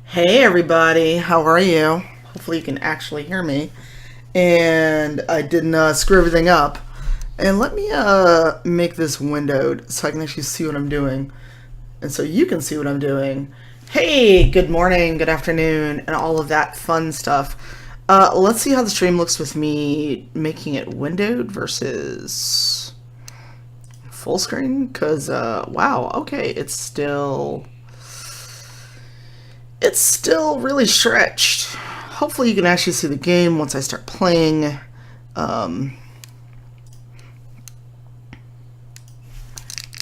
Hey everybody, how are you? Hopefully you can actually hear me. And I didn't screw everything up. And let me make this windowed so I can actually see what I'm doing. And so you can see what I'm doing. Hey, good morning, good afternoon, and all of that fun stuff. Let's see how the stream looks with me making it windowed versus full screen. Because, wow, okay, it's still really stretched. Hopefully you can actually see the game once I start playing. Um,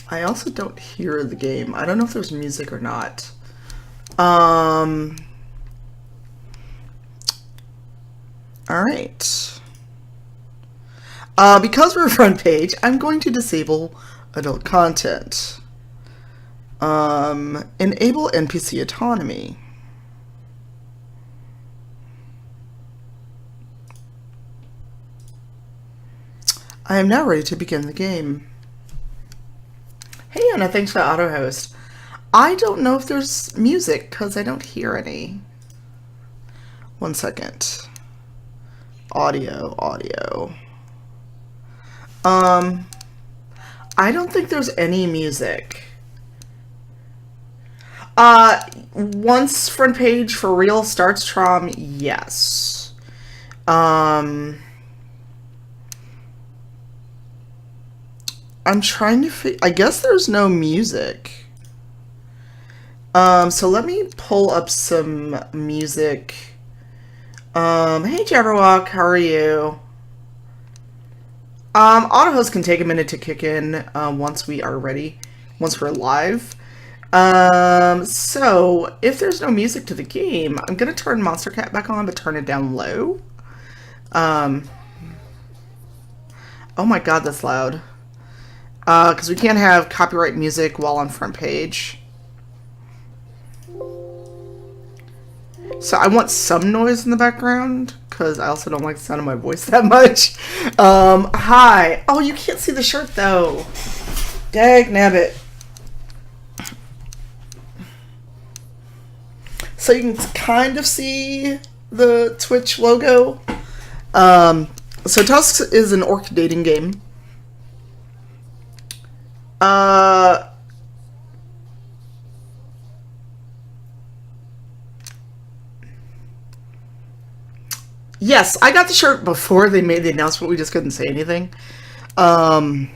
I also don't hear the game. I don't know if there's music or not. Um, all right. Because we're front page, I'm going to disable adult content. Enable NPC autonomy. I am now ready to begin the game. Hey Anna, thanks for the auto host. I don't know if there's music because I don't hear any. 1 second. Audio. Um, I don't think there's any music. Once front page for real starts Trom, yes. I'm trying to I guess there's no music. So let me pull up some music. Hey Jabberwock, how are you? Autohost can take a minute to kick in once we are ready, once we're live. So if there's no music to the game, I'm gonna turn Monster Cat back on, but turn it down low. Oh my god, that's loud. Because we can't have copyright music while on front page. So I want some noise in the background, because I also don't like the sound of my voice that much. Hi. Oh, you can't see the shirt, though. Dag nabbit. So you can kind of see the Twitch logo. So Tusks is an orc dating game. Yes, I got the shirt before they made the announcement. We just couldn't say anything. So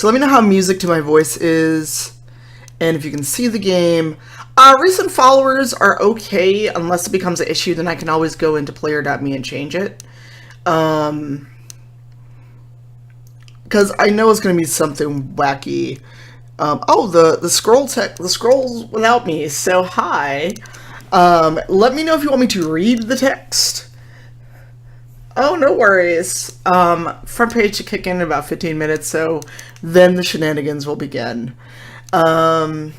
let me know how music to my voice is, and if you can see the game. Recent followers are okay, unless it becomes an issue, then I can always go into player.me and change it. Because I know it's going to be something wacky. Oh, the scrolls without me. So hi. Let me know if you want me to read the text. Oh, no worries. Front page to kick in about 15 minutes, so then the shenanigans will begin. Thank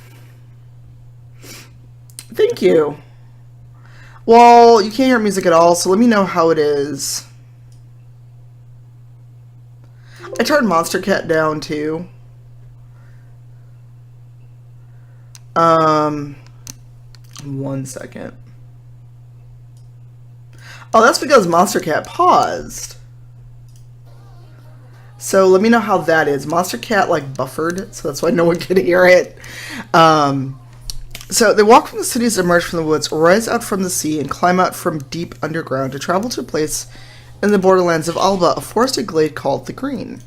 you. Well, you can't hear music at all, so let me know how it is. I turned Monster Cat down too. 1 second. Oh, that's because Monster Cat paused. So let me know how that is. Monster Cat like buffered, so that's why no one could hear it. So they walk from the cities, emerge from the woods, rise out from the sea, and climb out from deep underground to travel to a place in the borderlands of Alba, a forested glade called the Green.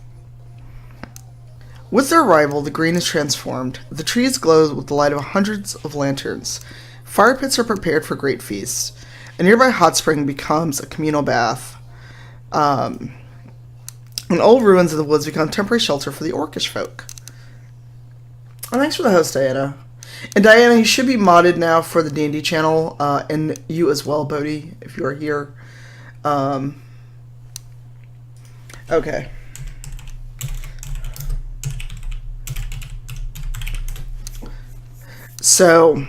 With their arrival, the Green is transformed. The trees glow with the light of hundreds of lanterns. Fire pits are prepared for great feasts. A nearby hot spring becomes a communal bath. And old ruins of the woods become temporary shelter for the orcish folk. Oh, thanks for the host, Diana. And Diana, you should be modded now for the D&D channel, and you as well, Bodhi, if you are here. Okay. So,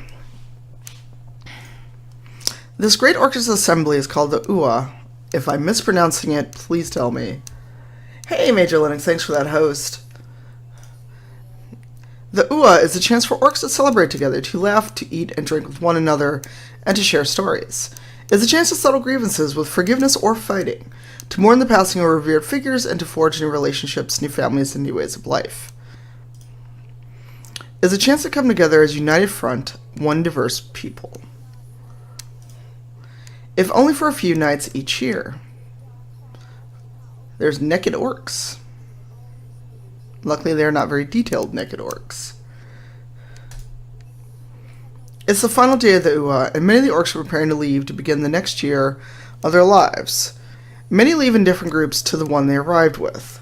this great orcish assembly is called the UA. If I'm mispronouncing it, please tell me. Hey, Major Linux, thanks for that host. The Ua is a chance for orcs to celebrate together, to laugh, to eat and drink with one another, and to share stories. It is a chance to settle grievances with forgiveness or fighting, to mourn the passing of revered figures, and to forge new relationships, new families, and new ways of life. It is a chance to come together as a united front, one diverse people. If only for a few nights each year. There's naked orcs. Luckily, they're not very detailed naked orcs. It's the final day of the Ua, and many of the orcs are preparing to leave to begin the next year of their lives. Many leave in different groups to the one they arrived with.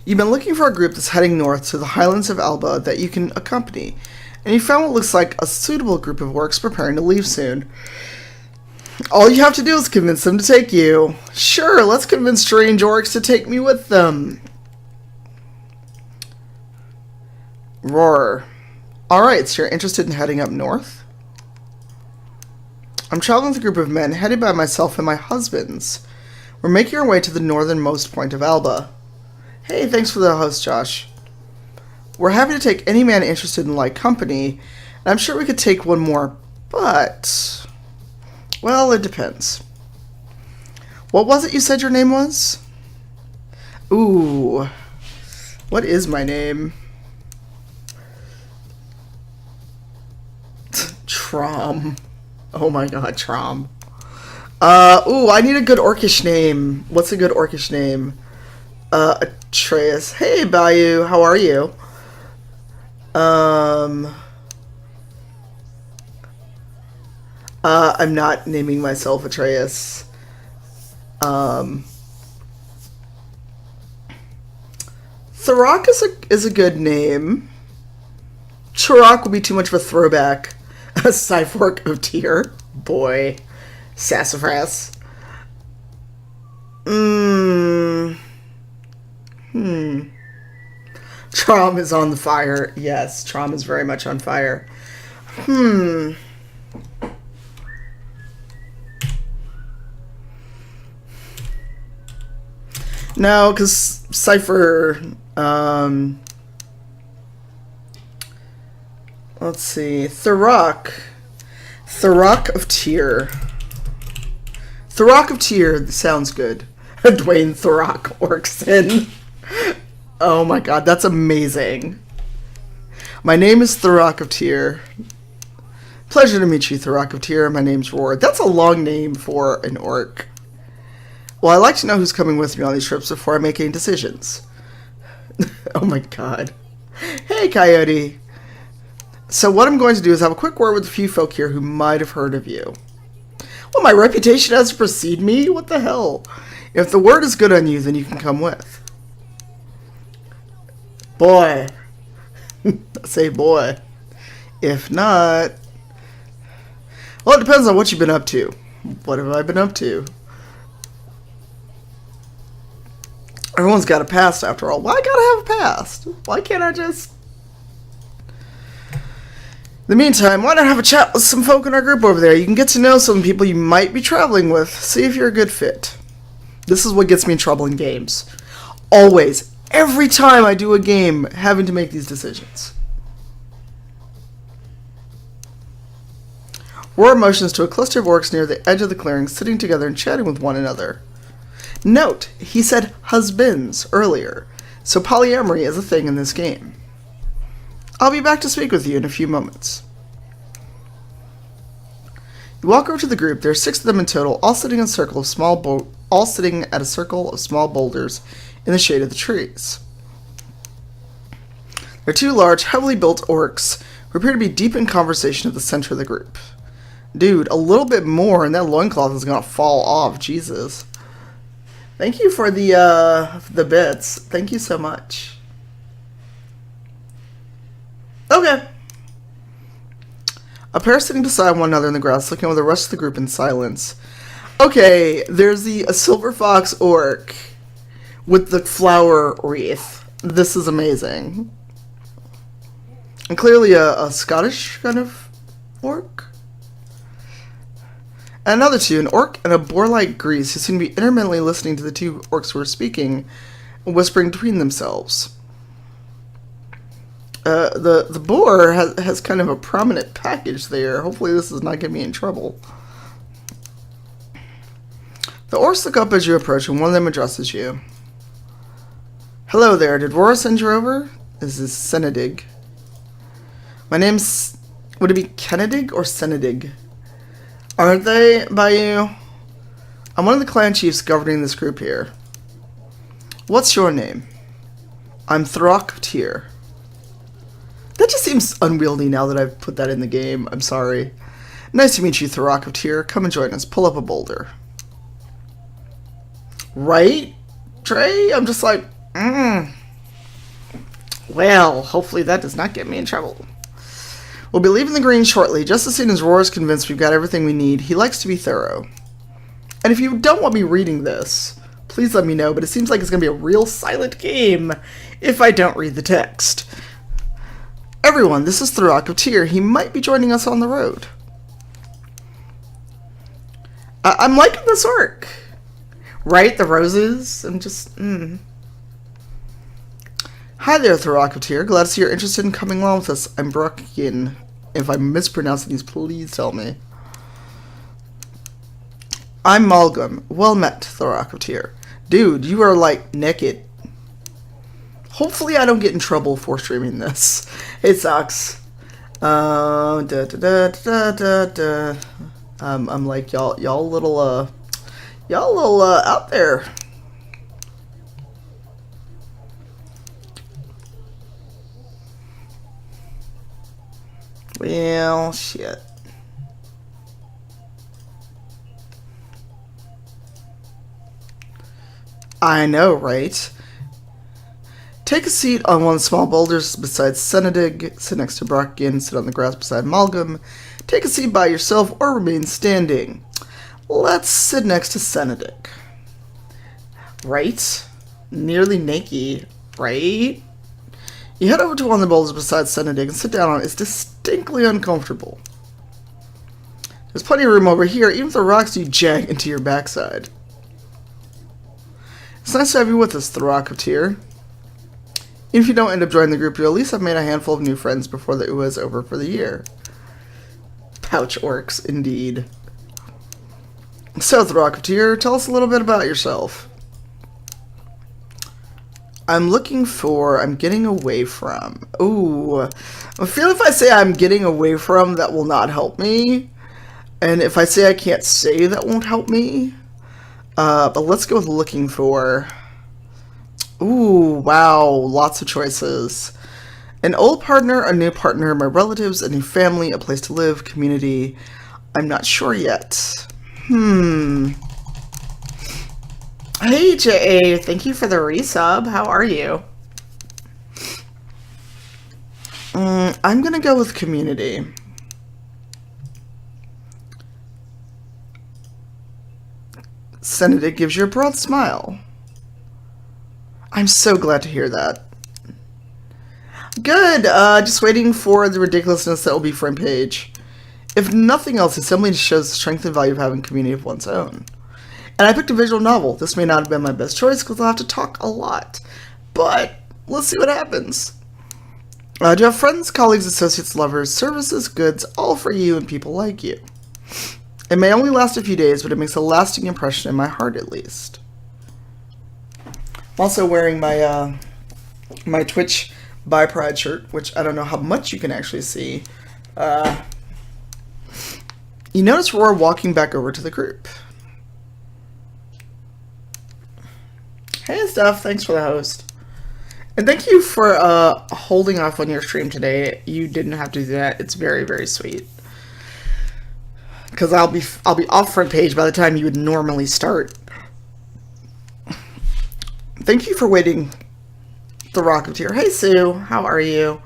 You've been looking for a group that's heading north to the highlands of Alba that you can accompany, and you found what looks like a suitable group of orcs preparing to leave soon. All you have to do is convince them to take you. Sure, let's convince strange orcs to take me with them. Roar. Alright, so you're interested in heading up north? I'm traveling with a group of men headed by myself and my husbands. We're making our way to the northernmost point of Alba. Hey, thanks for the host, Josh. We're happy to take any man interested in light company, and I'm sure we could take one more, but... well, it depends. What was it you said your name was? Ooh. What is my name? Trom. Oh my god, Trom. Ooh, I need a good orcish name. What's a good orcish name? Atreus. Hey, Bayou, how are you? I'm not naming myself Atreus. Tharak is a good name. Chirac would be too much of a throwback. A Cyfork of Tyr. Boy. Sassafras. Trom is on the fire. Yes, Trom is very much on fire. No, because Cypher, let's see, Tharak of Tyr. Tharak of Tyr sounds good. Dwayne Tharak Orkson. Oh my god, that's amazing. My name is Tharak of Tyr. Pleasure to meet you, Tharak of Tyr. My name's Roar. That's a long name for an orc. Well, I like to know who's coming with me on these trips before I make any decisions. Oh my god. Hey, Coyote. So what I'm going to do is have a quick word with a few folk here who might have heard of you. Well, my reputation has to precede me? What the hell? If the word is good on you, then you can come with. Boy. Say boy. If not... well, it depends on what you've been up to. What have I been up to? Everyone's got a past after all. Why gotta have a past? Why can't I just... in the meantime, why not have a chat with some folk in our group over there? You can get to know some people you might be traveling with. See if you're a good fit. This is what gets me in trouble in games. Always. Every time I do a game, having to make these decisions. Roar motions to a cluster of orcs near the edge of the clearing, sitting together and chatting with one another. Note, he said husbands earlier, so polyamory is a thing in this game. I'll be back to speak with you in a few moments. You walk over to the group. There are 6 of them in total, all sitting in a circle of all sitting at a circle of small boulders in the shade of the trees. There are 2 large, heavily built orcs who appear to be deep in conversation at the center of the group. Dude, a little bit more and that loincloth is gonna fall off. Jesus. Thank you for the bits. Thank you so much. Okay. A pair sitting beside one another in the grass, looking over the rest of the group in silence. Okay, there's a silver fox orc with the flower wreath. This is amazing. And clearly a Scottish kind of orc. And another 2, an orc and a boar-like grease who seem to be intermittently listening to the 2 orcs who are speaking and whispering between themselves. The boar has kind of a prominent package there. Hopefully this does not get me in trouble. The orcs look up as you approach, and one of them addresses you. Hello there, did Rora send you over? This is Senedig. My name's... Would it be Kennedig or Senedig? Aren't they by you? I'm one of the clan chiefs governing this group here. What's your name? I'm Throcktier. That just seems unwieldy now that I've put that in the game. I'm sorry. Nice to meet you, Throcktier. Come and join us. Pull up a boulder. Right, Trey? I'm just like, Well, hopefully that does not get me in trouble. We'll be leaving the green shortly, just as soon as Roar's convinced we've got everything we need. He likes to be thorough. And if you don't want me reading this, please let me know, but it seems like it's going to be a real silent game if I don't read the text. Everyone, this is Throcktier. He might be joining us on the road. I'm liking this orc. Right? The roses? I'm just, Hi there, Throcktier. Glad to see you're interested in coming along with us. I'm Brookin. If I'm mispronouncing these, please tell me. I'm Malgum. Well met, Throcktier. Dude, you are, like, naked. Hopefully I don't get in trouble for streaming this. It sucks. I'm like, y'all little out there. Well, shit. I know, right? Take a seat on one of the small boulders beside Senedig. Sit next to Brockin. Sit on the grass beside Malgum. Take a seat by yourself or remain standing. Let's sit next to Senedig. Right? Nearly naked, right? You head over to one of the boulders beside Senedig and sit down on it. It's distinctly uncomfortable. There's plenty of room over here, even if the rocks do jag into your backside. It's nice to have you with us, Throcktier. Even if you don't end up joining the group, you'll at least have made a handful of new friends before it was over for the year. Pouch orcs, indeed. So, Throcktier, tell us a little bit about yourself. I'm getting away from. Ooh. I feel if I say I'm getting away from, that will not help me. And if I say I can't say, that won't help me. But let's go with looking for. Ooh, wow. Lots of choices. An old partner, a new partner, my relatives, a new family, a place to live, community. I'm not sure yet. Hey, J.A., thank you for the resub. How are you? I'm gonna go with community. Senator gives you a broad smile. I'm so glad to hear that. Good, just waiting for the ridiculousness that will be front page. If nothing else, it simply shows the strength and value of having a community of one's own. And I picked a visual novel. This may not have been my best choice because I'll have to talk a lot. But let's see what happens. Do you have friends, colleagues, associates, lovers, services, goods, all for you and people like you? It may only last a few days, but it makes a lasting impression in my heart at least. I'm also wearing my my Twitch by Pride shirt, which I don't know how much you can actually see. You notice Roar walking back over to the group. Hey, Steph. Thanks for the host. And thank you for holding off on your stream today. You didn't have to do that. It's very, very sweet. Because I'll be off front page by the time you would normally start. Thank you for waiting, the Rocketeer. Hey, Sue. How are you?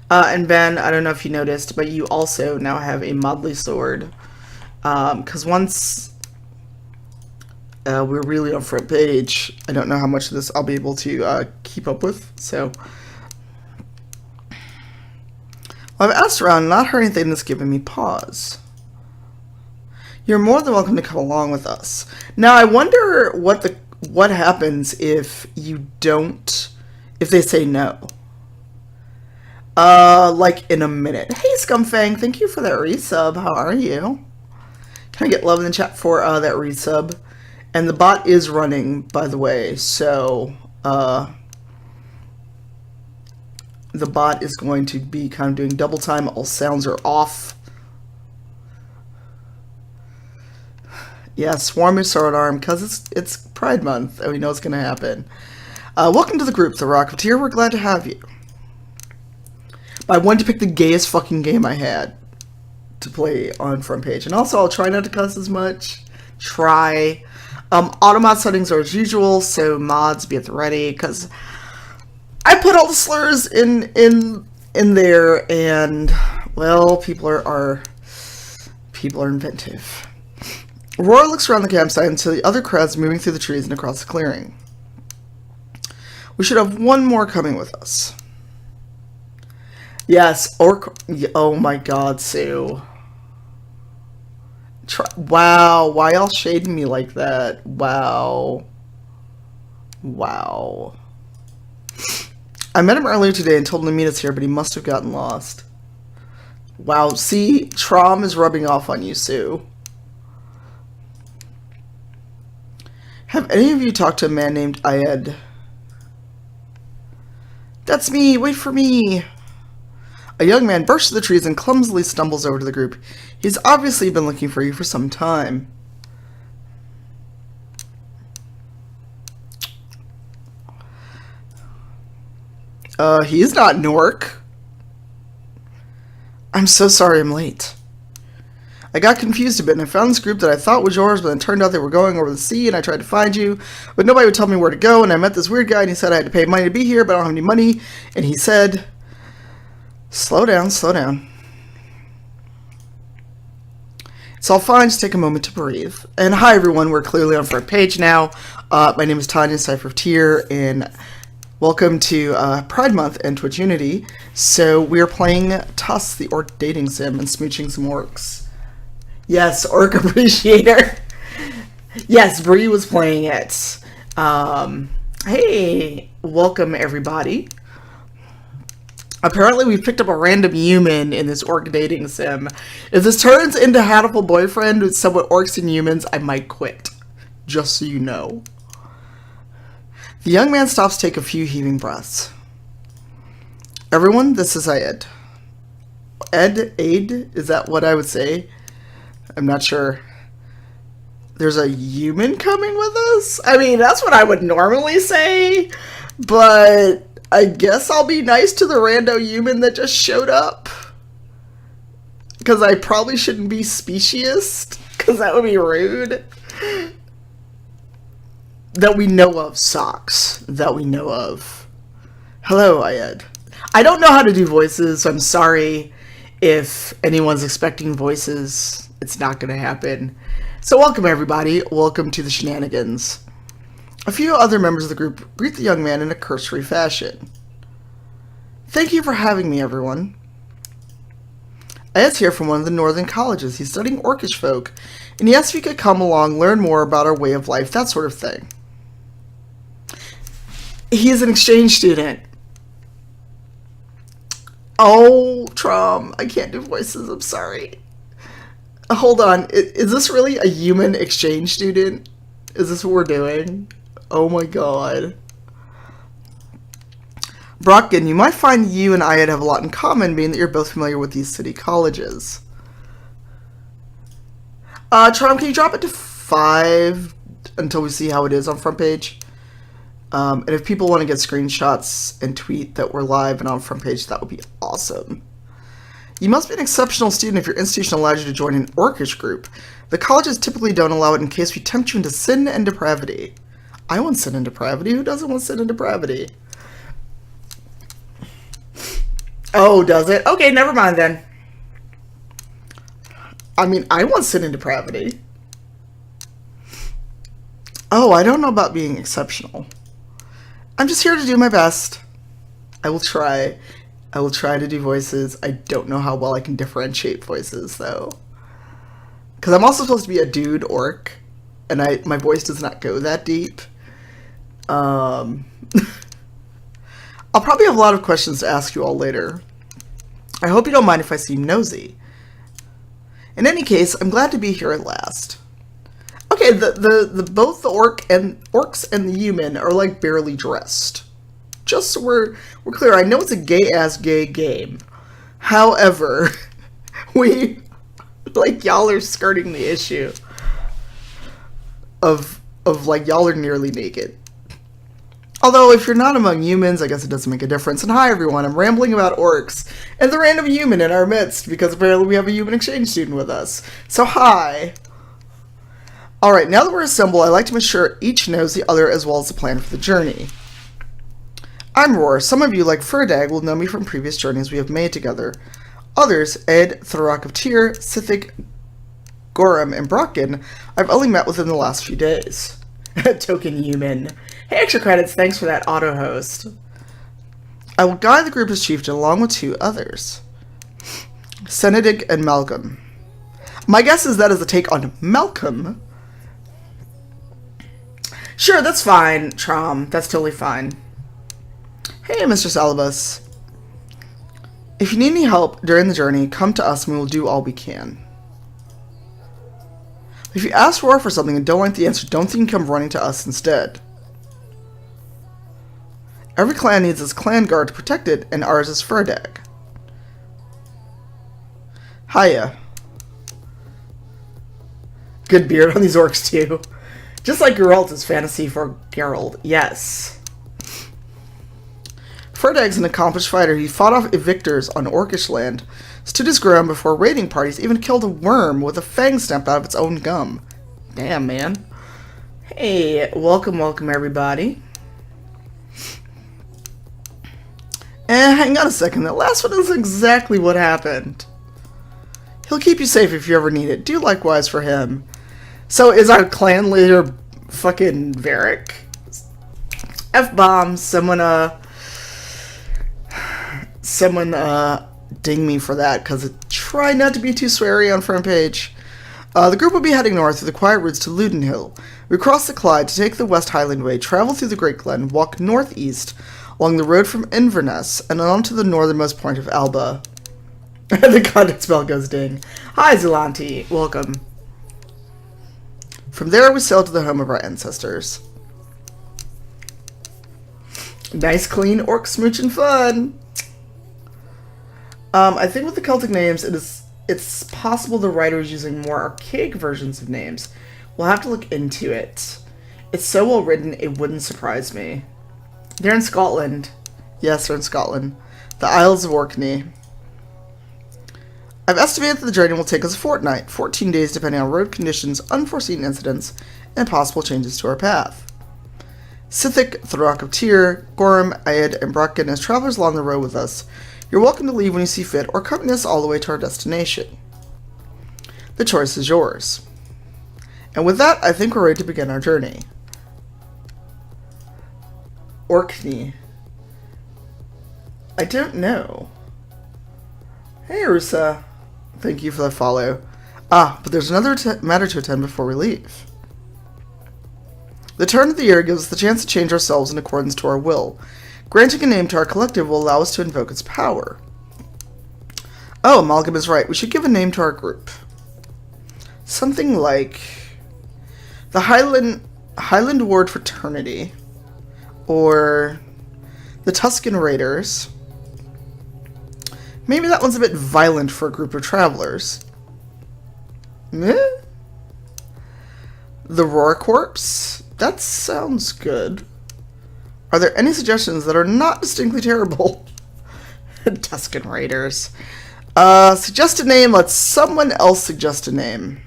And Ben, I don't know if you noticed, but you also now have a Modly sword. Because once we're really on front page, I don't know how much of this I'll be able to keep up with. So, well, I've asked around, not heard anything that's given me pause. You're more than welcome to come along with us. Now, I wonder what happens if you don't, if they say no. Like in a minute. Hey, Scumfang, thank you for that resub. How are you? Can I get love in the chat for that resub? And the bot is running, by the way, so the bot is going to be kind of doing double time. All sounds are off. Yeah, Swarm is sword arm because it's Pride Month and we know it's going to happen. Welcome to the group, The Rocketeer. We're glad to have you. But I wanted to pick the gayest fucking game I had to play on front page. And also, I'll try not to cuss as much. Try. Auto mod settings are as usual, so mods be at the ready, because I put all the slurs in there, and, well, people are inventive. Roar looks around the campsite until the other crowd's moving through the trees and across the clearing. We should have one more coming with us. Yes, orc. Oh my god, Sue. Wow, why y'all shading me like that? Wow. Wow. I met him earlier today and told him to meet us here, but he must have gotten lost. Wow, see? Trom is rubbing off on you, Sue. Have any of you talked to a man named Ayed? That's me! Wait for me! A young man bursts through the trees and clumsily stumbles over to the group. He's obviously been looking for you for some time. He's not an orc. I'm so sorry I'm late. I got confused a bit and I found this group that I thought was yours, but it turned out they were going over the sea and I tried to find you, but nobody would tell me where to go, and I met this weird guy and he said I had to pay money to be here, but I don't have any money, and he said, slow down, slow down. It's all fine, just take a moment to breathe. And hi everyone, we're clearly on front page now. My name is Tanya, Cypher of Tier, and welcome to Pride Month and Twitch Unity. So we're playing Tuss, the orc dating sim, and smooching some orcs. Yes, Orc Appreciator. Yes, Bree was playing it. Hey, welcome everybody. Apparently we picked up a random human in this orc dating sim. If this turns into Hatful Boyfriend with somewhat orcs and humans, I might quit. Just so you know. The young man stops to take a few heaving breaths. Everyone, this is Ayed. Aid? Is that what I would say? I'm not sure. There's a human coming with us? I mean, that's what I would normally say, but I guess I'll be nice to the rando human that just showed up. Because I probably shouldn't be speciesist, because that would be rude. That we know of, socks. That we know of. Hello, Ayed. I don't know how to do voices, so I'm sorry if anyone's expecting voices. It's not going to happen. So welcome everybody. Welcome to the shenanigans. A few other members of the group greet the young man in a cursory fashion. Thank you for having me, everyone. Ayed's here from one of the northern colleges. He's studying orcish folk, and he asked if he could come along, learn more about our way of life, that sort of thing. He is an exchange student. Oh, Trom, I can't do voices, I'm sorry. Hold on, is this really a human exchange student? Is this what we're doing? Oh my god. Brocken, you might find you and Ayed have a lot in common, being that you're both familiar with these city colleges. Trom, can you drop it to 5 until we see how it is on front page? And if people want to get screenshots and tweet that we're live and on front page, that would be awesome. You must be an exceptional student if your institution allows you to join an orcish group. The colleges typically don't allow it in case we tempt you into sin and depravity. I want sin and depravity. Who doesn't want sin and depravity? Oh, does it? Okay, never mind then. I mean, I want sin and depravity. Oh, I don't know about being exceptional. I'm just here to do my best. I will try. I will try to do voices. I don't know how well I can differentiate voices, though. Because I'm also supposed to be a dude orc, and my voice does not go that deep. I'll probably have a lot of questions to ask you all later. I hope you don't mind if I seem nosy. In any case, I'm glad to be here at last. Okay, the both the orcs and the human are like barely dressed. Just so we're clear, I know it's a gay-ass gay game. However, we, like, y'all are skirting the issue of like, y'all are nearly naked. Although, if you're not among humans, I guess it doesn't make a difference. And hi, everyone, I'm rambling about orcs and the random human in our midst, because apparently we have a human exchange student with us. So, hi. Alright, now that we're assembled, I like to make sure each knows the other as well as the plan for the journey. I'm Roar. Some of you, like Ferdag, will know me from previous journeys we have made together. Others, Ed, Thorak of Tyr, Sithik, Gorham, and Brocken, I've only met within the last few days. Token human. Hey, extra credits, thanks for that auto-host. I will guide the group as chieftain along with 2 others. Senedig and Malcolm. My guess is that is a take on Malcolm. Sure, that's fine, Trom. That's totally fine. Hey, Mr. Salabus. If you need any help during the journey, come to us and we will do all we can. If you ask Roar for something and don't like the answer, don't think you can come running to us instead. Every clan needs its clan guard to protect it, and ours is Ferdag. Hiya. Good beard on these orcs, too. Just like Geralt's fantasy for Geralt, yes. Ferdag's an accomplished fighter. He fought off evictors on Orcish land, stood his ground before raiding parties, even killed a worm with a fang snapped out of its own gum. Damn, man. Hey, welcome everybody. Hang on a second, that last one is exactly what happened. He'll keep you safe if you ever need it. Do likewise for him. So is our clan leader fucking Varric? F-bomb, someone ding me for that, because try not to be too sweary on front page. The group will be heading north through the quiet routes to Ludenhill. We cross the Clyde to take the West Highland Way, travel through the Great Glen, walk northeast along the road from Inverness, and on to the northernmost point of Alba. The contact spell goes ding. Hi, Zulanti. Welcome. From there, we sail to the home of our ancestors. Nice, clean orc smooch and fun. I think with the Celtic names, it's possible the writer is using more archaic versions of names. We'll have to look into it. It's so well written, it wouldn't surprise me. They're in Scotland. Yes, they're in Scotland. The Isles of Orkney. I've estimated that the journey will take us a fortnight, 14 days depending on road conditions, unforeseen incidents, and possible changes to our path. Sithik, Thorak of Tyr, Gorham, Ayed, and Brocken as travelers along the road with us. You're welcome to leave when you see fit, or accompany us all the way to our destination. The choice is yours. And with that, I think we're ready to begin our journey. Orkney. I don't know. Hey, Rusa. Thank you for the follow. But there's another matter to attend before we leave. The turn of the year gives us the chance to change ourselves in accordance to our will. Granting a name to our collective will allow us to invoke its power. Oh, Amalgam is right. We should give a name to our group. Something like the Highland Ward Fraternity, or the Tuscan Raiders. Maybe that one's a bit violent for a group of travelers. Meh? The Roar Corpse? That sounds good. Are there any suggestions that are not distinctly terrible? Tuscan Raiders. Suggest a name. Let someone else suggest a name.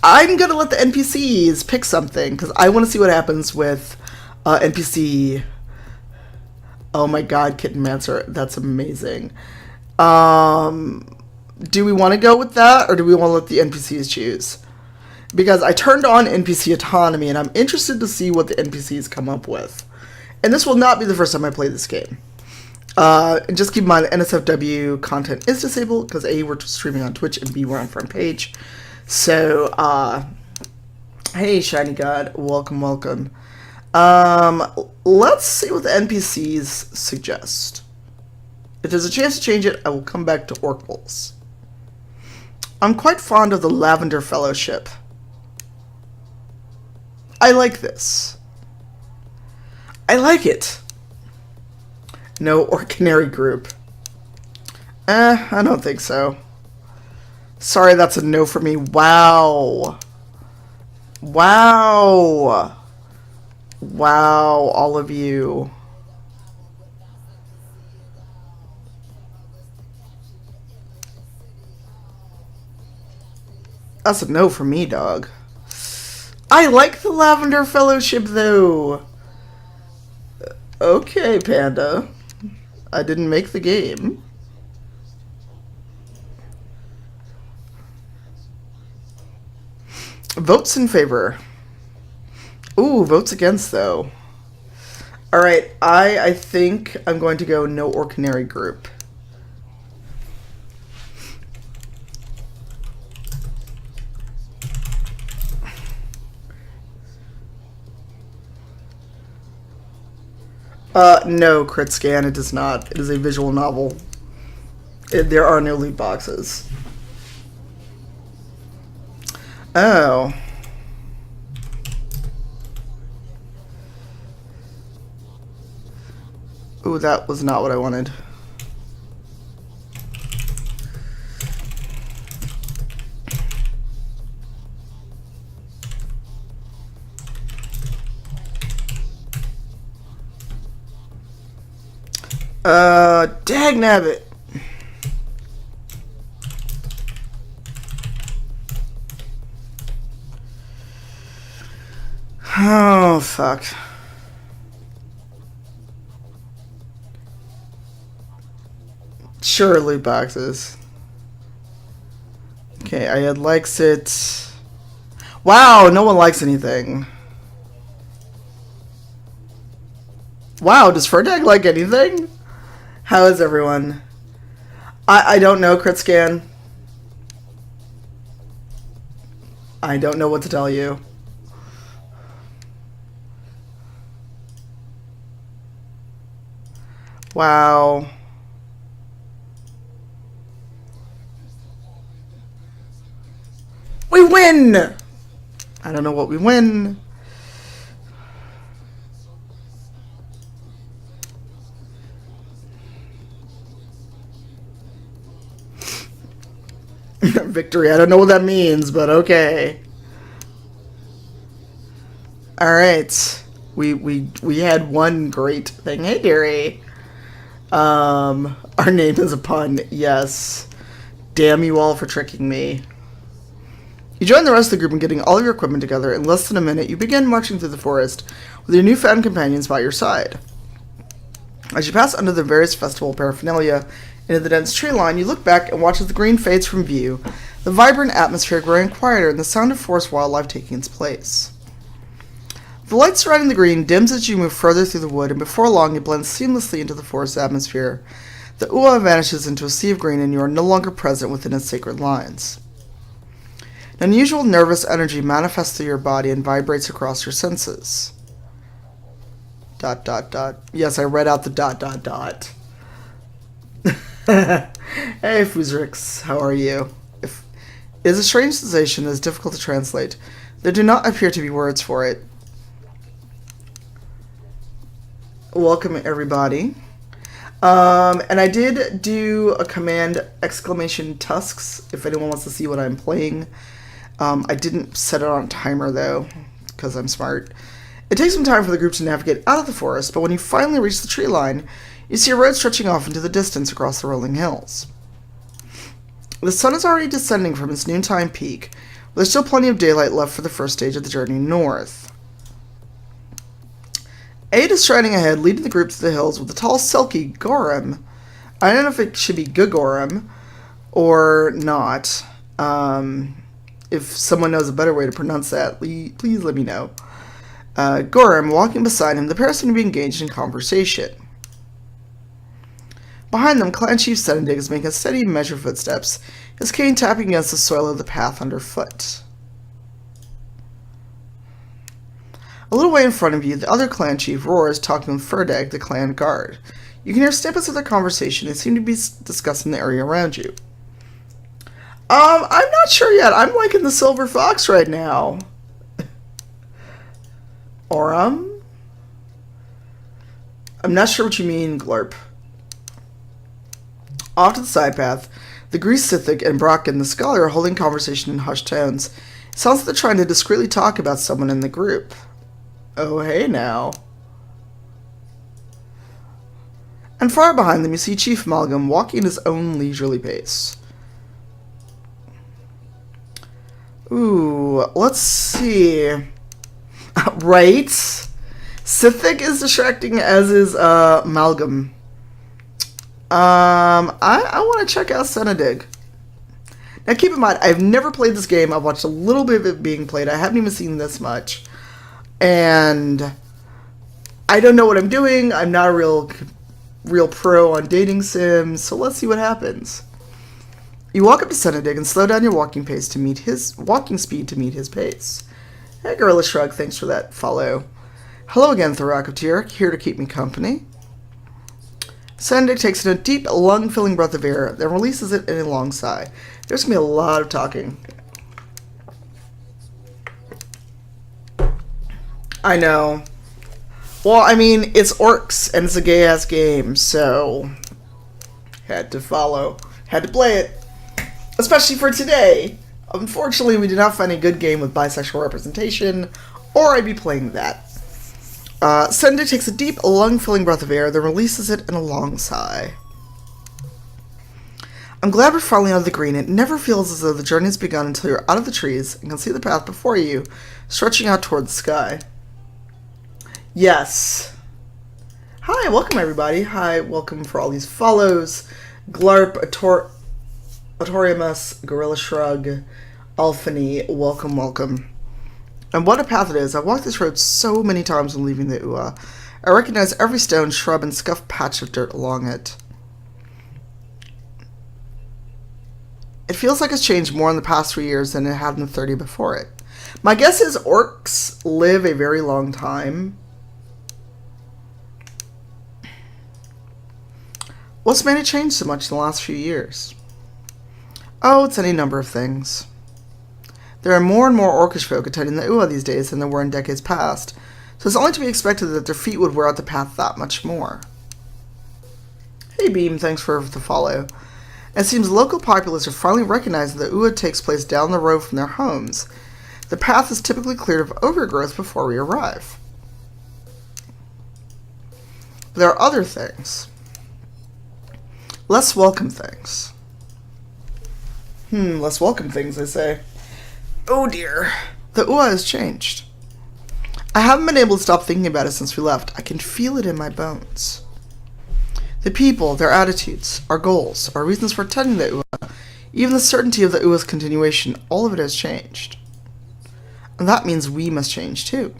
I'm gonna let the NPCs pick something, because I want to see what happens with NPC. Oh my god, Kitten Mancer. That's amazing. Do we want to go with that, or do we want to let the NPCs choose? Because I turned on NPC autonomy, and I'm interested to see what the NPCs come up with. And this will not be the first time I play this game. And just keep in mind, NSFW content is disabled, because A, we're streaming on Twitch, and B, we're on front page. So, hey, Shiny God, welcome, welcome. Let's see what the NPCs suggest. If there's a chance to change it, I will come back to orcs. I'm quite fond of the Lavender Fellowship. I like this. I like it. No or canary group. I don't think so. Sorry, that's a no for me. Wow. Wow. Wow, all of you. That's a no for me, dog. I like the Lavender Fellowship, though. Okay, Panda. I didn't make the game. Votes in favor. Ooh, votes against, though. Alright, I think I'm going to go no or canary group. No, Crit Scan, it does not. It is a visual novel. There are no loot boxes. Oh. Ooh, that was not what I wanted. Dagnabbit. Oh, fuck. Sure, loot boxes. Okay, I had likes it. Wow, no one likes anything. Wow, does Ferdag like anything? How is everyone? I don't know, Crit Scan. I don't know what to tell you. Wow. We win! I don't know what we win. Victory. I don't know what that means, but okay. All right. We had one great thing. Hey, dearie. Our name is a pun. Yes. Damn you all for tricking me. You join the rest of the group in getting all of your equipment together. In less than a minute, you begin marching through the forest with your newfound companions by your side. As you pass under the various festival paraphernalia into the dense tree line, you look back and watch as the green fades from view, the vibrant atmosphere growing quieter and the sound of forest wildlife taking its place. The light surrounding the green dims as you move further through the wood, and before long it blends seamlessly into the forest atmosphere. The Ua vanishes into a sea of green, and you are no longer present within its sacred lines. An unusual nervous energy manifests through your body and vibrates across your senses. ... Yes, I read out the ... Hey, Fuzrix, how are you? It is a strange sensation that is difficult to translate. There do not appear to be words for it. Welcome, everybody. And I did do a command !tusks if anyone wants to see what I'm playing. I didn't set it on a timer, though, because I'm smart. It takes some time for the group to navigate out of the forest, but when you finally reach the tree line, you see a road stretching off into the distance across the rolling hills. The sun is already descending from its noontime peak, but there's still plenty of daylight left for the first stage of the journey north. Aid is striding ahead, leading the group to the hills with the tall, silky Gorham. I don't know if it should be Gugorum or not. If someone knows a better way to pronounce that, please let me know. Gorham walking beside him, the pair seem to be engaged in conversation. Behind them, Clan Chief Sedendig is making steady, measured footsteps, his cane tapping against the soil of the path underfoot. A little way in front of you, the other clan chief roars, talking with Ferdeg, the clan guard. You can hear snippets of their conversation. They seem to be discussing the area around you. I'm not sure yet. I'm liking the Silver Fox right now. Oram? I'm not sure what you mean, Glurp. Off to the side path, the Grease Sithik and Brocken, the scholar, are holding conversation in hushed tones. It sounds like they're trying to discreetly talk about someone in the group. Oh, hey now. And far behind them, you see Chief Malgam walking at his own leisurely pace. Ooh, let's see. Right? Sithik is distracting, as is Malgam. I want to check out Senedig. Now keep in mind, I've never played this game. I've watched a little bit of it being played. I haven't even seen this much. And I don't know what I'm doing. I'm not a real pro on dating sims, so let's see what happens. You walk up to Senedig and slow down your walking speed to meet his pace. Hey, Gorilla Shrug, thanks for that follow. Hello again, Thoracoteer, here to keep me company. Senedig takes in a deep, lung-filling breath of air, then releases it in a long sigh. There's going to be a lot of talking. I know. Well, I mean, it's orcs, and it's a gay-ass game, so had to play it. Especially for today. Unfortunately, we did not find a good game with bisexual representation, or I'd be playing that. Sendig takes a deep, lung-filling breath of air, then releases it in a long sigh. I'm glad we're finally out of the green. It never feels as though the journey has begun until you're out of the trees and can see the path before you, stretching out toward the sky. Yes. Hi, welcome everybody. Hi, welcome for all these follows. Glarp, Atoriamus, Gorilla Shrug, Alphany, welcome. And what a path it is. I've walked this road so many times when leaving the UA. I recognize every stone, shrub, and scuffed patch of dirt along it. It feels like it's changed more in the past 3 years than it had in the 30 before it. My guess is orcs live a very long time. What's made it change so much in the last few years? Oh, it's any number of things. There are more and more orcish folk attending the UA these days than there were in decades past, so it's only to be expected that their feet would wear out the path that much more. Hey Beam, thanks for the follow. It seems local populace are finally recognizing that the UA takes place down the road from their homes. The path is typically cleared of overgrowth before we arrive. But there are other things. Less welcome things. Less welcome things, I say. Oh dear. The UA has changed. I haven't been able to stop thinking about it since we left. I can feel it in my bones. The people, their attitudes, our goals, our reasons for attending the UA, even the certainty of the UA's continuation, all of it has changed. And that means we must change too.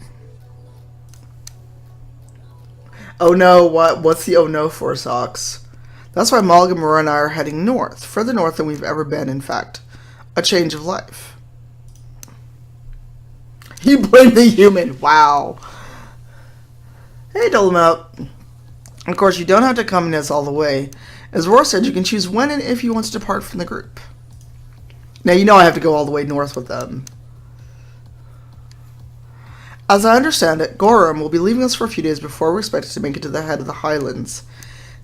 Oh no, what's the oh no for, Socks? That's why Malgamura and I are heading north, further north than we've ever been, in fact. A change of life. You blame the human, wow. Hey, Dolomount. Of course, you don't have to come in us all the way. As Roar said, you can choose when and if you want to depart from the group. Now, you know I have to go all the way north with them. As I understand it, Gorum will be leaving us for a few days before we're expected to make it to the head of the Highlands.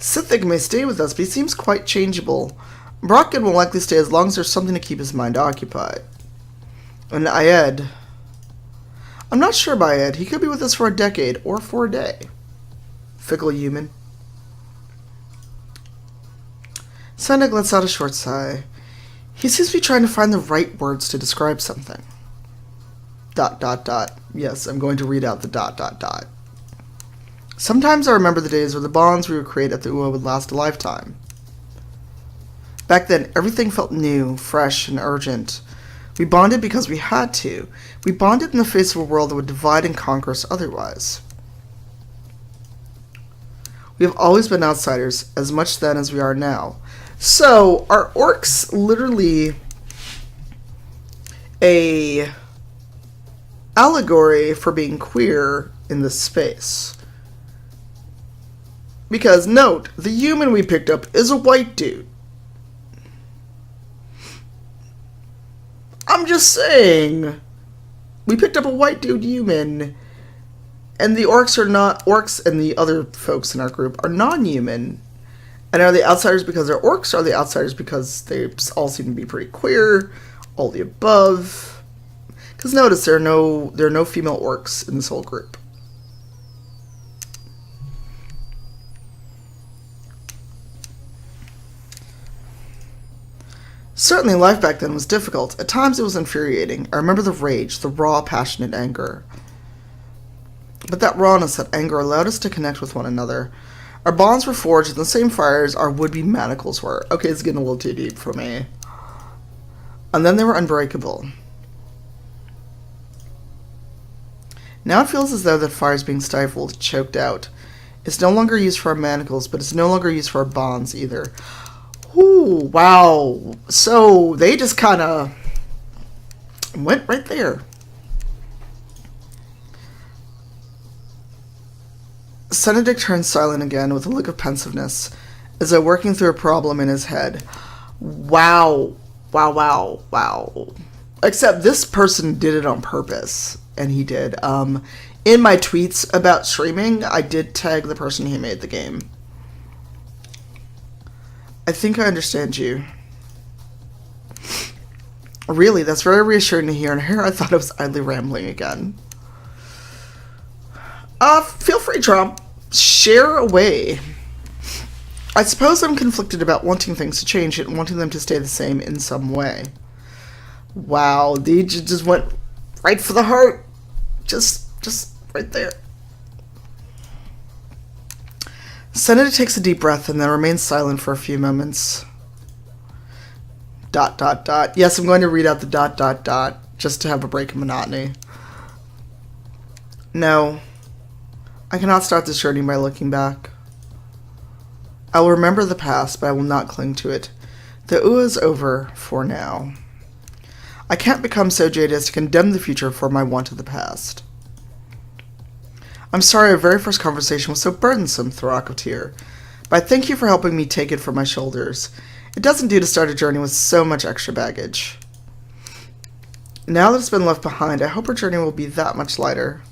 Sithik may stay with us, but he seems quite changeable. Brocken will likely stay as long as there's something to keep his mind occupied. And Ayed. I'm not sure about Ayed. He could be with us for a decade, or for a day. Fickle human. Sendig lets out a short sigh. He seems to be trying to find the right words to describe something. ... Yes, I'm going to read out the ... Sometimes I remember the days where the bonds we would create at the UA would last a lifetime. Back then, everything felt new, fresh, and urgent. We bonded because we had to. We bonded in the face of a world that would divide and conquer us otherwise. We have always been outsiders, as much then as we are now. So, are orcs literally a allegory for being queer in this space. Because, note, the human we picked up is a white dude. I'm just saying. We picked up a white dude human, and the orcs are not... Orcs and the other folks in our group are non-human. And are they outsiders because they're orcs, or are they outsiders because they all seem to be pretty queer? All the above. Because notice, there are no female orcs in this whole group. Certainly, life back then was difficult. At times it was infuriating. I remember the rage, the raw, passionate anger. But that rawness, that anger, allowed us to connect with one another. Our bonds were forged in the same fires our would-be manacles were. Okay, it's getting a little too deep for me. And then they were unbreakable. Now it feels as though that fire is being stifled, choked out. It's no longer used for our manacles, but it's no longer used for our bonds either. Ooh, wow. So they just kind of went right there. Senedict turned silent again with a look of pensiveness, as though working through a problem in his head. Wow. Wow, wow, wow. Except this person did it on purpose, and he did. In my tweets about streaming, I did tag the person who made the game. I think I understand you. Really, that's very reassuring to hear, and here I thought I was idly rambling again. Feel free, Trump. Share away. I suppose I'm conflicted about wanting things to change and wanting them to stay the same in some way. Wow, they just went right for the heart. Just right there. Senator takes a deep breath and then remains silent for a few moments. ... Yes, I'm going to read out the ... just to have a break in monotony. No. I cannot start this journey by looking back. I will remember the past, but I will not cling to it. The is over for now. I can't become so jaded as to condemn the future for my want of the past. I'm sorry our very first conversation was so burdensome, Thorocketeer, but I thank you for helping me take it from my shoulders. It doesn't do to start a journey with so much extra baggage. Now that it's been left behind, I hope our journey will be that much lighter.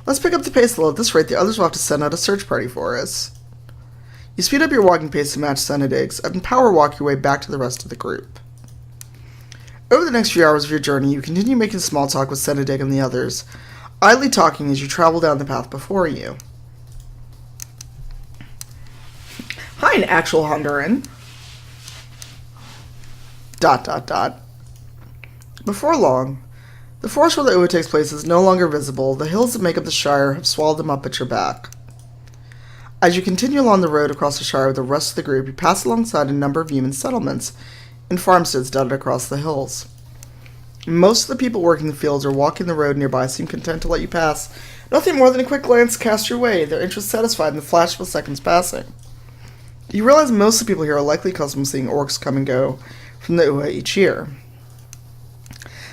Let's pick up the pace a little. At this rate, the others will have to send out a search party for us. You speed up your walking pace to match Senedig's, and power walk your way back to the rest of the group. Over the next few hours of your journey, you continue making small talk with Senedig and the others, idly talking as you travel down the path before you. Hi, an actual Honduran. ... Before long, the forest where the Uwa takes place is no longer visible. The hills that make up the Shire have swallowed them up at your back. As you continue along the road across the Shire with the rest of the group, you pass alongside a number of human settlements and farmsteads dotted across the hills. Most of the people working the fields or walking the road nearby seem content to let you pass. Nothing more than a quick glance cast your way, their interest satisfied in the flash of a second's passing. You realize most of the people here are likely accustomed to seeing orcs come and go from the Uwa each year.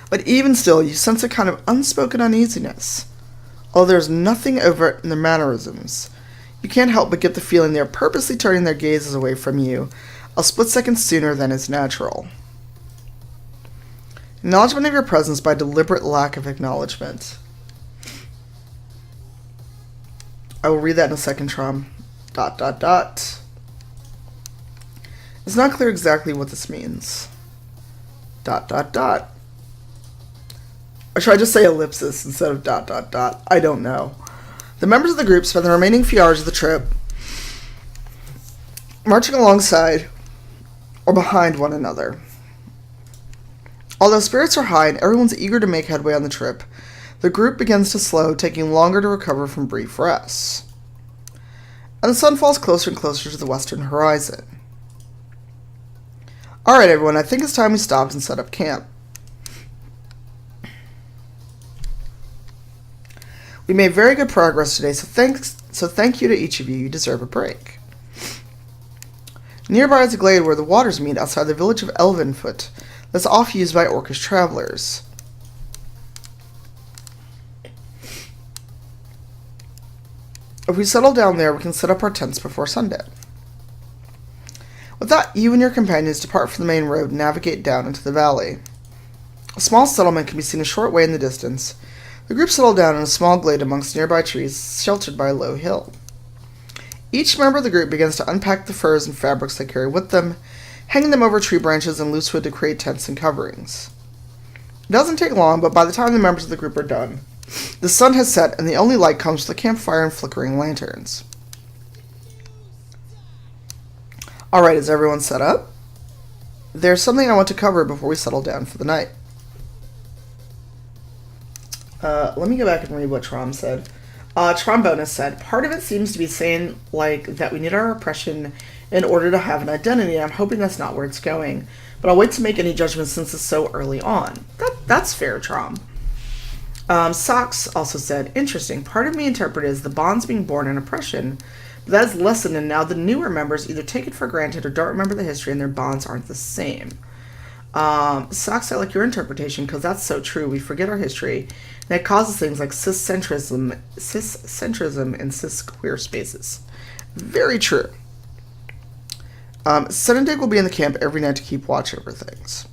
But even still, you sense a kind of unspoken uneasiness. Although there's nothing overt in their mannerisms, you can't help but get the feeling they are purposely turning their gazes away from you a split second sooner than is natural. Acknowledgement of your presence by deliberate lack of acknowledgement. I will read that in a second, Trom. ... It's not clear exactly what this means. ... Or should I just say ellipsis instead of ... I don't know. The members of the group spend the remaining few hours of the trip marching alongside or behind one another. Although spirits are high and everyone's eager to make headway on the trip, the group begins to slow, taking longer to recover from brief rests. And the sun falls closer and closer to the western horizon. Alright everyone, I think it's time we stopped and set up camp. We made very good progress today, so thank you to each of you. You deserve a break. Nearby is a glade where the waters meet outside the village of Elvenfoot that's oft used by orcish travelers. If we settle down there, we can set up our tents before sundown. With that, you and your companions depart from the main road and navigate down into the valley. A small settlement can be seen a short way in the distance. The group settle down in a small glade amongst nearby trees, sheltered by a low hill. Each member of the group begins to unpack the furs and fabrics they carry with them, hanging them over tree branches and loose wood to create tents and coverings. It doesn't take long, but by the time the members of the group are done, the sun has set and the only light comes from the campfire and flickering lanterns. Alright, is everyone set up? There's something I want to cover before we settle down for the night. Let me go back and read what Trom said. Trombonus said, part of it seems to be saying, that we need our oppression in order to have an identity. I'm hoping that's not where it's going. But I'll wait to make any judgments since it's so early on. That's fair, Trom. Socks also said, interesting. Part of me interpreted as the bonds being born in oppression, but that is lessened, and now the newer members either take it for granted or don't remember the history and their bonds aren't the same. Socks, I like your interpretation because that's so true. We forget our history, and it causes things like ciscentrism in cis-queer spaces. Very true. Senedig will be in the camp every night to keep watch over things.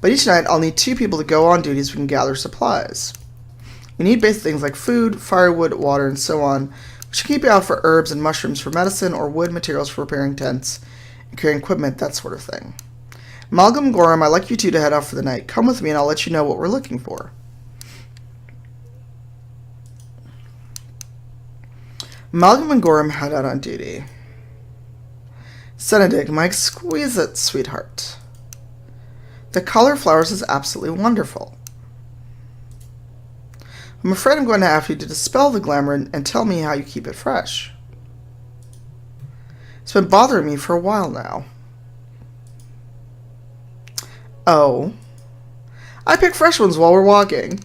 But each night, I'll need 2 people to go on duty so we can gather supplies. We need basic things like food, firewood, water, and so on. We should keep out for herbs and mushrooms for medicine, or wood materials for repairing tents, and carrying equipment, that sort of thing. Malcolm Gorham, I'd like you 2 to head out for the night. Come with me and I'll let you know what we're looking for. Malcolm and Gorham head out on duty. Senedig, my exquisite sweetheart. The cauliflowers is absolutely wonderful. I'm afraid I'm going to ask you to dispel the glamour and tell me how you keep it fresh. It's been bothering me for a while now. Oh. I pick fresh ones while we're walking.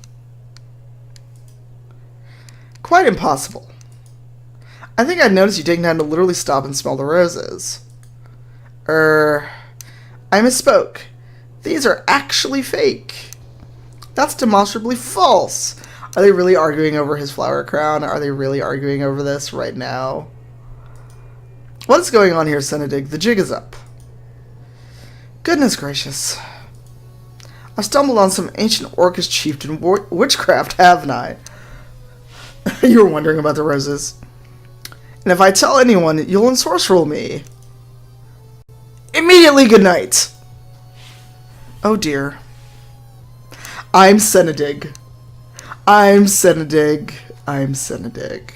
Quite impossible. I think I'd noticed you taking time to literally stop and smell the roses. I misspoke. These are actually fake. That's demonstrably false. Are they really arguing over his flower crown? Are they really arguing over this right now? What is going on here, Senedig? The jig is up. Goodness gracious. I've stumbled on some ancient orcish chieftain witchcraft, haven't I? You were wondering about the roses. And if I tell anyone, you'll ensorcero me. Immediately, good night. Oh dear. I'm Senedig. I'm Senedig. I'm Senedig.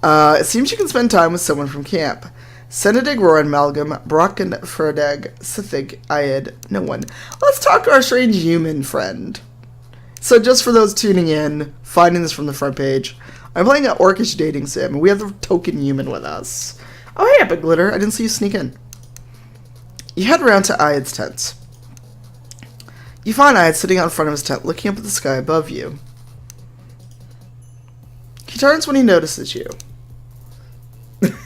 It seems you can spend time with someone from camp. Senedig, Roran, Malgam, Bracken, Ferdeg, Sithig, Ayed, no one. Let's talk to our strange human friend. So just for those tuning in, finding this from the front page, I'm playing an orcish dating sim, and we have the token human with us. Oh hey, Epic Glitter, I didn't see you sneak in. You head around to Ayed's tent. You find Ayed sitting out in front of his tent, looking up at the sky above you. He turns when he notices you.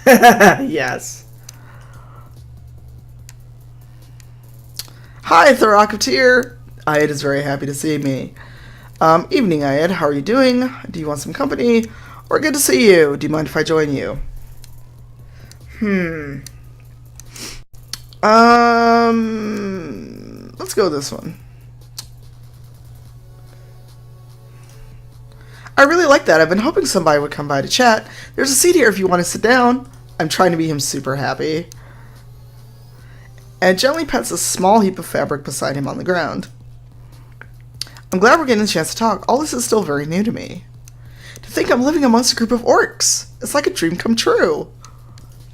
Yes. Hi, Thurok of Tyr. Ayed is very happy to see me. Evening, Ayed. How are you doing? Do you want some company? Or good to see you. Do you mind if I join you? Let's go with this one. I really like that. I've been hoping somebody would come by to chat. There's a seat here if you want to sit down. I'm trying to be him super happy. And gently pets a small heap of fabric beside him on the ground. I'm glad we're getting a chance to talk. All this is still very new to me. To think I'm living amongst a group of orcs. It's like a dream come true.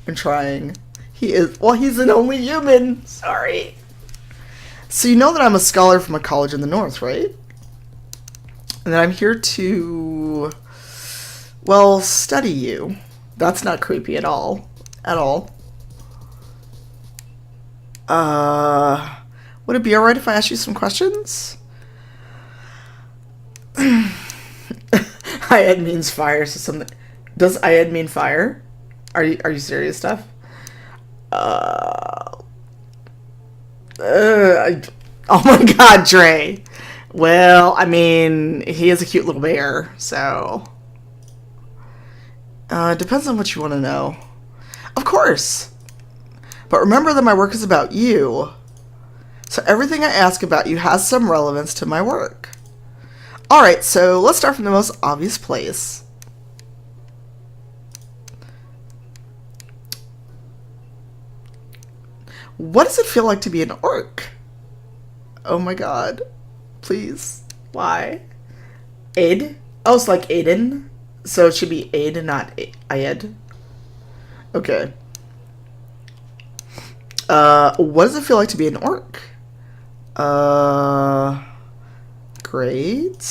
I'm trying. He's an only human. Sorry. So you know that I'm a scholar from a college in the north, right? And that I'm here to, well, study you. That's not creepy at all. At all. Would it be alright if I asked you some questions? Ayed means fire, so something. Does Ayed mean fire? Are you serious, stuff? Oh my god, Dre. Well, I mean, he is a cute little bear, so... depends on what you want to know. Of course! But remember that my work is about you. So everything I ask about you has some relevance to my work. Alright, so let's start from the most obvious place. What does it feel like to be an orc? Oh my god. Please. Why? Aid? Oh, it's like Aiden? So it should be Aid and not Ayed? Okay. What does it feel like to be an orc? Great.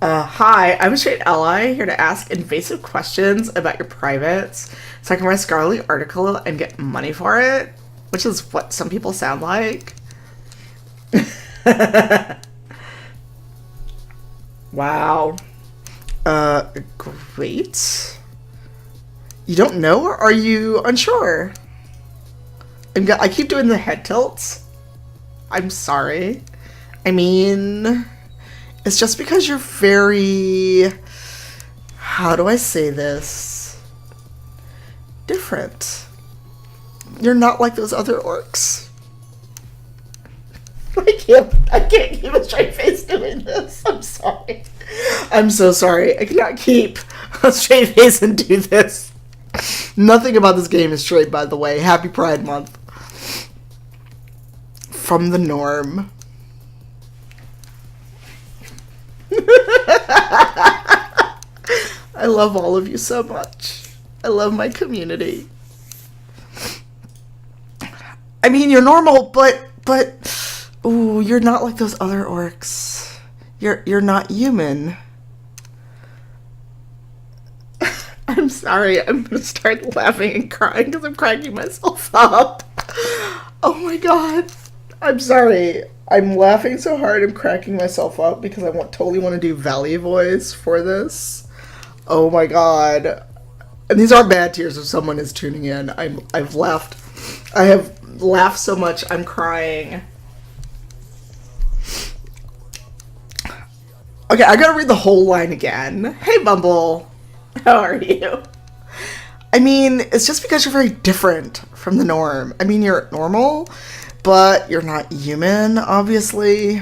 Hi, I'm a straight ally here to ask invasive questions about your privates so I can write a scholarly article and get money for it, which is what some people sound like. Wow. Great. You don't know, or are you unsure? I keep doing the head tilts. I'm sorry. I mean, it's just because you're very... How do I say this? Different. You're not like those other orcs. I can't keep a straight face doing this. I'm sorry. I'm so sorry. I cannot keep a straight face and do this. Nothing about this game is straight, by the way. Happy Pride Month. From the norm. I love all of you so much. I love my community. I mean, you're normal, but ooh, you're not like those other orcs. You're not human. I'm sorry. I'm gonna start laughing and crying because I'm cracking myself up. Oh my god. I'm sorry. I'm laughing so hard I'm cracking myself up because I totally want to do Valley voice for this. Oh my god. And these aren't bad tears if someone is tuning in. I've laughed. I have laughed so much I'm crying. Okay, I gotta read the whole line again. Hey Bumble. How are you? I mean, it's just because you're very different from the norm. I mean, you're normal, but you're not human, obviously.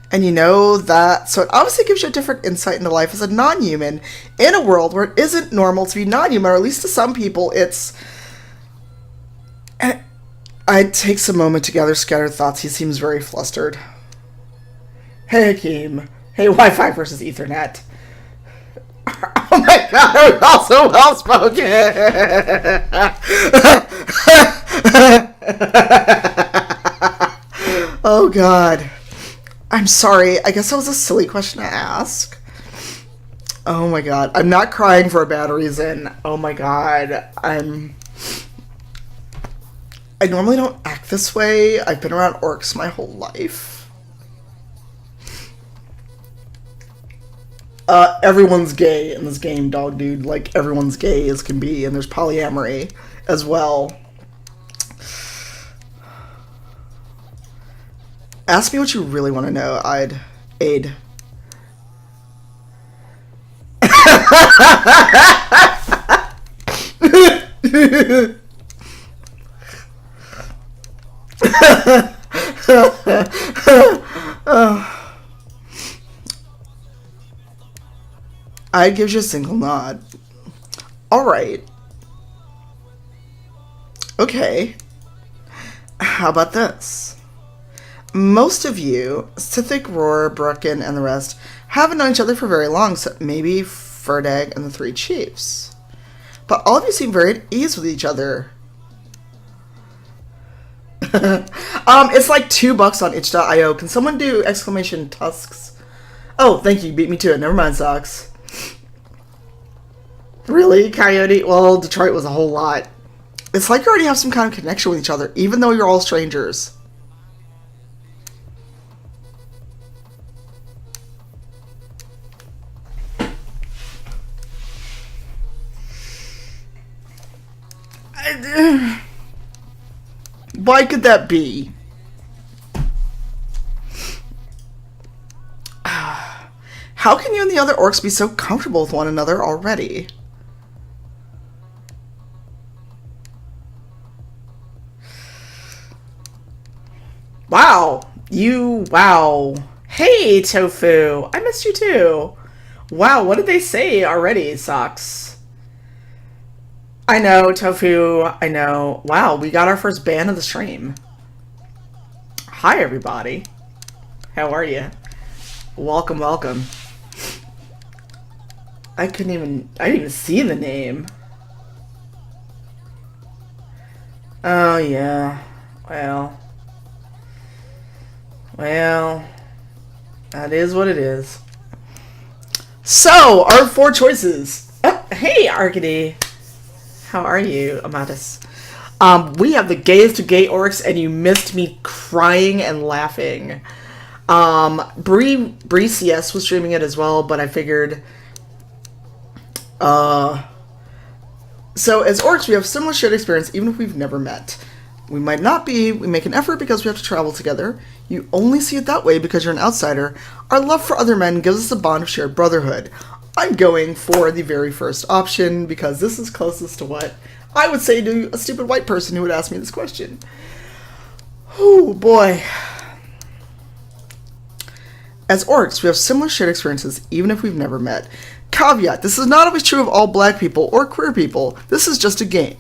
And you know that, so it obviously gives you a different insight into life as a non-human in a world where it isn't normal to be non-human, or at least to some people, it's... I'd take some moment to gather scattered thoughts. He seems very flustered. Hey, Hakeem. Hey, Wi-Fi versus Ethernet. Oh my god, I was also well spoken. Oh god. I'm sorry. I guess that was a silly question to ask. Oh my god. I'm not crying for a bad reason. Oh my god. I normally don't act this way. I've been around orcs my whole life. Everyone's gay in this game, dog dude. Like, everyone's gay as can be, and there's polyamory as well. Ask me what you really want to know, Aid. I'd give you a single nod. Alright. Okay. How about this? Most of you, Sithik, Roar, Brucken, and the rest, haven't known each other for very long, so maybe Ferdag and the three chiefs. But all of you seem very at ease with each other. It's like $2 on itch.io. Can someone do exclamation tusks? Oh, thank you. Beat me to it. Never mind, socks. Really, Coyote? Well, Detroit was a whole lot. It's like you already have some kind of connection with each other, even though you're all strangers. Why could that be? How can you and the other orcs be so comfortable with one another already? Wow. Wow. Hey, Tofu. I missed you too. Wow, what did they say already, Socks? I know, Tofu. I know. Wow, we got our first ban of the stream. Hi, everybody. How are you? Welcome, welcome. I didn't even see the name. Oh, yeah. Well, that is what it is. So, our 4 choices. Oh, hey, Arcady. How are you, Amatis? We have the gayest of gay orcs, and you missed me crying and laughing. Bree CS was streaming it as well, but I figured... So, as orcs, we have similar shared experience, even if we've never met. We might not be, we make an effort because we have to travel together. You only see it that way because you're an outsider. Our love for other men gives us a bond of shared brotherhood. I'm going for the very first option because this is closest to what I would say to a stupid white person who would ask me this question. Oh boy. As orcs, we have similar shared experiences even if we've never met. Caveat, this is not always true of all black people or queer people. This is just a game.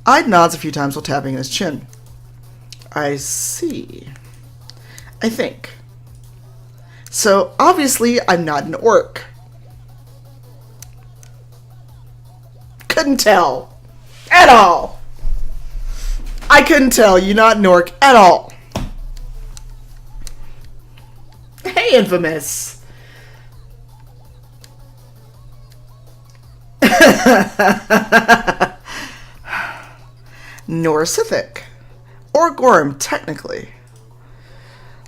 Ide nods a few times while tapping his chin. I see. I think. So, obviously, I'm not an orc. Couldn't tell. At all. I couldn't tell. You're not an orc at all. Hey, Infamous. Norcific. Or Gorm, technically.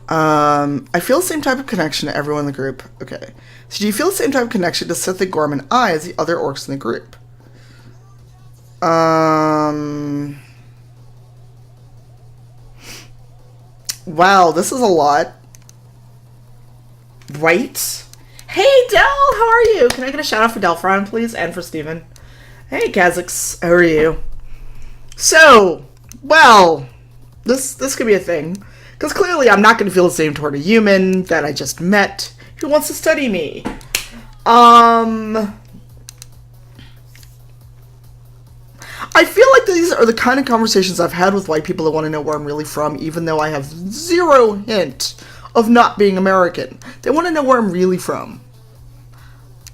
I feel the same type of connection to everyone in the group. Okay. So do you feel the same type of connection to Sithic, Gorm, and I as the other orcs in the group? Wow, this is a lot. Right? Hey, Del, how are you? Can I get a shout out for Delphron, please? And for Steven. Hey, Kazix, how are you? So, well, this could be a thing. Because clearly I'm not going to feel the same toward a human that I just met who wants to study me. I feel like these are the kind of conversations I've had with white people that want to know where I'm really from, even though I have zero hint of not being American. They want to know where I'm really from.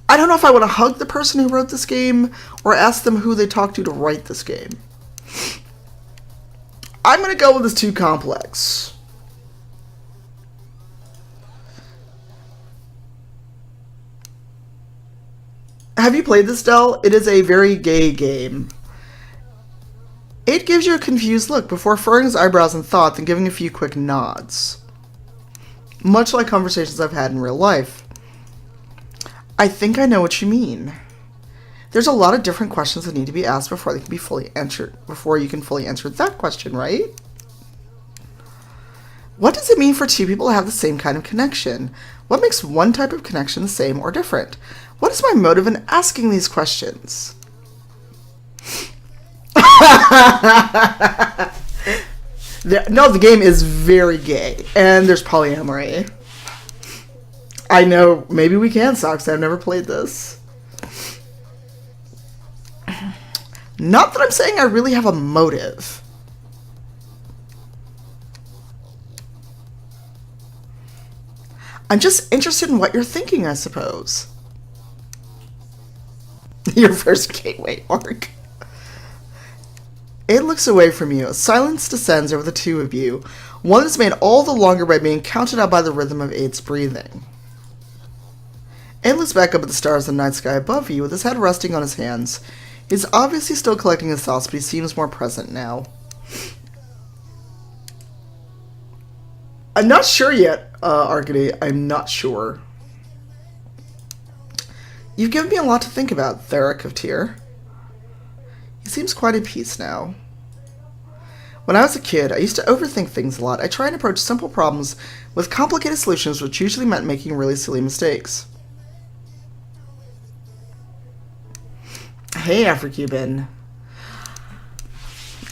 I don't know if I want to hug the person who wrote this game or ask them who they talked to write this game. I'm going to go with this too complex. Have you played this, Del? It is a very gay game. It gives you a confused look before furrowing his eyebrows in thought, then giving a few quick nods. Much like conversations I've had in real life. I think I know what you mean. There's a lot of different questions that need to be asked before they can be fully answered. Before you can fully answer that question, right? What does it mean for two people to have the same kind of connection? What makes one type of connection the same or different? What is my motive in asking these questions? No, the game is very gay, and there's polyamory. I know, maybe we can, Socks. I've never played this. Not that I'm saying I really have a motive. I'm just interested in what you're thinking, I suppose. Your first gateway orc. It looks away from you. A silence descends over the two of you. One is made all the longer by being counted out by the rhythm of Aid's breathing. Aid looks back up at the stars in the night sky above you, with his head resting on his hands. He's obviously still collecting his thoughts, but he seems more present now. I'm not sure yet, Arcady. I'm not sure. You've given me a lot to think about, Theric of Tyr. He seems quite at peace now. When I was a kid, I used to overthink things a lot. I try and approach simple problems with complicated solutions, which usually meant making really silly mistakes. Hey, Afro-Cuban.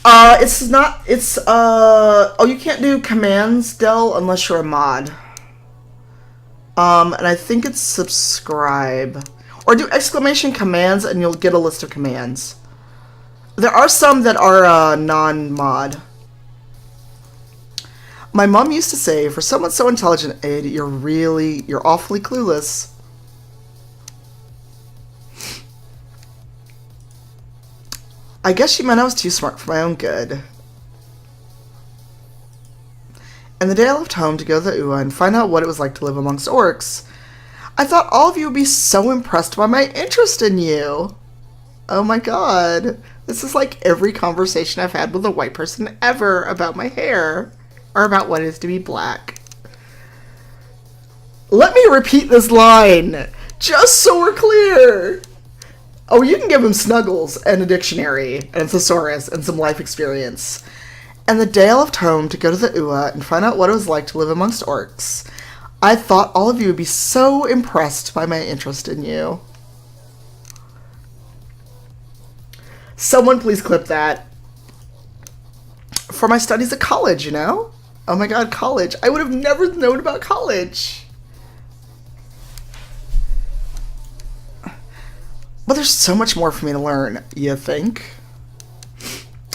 It's not, oh, you can't do commands, Del, unless you're a mod. And I think it's subscribe. Or do exclamation commands and you'll get a list of commands. There are some that are, non-mod. My mom used to say, for someone so intelligent, Aid, you're awfully clueless. I guess she meant I was too smart for my own good. And the day I left home to go to the UA and find out what it was like to live amongst orcs, I thought all of you would be so impressed by my interest in you. Oh my god. This is like every conversation I've had with a white person ever about my hair. Or about what it is to be black. Let me repeat this line, just so we're clear. Oh, you can give him Snuggles and a dictionary and a thesaurus and some life experience. And the day I left home to go to the UA and find out what it was like to live amongst orcs, I thought all of you would be so impressed by my interest in you. Someone please clip that. For my studies at college, you know? Oh my god, college. I would have never known about college. But there's so much more for me to learn, you think?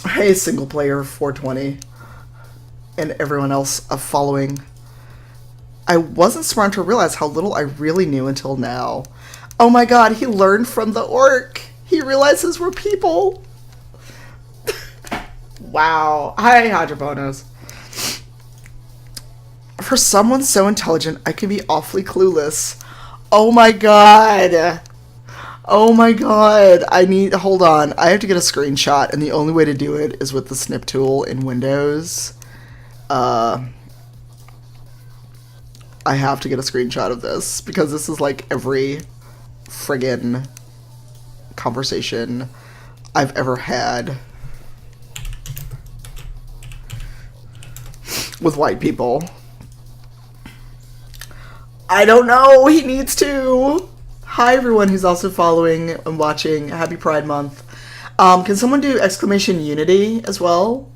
Hey, single player 420. And everyone else following. I wasn't smart to realize how little I really knew until now. Oh my god, he learned from the orc. He realizes we're people. Wow. Hi, Hydrobonos. For someone so intelligent, I can be awfully clueless. Oh my god. Oh my god. Hold on. I have to get a screenshot, and the only way to do it is with the snip tool in Windows. I have to get a screenshot of this, because this is like every friggin' conversation I've ever had with white people. I don't know. He needs to. Hi, everyone who's also following and watching. Happy Pride Month. Can someone do exclamation unity as well?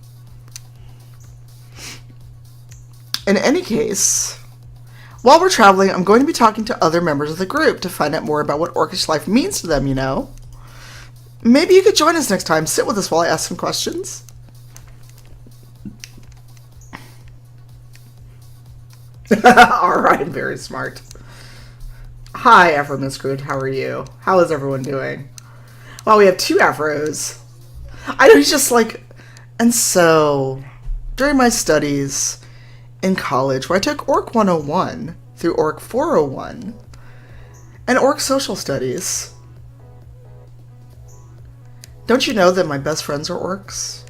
In any case, while we're traveling, I'm going to be talking to other members of the group to find out more about what orcish life means to them, you know? Maybe you could join us next time. Sit with us while I ask some questions. Alright, very smart. Hi, Afro Miscrude. How are you? How is everyone doing? Well, we have two Afros. I know he's just like... And so, during my studies in college, where I took Orc 101 through Orc 401 and Orc Social Studies, don't you know that my best friends are orcs?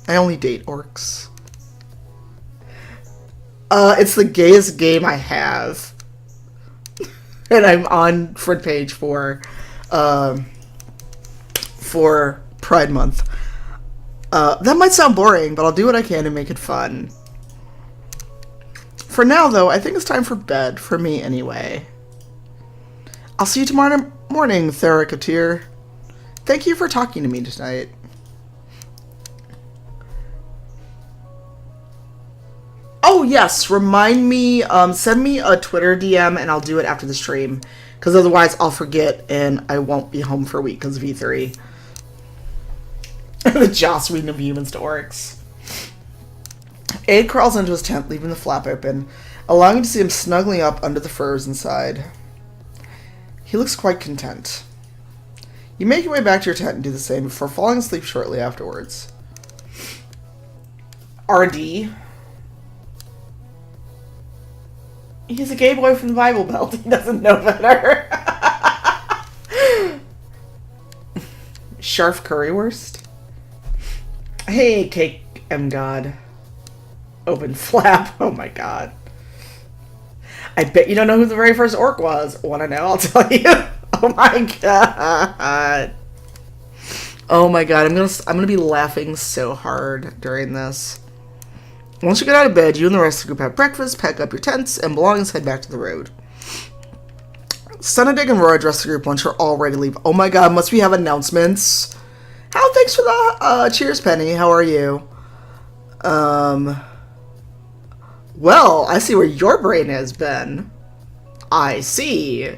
I only date orcs. It's the gayest game I have. And I'm on front page for Pride Month. That might sound boring, but I'll do what I can to make it fun. For now, though, I think it's time for bed, for me anyway. I'll see you tomorrow morning, Theracoteer. Thank you for talking to me tonight. Oh, yes, remind me, send me a Twitter DM and I'll do it after the stream. Because otherwise I'll forget and I won't be home for a week because of E3. The jostling of humans to orcs. Aid crawls into his tent, leaving the flap open, allowing me to see him snuggling up under the furs inside. He looks quite content. You make your way back to your tent and do the same before falling asleep shortly afterwards. RD. He's a gay boy from the Bible Belt. He doesn't know better. Sharf Currywurst. Hey, Cake M God. Open flap. Oh my god. I bet you don't know who the very first orc was. Want to know? I'll tell you. Oh my god. Oh my god. I'm gonna be laughing so hard during this. Once you get out of bed, you and the rest of the group have breakfast, pack up your tents and belongings, head back to the road. Sunadig and Roy address the group once you're all ready to leave. Oh my god, must we have announcements? Thanks for the cheers, Penny. How are you? Well, I see where your brain has been. I see.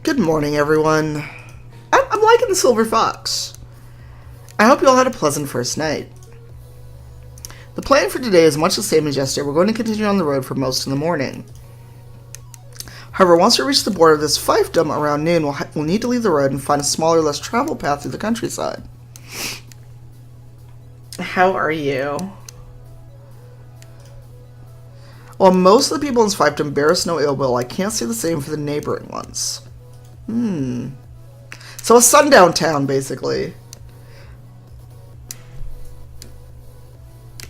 Good morning, everyone. I'm liking the Silver Fox. I hope you all had a pleasant first night. The plan for today is much the same as yesterday. We're going to continue on the road for most of the morning. However, once we reach the border of this fiefdom around noon, we'll need to leave the road and find a smaller, less traveled path through the countryside. How are you? While most of the people in this fiefdom bear us no ill will, I can't say the same for the neighboring ones. So a sundown town, basically.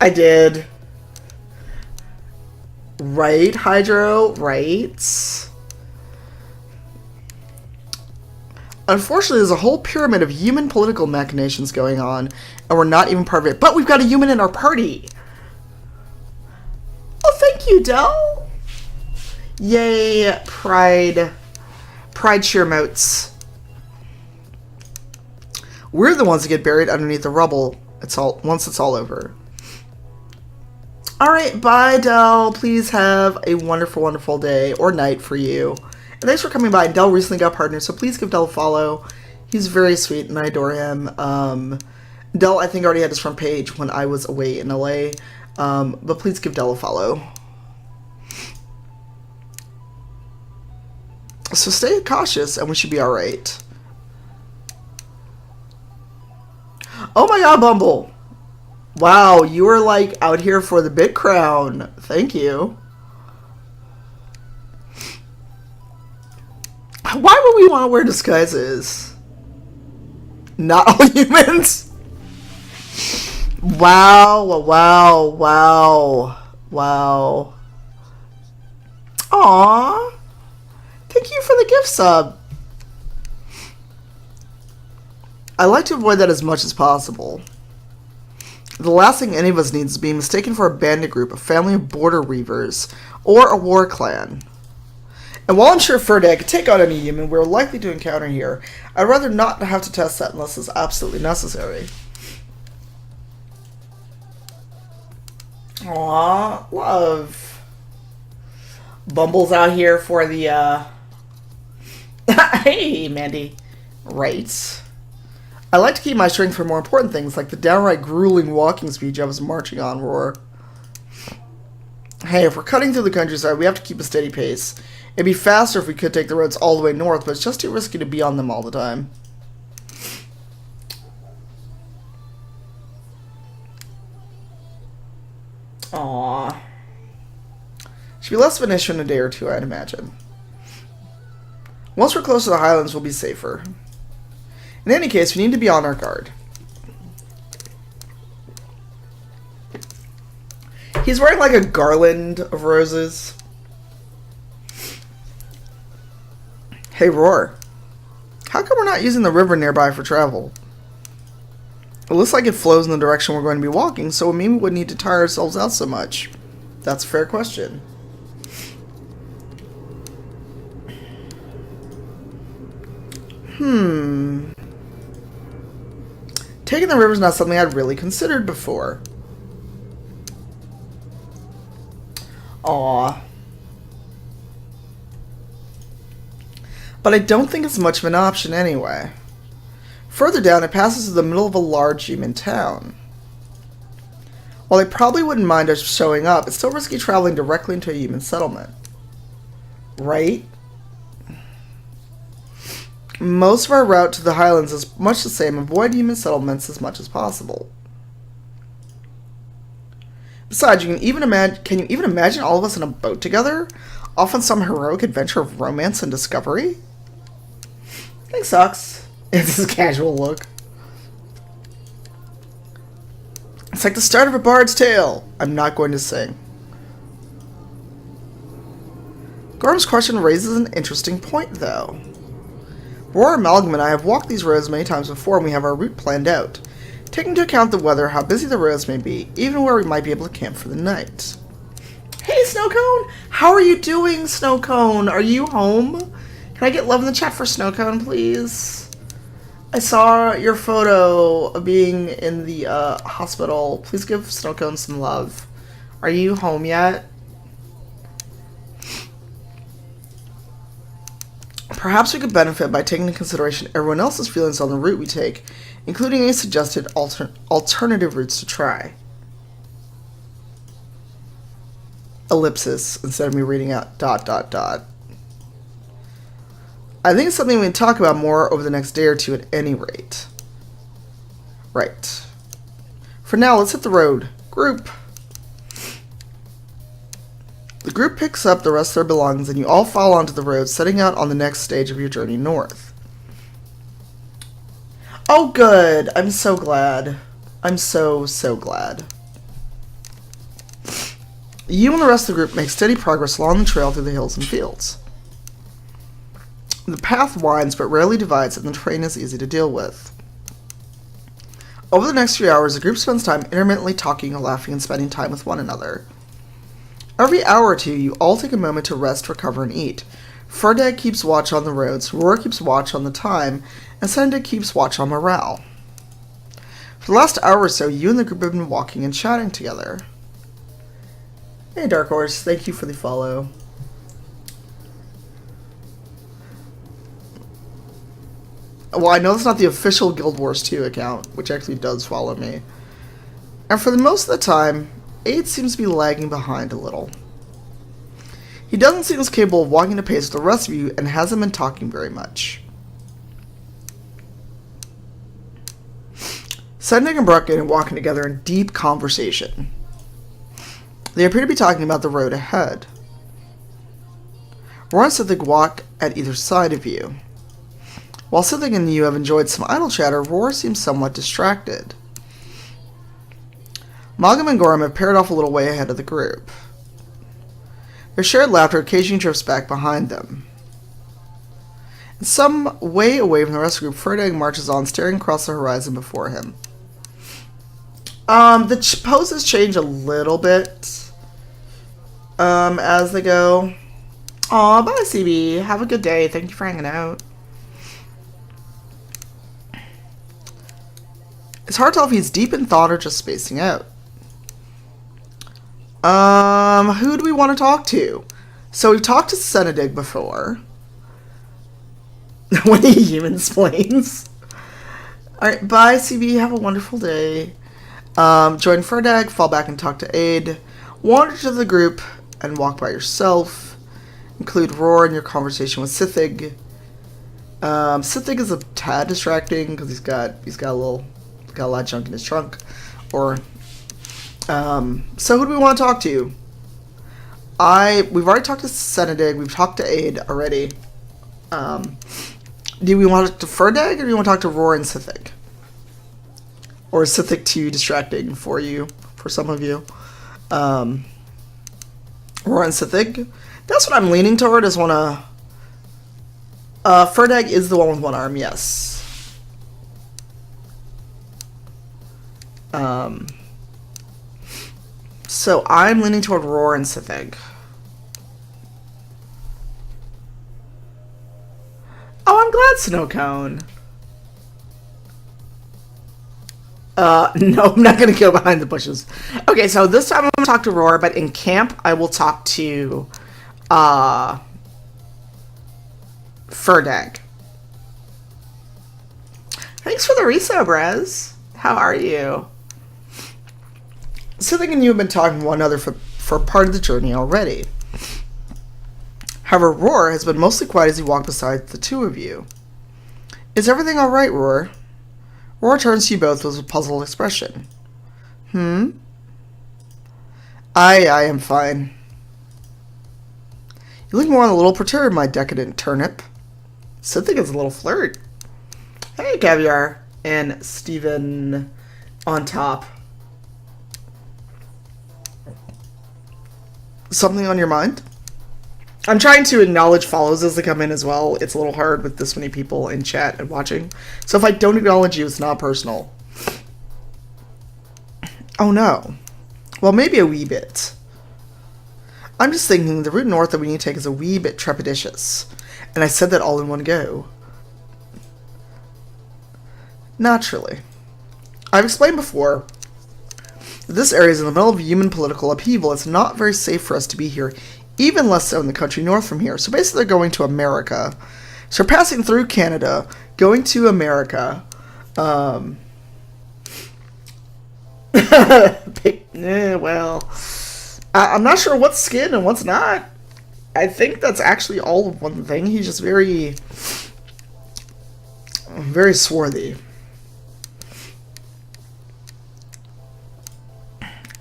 I did. Right, Hydro? Right. Unfortunately, there's a whole pyramid of human political machinations going on, and we're not even part of it. But we've got a human in our party! Oh, thank you, Del! Yay, pride. Pride cheer motes. We're the ones that get buried underneath the rubble once it's all over. Alright, bye, Del. Please have a wonderful, wonderful day or night for you. And thanks for coming by. Del recently got partnered, so please give Del a follow. He's very sweet, and I adore him. Del, I think, already had his front page when I was away in LA. But please give Del a follow. So stay cautious, and we should be alright. Oh my god, Bumble! Wow, you were, like, out here for the big crown. Thank you. Why would we want to wear disguises? Not all humans? Wow, wow, wow, wow. Aww. Thank you for the gift sub. I like to avoid that as much as possible. The last thing any of us needs is being mistaken for a bandit group, a family of border reavers, or a war clan. And while I'm sure Ferdag could take out any human we're likely to encounter here, I'd rather not have to test that unless it's absolutely necessary. Aww, love. Bumble's out here for the, Hey, Mandy. Right. I like to keep my strength for more important things, like the downright grueling walking speed I was marching on, Roar. Hey, if we're cutting through the countryside, we have to keep a steady pace. It'd be faster if we could take the roads all the way north, but it's just too risky to be on them all the time. Aww. Should be less of an issue in a day or two, I'd imagine. Once we're close to the Highlands, we'll be safer. In any case, we need to be on our guard. He's wearing like a garland of roses. Hey, Roar. How come we're not using the river nearby for travel? It looks like it flows in the direction we're going to be walking, so maybe we wouldn't need to tire ourselves out so much. That's a fair question. Taking the river's not something I'd really considered before. Aww. But I don't think it's much of an option anyway. Further down, it passes through the middle of a large human town. While they probably wouldn't mind us showing up, it's still risky traveling directly into a human settlement. Right? Most of our route to the Highlands is much the same. Avoid human settlements as much as possible. Besides, can you even imagine all of us in a boat together? Off on some heroic adventure of romance and discovery? Thanks, sucks. It's his casual look. It's like the start of a bard's tale. I'm not going to sing. Gorham's question raises an interesting point, though. Roar, Amalgam, and I have walked these roads many times before, and we have our route planned out. Taking into account the weather, how busy the roads may be, even where we might be able to camp for the night. Hey, Snowcone! How are you doing, Snowcone? Are you home? Can I get love in the chat for Snowcone, please? I saw your photo of being in the hospital. Please give Snowcone some love. Are you home yet? Perhaps we could benefit by taking into consideration everyone else's feelings on the route we take, including any suggested alternative routes to try. Ellipsis, instead of me reading out ... I think it's something we can talk about more over the next day or two at any rate. Right. For now, let's hit the road. Group. The group picks up the rest of their belongings and you all follow onto the road, setting out on the next stage of your journey north. Oh, good. I'm so glad. I'm so glad. You and the rest of the group make steady progress along the trail through the hills and fields. The path winds but rarely divides and the terrain is easy to deal with. Over the next few hours, the group spends time intermittently talking and laughing and spending time with one another. Every hour or two, you all take a moment to rest, recover, and eat. Ferdag keeps watch on the roads, Roar keeps watch on the time, and Sendig keeps watch on morale. For the last hour or so, you and the group have been walking and chatting together. Hey, Dark Horse, thank you for the follow. Well, I know that's not the official Guild Wars 2 account, which actually does follow me. And for the most of the time, 8 seems to be lagging behind a little. He doesn't seem as capable of walking at a pace with the rest of you and hasn't been talking very much. Sendig and Brucken are walking together in deep conversation. They appear to be talking about the road ahead. Roar and Sithig walk at either side of you. While Sithig and you have enjoyed some idle chatter, Roar seems somewhat distracted. Magam and Gorham have paired off a little way ahead of the group. Their shared laughter occasionally drifts back behind them. And some way away from the rest of the group, Ferdag marches on, staring across the horizon before him. The poses change a little bit as they go. Aw, bye, CB. Have a good day. Thank you for hanging out. It's hard to tell if he's deep in thought or just spacing out. Who do we want to talk to? So we've talked to Senedig before. When he human explains. Alright, bye CB, have a wonderful day. Join Ferdag, fall back and talk to Aid. Wander to the group and walk by yourself. Include Roar in your conversation with Sithig. Sithig is a tad distracting because he's got a lot of junk in his trunk. Or so who do we want to talk to? We've already talked to Senedig, we've talked to Aid already. Do we want to talk to Ferdag or do we want to talk to Roar and Sithig? Or is Sithig too distracting for you, for some of you? Roar and Sithig? That's what I'm leaning toward, is one of... Ferdag is the one with one arm, yes. So I'm leaning toward Roar and Sithig. Oh, I'm glad, Snowcone. No, I'm not going to go behind the bushes. Okay, so this time I'm going to talk to Roar, but in camp I will talk to Ferdag. Thanks for the resub, Rez. How are you? Sithig and you have been talking to one another for part of the journey already. However, Roar has been mostly quiet as he walked beside the two of you. Is everything alright, Roar? Roar turns to you both with a puzzled expression. I am fine. You look more than a little perturbed, my decadent turnip. Sithig is a little flirt. Hey, Caviar. And Steven on top. Something on your mind? I'm trying to acknowledge follows as they come in as well. It's a little hard with this many people in chat and watching. So if I don't acknowledge you, it's not personal. Oh no. Well, maybe a wee bit. I'm just thinking the route north that we need to take is a wee bit trepidatious. And I said that all in one go. Naturally. I've explained before that this area is in the middle of human political upheaval. It's not very safe for us to be here, even less so in the country north from here. So basically they're going to America. So we're passing through Canada, going to America. Well, I'm not sure what's skin and what's not. I think that's actually all of one thing. He's just very, very swarthy.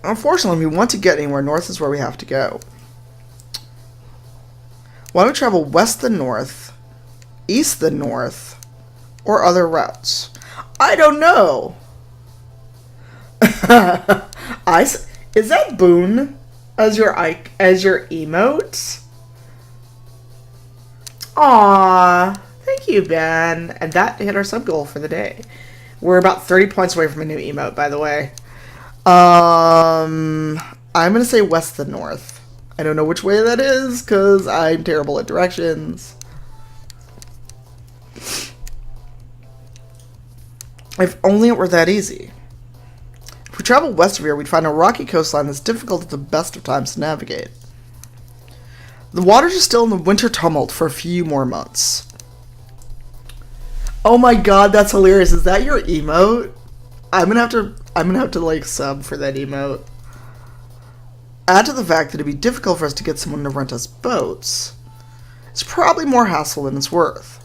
Unfortunately, if we want to get anywhere, north is where we have to go. Why don't we travel west than north, east than north, or other routes? I don't know. Is that Boone as your emote? Aww, thank you, Ben. And that hit our sub goal for the day. We're about 30 points away from a new emote, by the way. I'm gonna say west than north. I don't know which way that is because I'm terrible at directions. If only it were that easy. If we travel west of here, we'd find a rocky coastline that's difficult at the best of times to navigate. The waters are still in the winter tumult for a few more months. Oh my god, that's hilarious. Is that your emote? I'm gonna have to like sub for that emote. Add to the fact that it'd be difficult for us to get someone to rent us boats. It's probably more hassle than it's worth.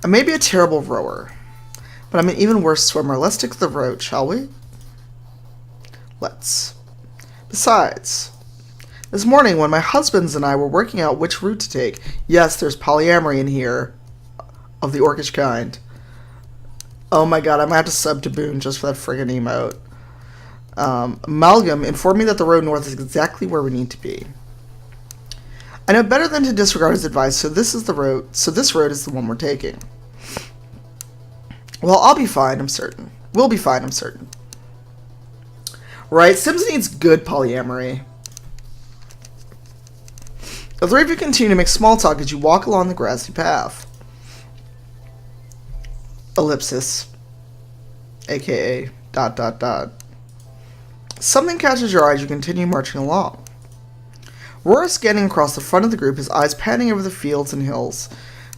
I may be a terrible rower, but I'm an even worse swimmer. Let's stick to the road, shall we? Let's. Besides, this morning when my husbands and I were working out which route to take, yes, there's polyamory in here, of the orcish kind. Oh my god, I'm gonna have to sub to Boone just for that friggin' emote. Amalgam informed me that the road north is exactly where we need to be. I know better than to disregard his advice, so this road is the one we're taking. Well, I'll be fine, I'm certain. We'll be fine, I'm certain. Right, Sims needs good polyamory. The three of you continue to make small talk as you walk along the grassy path. Ellipsis. AKA ... Something catches your eye as you continue marching along. Roar is scanning across the front of the group, his eyes panning over the fields and hills,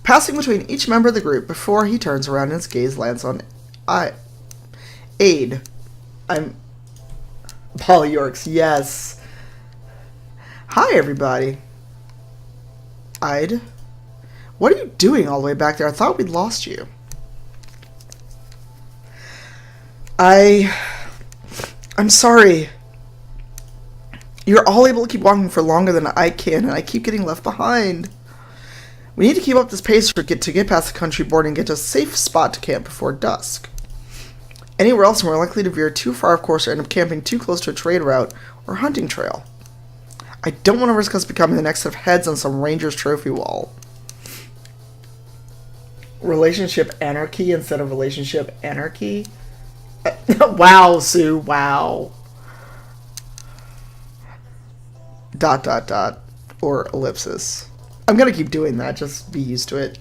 passing between each member of the group before he turns around and his gaze lands on Aid. I'm Polyorcs, yes. Hi, everybody. Ide? What are you doing all the way back there? I thought we'd lost you. I'm sorry. You're all able to keep walking for longer than I can, and I keep getting left behind. We need to keep up this pace to get past the country border and get to a safe spot to camp before dusk. Anywhere else, we're likely to veer too far, of course, or end up camping too close to a trade route or hunting trail. I don't want to risk us becoming the next set of heads on some ranger's trophy wall. Relationship anarchy instead of relationship anarchy? Wow, Sue, wow. ... or ellipsis. I'm gonna keep doing that, just be used to it.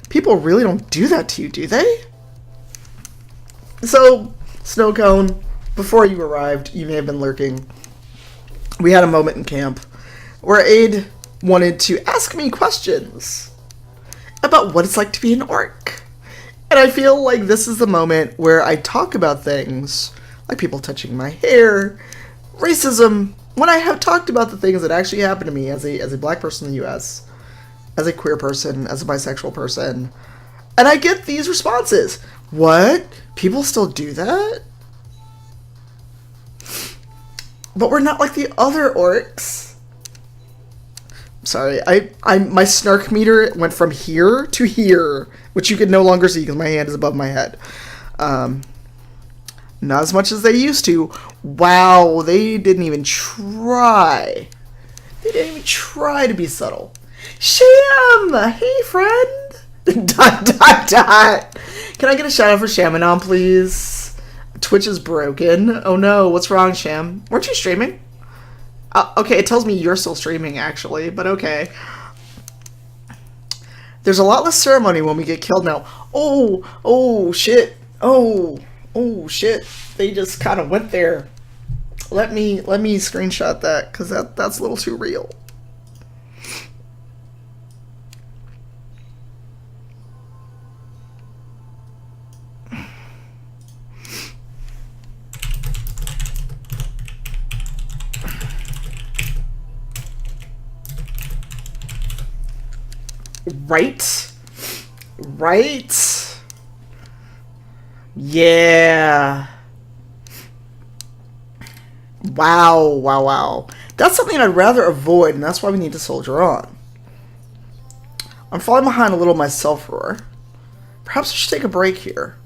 People really don't do that to you, do they? So, Snowcone, before you arrived, you may have been lurking. We had a moment in camp where Aid wanted to ask me questions about what it's like to be an orc. And I feel like this is the moment where I talk about things like people touching my hair, racism, when I have talked about the things that actually happened to me as a black person in the US, as a queer person, as a bisexual person. And I get these responses. What? People still do that? But we're not like the other orcs. Sorry, my snark meter went from here to here, which you can no longer see because my hand is above my head. Not as much as they used to. Wow, they didn't even try. They didn't even try to be subtle. Sham! Hey, friend! ... Can I get a shout out for Shamanon, please? Twitch is broken. Oh no, what's wrong, Sham? Weren't you streaming? Okay, it tells me you're still streaming, actually, but okay. There's a lot less ceremony when we get killed now. Oh, shit. Oh, shit. They just kind of went there. Let me screenshot that, because that's a little too real. Right? Yeah. Wow. That's something I'd rather avoid, and that's why we need to soldier on. I'm falling behind a little myself, Roar. Perhaps I should take a break here.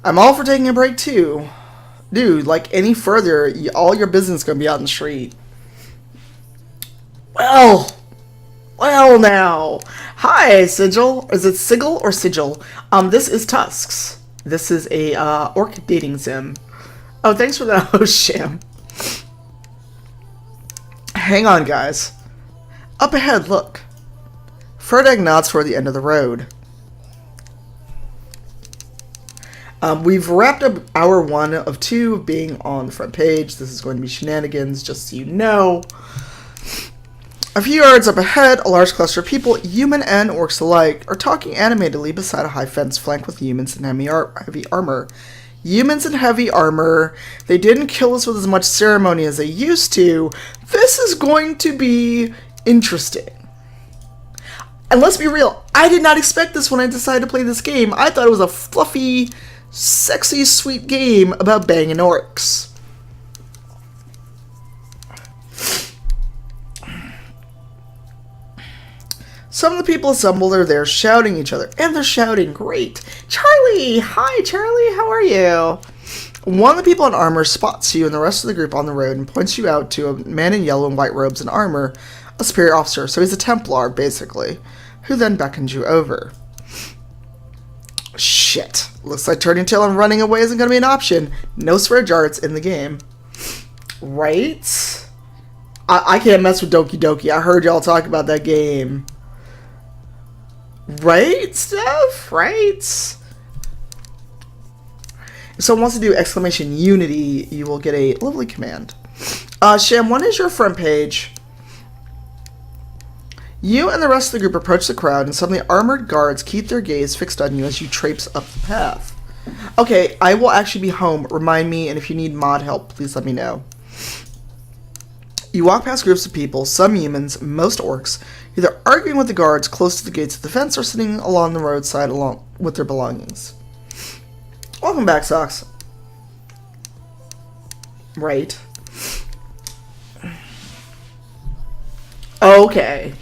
I'm all for taking a break, too. Dude, like, any further, all your business is going to be out in the street. Well now. Hi, Sigil. Is it Sigil or Sigil? This is Tusks. This is a orc dating sim. Oh, thanks for that host, Sham. Hang on, guys. Up ahead, look. Ferdag nods toward the end of the road. We've wrapped up hour 1 of 2 of being on the front page. This is going to be shenanigans, just so you know. A few yards up ahead, a large cluster of people, human and orcs alike, are talking animatedly beside a high fence flanked with humans in heavy armor. Humans in heavy armor. They didn't kill us with as much ceremony as they used to. This is going to be interesting. And let's be real, I did not expect this when I decided to play this game. I thought it was a fluffy, sexy, sweet game about banging orcs. Some of the people assembled are there shouting each other, and they're shouting great. Charlie! Hi, Charlie, how are you? One of the people in armor spots you and the rest of the group on the road and points you out to a man in yellow and white robes and armor, a superior officer, so he's a Templar, basically, who then beckons you over. Shit. Looks like turning tail and running away isn't going to be an option. No swear jarts in the game. Right? I can't mess with Doki Doki. I heard y'all talk about that game. Right, Steph? Right? If someone wants to do exclamation unity, you will get a lovely command. Sham, what is your front page? You and the rest of the group approach the crowd, and suddenly armored guards keep their gaze fixed on you as you traipse up the path. Okay, I will actually be home. Remind me, and if you need mod help, please let me know. You walk past groups of people, some humans, most orcs, either arguing with the guards close to the gates of the fence or sitting along the roadside along with their belongings. Welcome back, Socks. Right. Okay.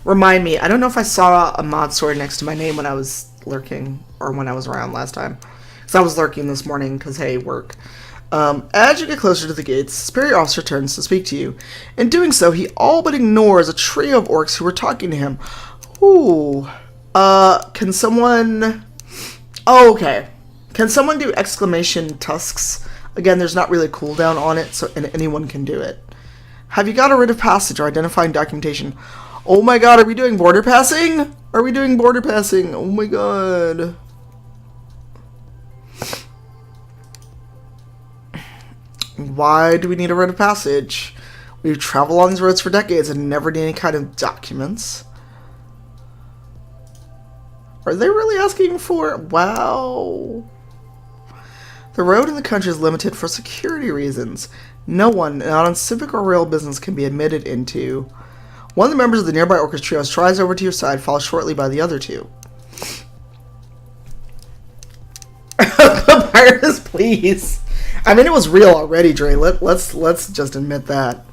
Remind me, I don't know if I saw a mod sword next to my name when I was lurking, or when I was around last time. Because I was lurking this morning, because, hey, work. As you get closer to the gates, the superior officer turns to speak to you. In doing so, he all but ignores a trio of orcs who were talking to him. Ooh. Can someone... Oh, okay. Can someone do exclamation tusks? Again, there's not really a cooldown on it, so and anyone can do it. Have you got a writ of passage or identifying documentation? Oh my god, are we doing border passing? Are we doing border passing? Oh my god. Why do we need a writ of passage? We've traveled on these roads for decades and never need any kind of documents. Are they really asking for... Wow. The road in the country is limited for security reasons. No one, not on civic or royal business, can be admitted into. One of the members of the nearby orchestra trio strides over to your side, followed shortly by the other two. Papyrus, please. I mean, it was real already, Dre. Let's just admit that.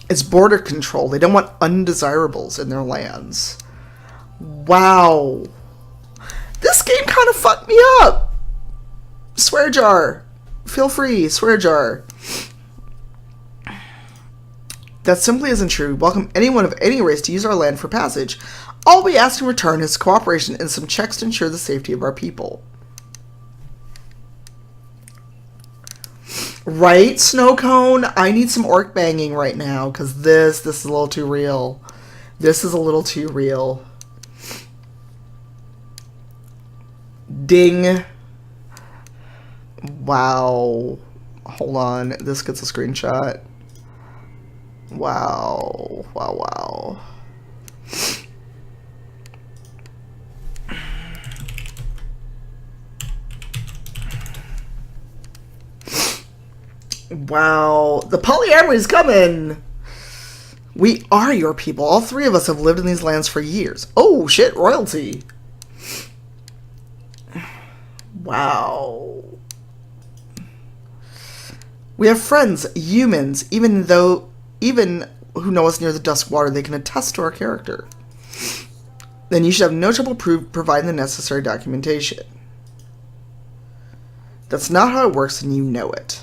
It's border control. They don't want undesirables in their lands. Wow. This game kind of fucked me up. Swear jar. Feel free. Swear jar. That simply isn't true. We welcome anyone of any race to use our land for passage. All we ask in return is cooperation and some checks to ensure the safety of our people. Right, Snow Cone? I need some orc banging right now, because this is a little too real. This is a little too real. Ding. Wow. Hold on. This gets a screenshot. Wow. Wow, wow. Wow. The polyamory is coming. We are your people. All three of us have lived in these lands for years. Oh, shit. Royalty. Wow. We have friends, humans, even who know us near the Dusk Water, they can attest to our character. Then you should have no trouble providing the necessary documentation. That's not how it works, and you know it.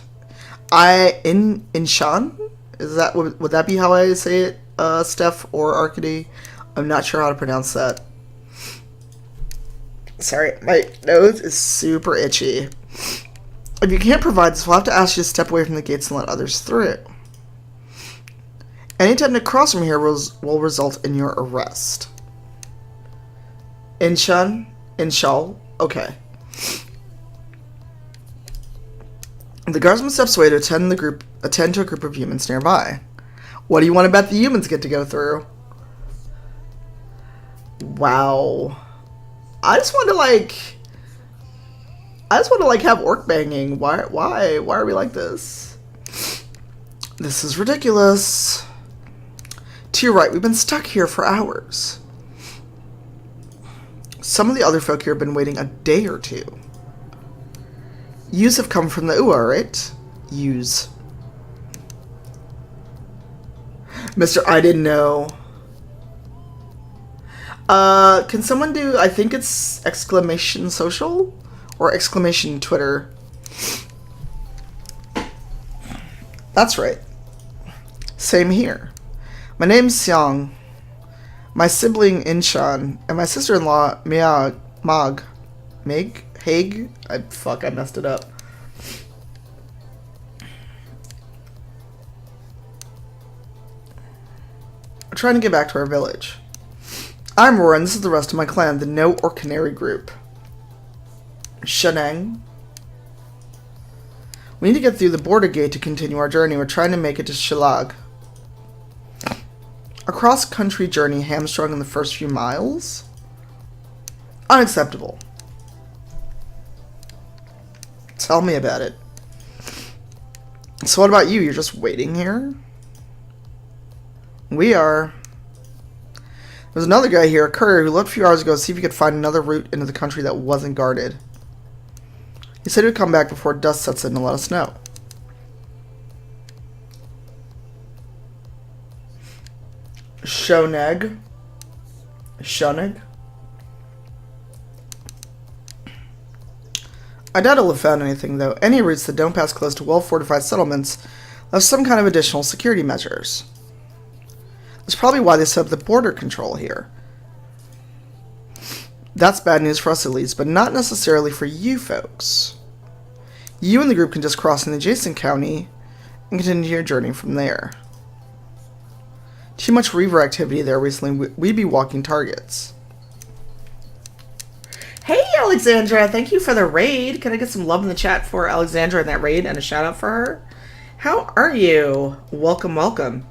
Inshan? Would that be how I say it, Steph or Arcady? I'm not sure how to pronounce that. Sorry, my nose is super itchy. If you can't provide this, we'll have to ask you to step away from the gates and let others through. Any attempt to cross from here will result in your arrest. Inshal? Okay. The guardsman steps away to attend to a group of humans nearby. What do you want to bet the humans get to go through? Wow. I just want to have orc banging. Why are we like this? This is ridiculous. To your right, we've been stuck here for hours. Some of the other folk here have been waiting a day or two. Yous have come from the UA, right? Yous. Mr. I didn't know. Can someone do, I think it's exclamation social? Or exclamation Twitter. That's right. Same here. My name's Xiang. My sibling Inshan and my sister-in-law Haig. I messed it up. We're trying to get back to our village. I'm Roar, and this is the rest of my clan, the No or Canary group. Shanang. We need to get through the border gate to continue our journey. We're trying to make it to Shilag. A cross-country journey hamstrung in the first few miles? Unacceptable. Tell me about it. So what about you? You're just waiting here? We are. There's another guy here, a courier, who left a few hours ago to see if he could find another route into the country that wasn't guarded. He said he would come back before dust sets in to let us know. Shoneg. I doubt he'll have found anything, though. Any routes that don't pass close to well-fortified settlements have some kind of additional security measures. That's probably why they set up the border control here. That's bad news for us at least, but not necessarily for you folks. You and the group can just cross in the adjacent county and continue your journey from there. Too much Reaver activity there recently. We'd be walking targets. Hey, Alexandra. Thank you for the raid. Can I get some love in the chat for Alexandra in that raid and a shout out for her? How are you? Welcome, welcome.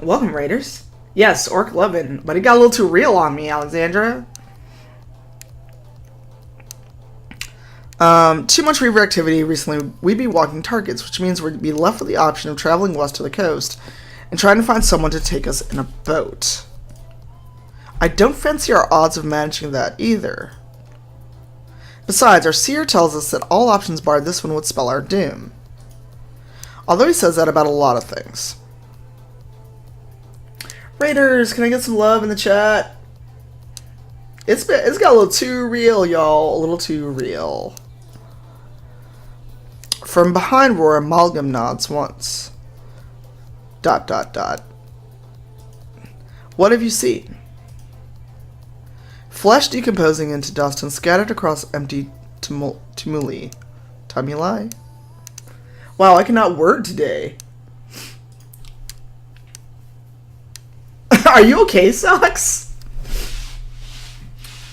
Welcome, raiders. Yes, Orc lovin', but it got a little too real on me, Alexandra. Too much Reaver activity recently. We'd be walking targets, which means we'd be left with the option of traveling west to the coast and trying to find someone to take us in a boat. I don't fancy our odds of managing that either. Besides, our seer tells us that all options barred, this one would spell our doom. Although he says that about a lot of things. Raiders, can I get some love in the chat? It's got a little too real, y'all. A little too real. From behind Roar, Amalgam nods once. ... What have you seen? Flesh decomposing into dust and scattered across empty tumuli. Tumuli? Wow, I cannot word today. Are you okay, Socks?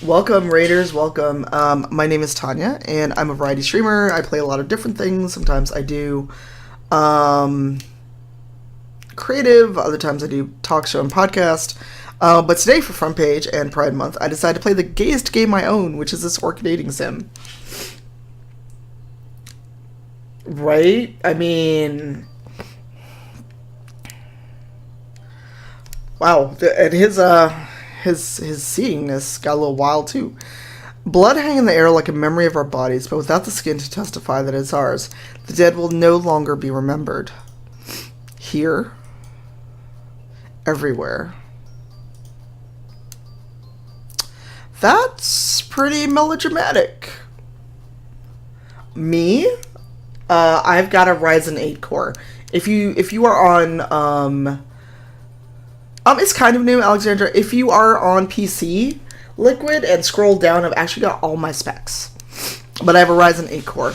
Welcome, Raiders. Welcome. My name is Tanya, and I'm a variety streamer. I play a lot of different things. Sometimes I do creative. Other times I do talk show and podcast. But today, for Front Page and Pride Month, I decided to play the gayest game I own, which is this orc dating sim. Right? I mean... Wow. And his seeingness got a little wild, too. Blood hang in the air like a memory of our bodies, but without the skin to testify that it's ours. The dead will no longer be remembered. Here. Everywhere. That's pretty melodramatic. Me? I've got a Ryzen 8 core. If you are on it's kind of new, Alexandra. If you are on PC, Liquid, and scroll down, I've actually got all my specs. But I have a Ryzen 8 core.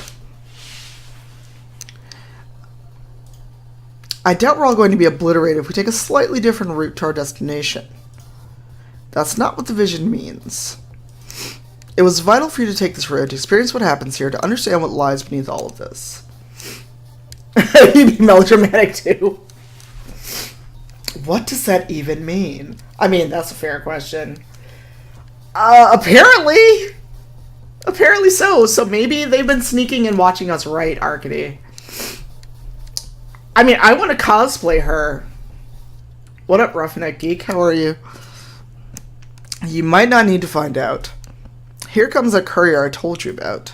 I doubt we're all going to be obliterated if we take a slightly different route to our destination. That's not what the vision means. It was vital for you to take this road, to experience what happens here, to understand what lies beneath all of this. You'd be melodramatic too. What does that even mean? I mean, that's a fair question. Apparently so. So maybe they've been sneaking and watching us write, Arcady. I mean, I want to cosplay her. What up, Roughneck Geek? How are you? You might not need to find out. Here comes that courier I told you about.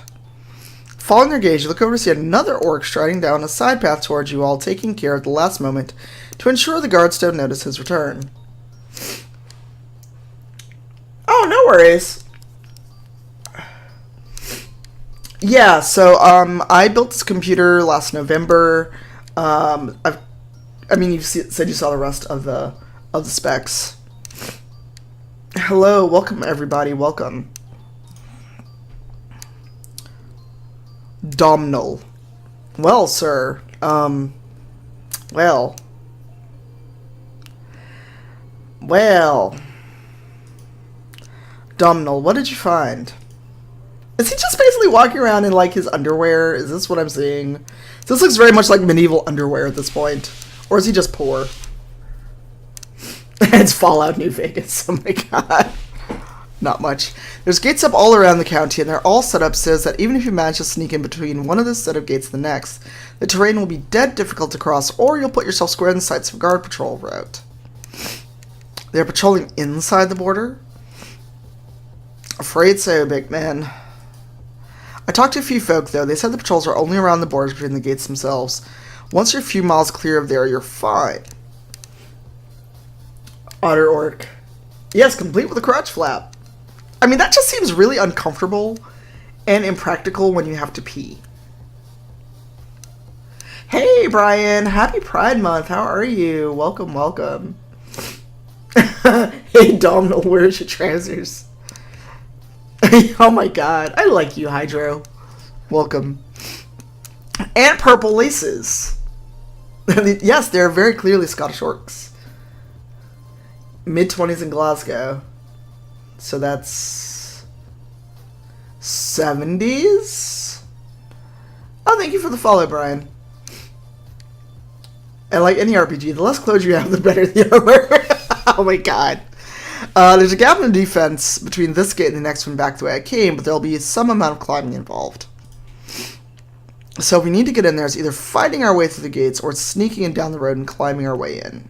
Following their gaze, you look over to see another orc striding down a side path towards you, all taking care at the last moment to ensure the guards don't notice his return. Oh, no worries. Yeah, so I built this computer last November. I mean, you said you saw the rest of the specs. Hello, welcome everybody, welcome. Domhnall. Well, sir, well. Domhnall, what did you find? Is he just basically walking around in, like, his underwear? Is this what I'm seeing? This looks very much like medieval underwear at this point. Or is he just poor? It's Fallout New Vegas. Oh my god. Not much. There's gates up all around the county, and they're all set up so that even if you manage to sneak in between one of the set of gates and the next, the terrain will be dead difficult to cross, or you'll put yourself square in the sights of a guard patrol route. They're patrolling inside the border? Afraid so, big man. I talked to a few folk, though. They said the patrols are only around the borders between the gates themselves. Once you're a few miles clear of there, you're fine. Otter orc. Yes, complete with a crotch flap. I mean, that just seems really uncomfortable and impractical when you have to pee. Hey, Brian. Happy Pride Month. How are you? Welcome, welcome. Hey, Domhnall, where's your trousers? Oh my god. I like you, Hydro. Welcome. And purple laces. Yes, they're very clearly Scottish orcs. Mid-20s in Glasgow. So that's... 70s? Oh, thank you for the follow, Brian. And like any RPG, the less clothes you have, the better the armor. Oh my god. There's a gap in the defense between this gate and the next one back the way I came, but there'll be some amount of climbing involved. So if we need to get in there, it's either fighting our way through the gates or sneaking in down the road and climbing our way in.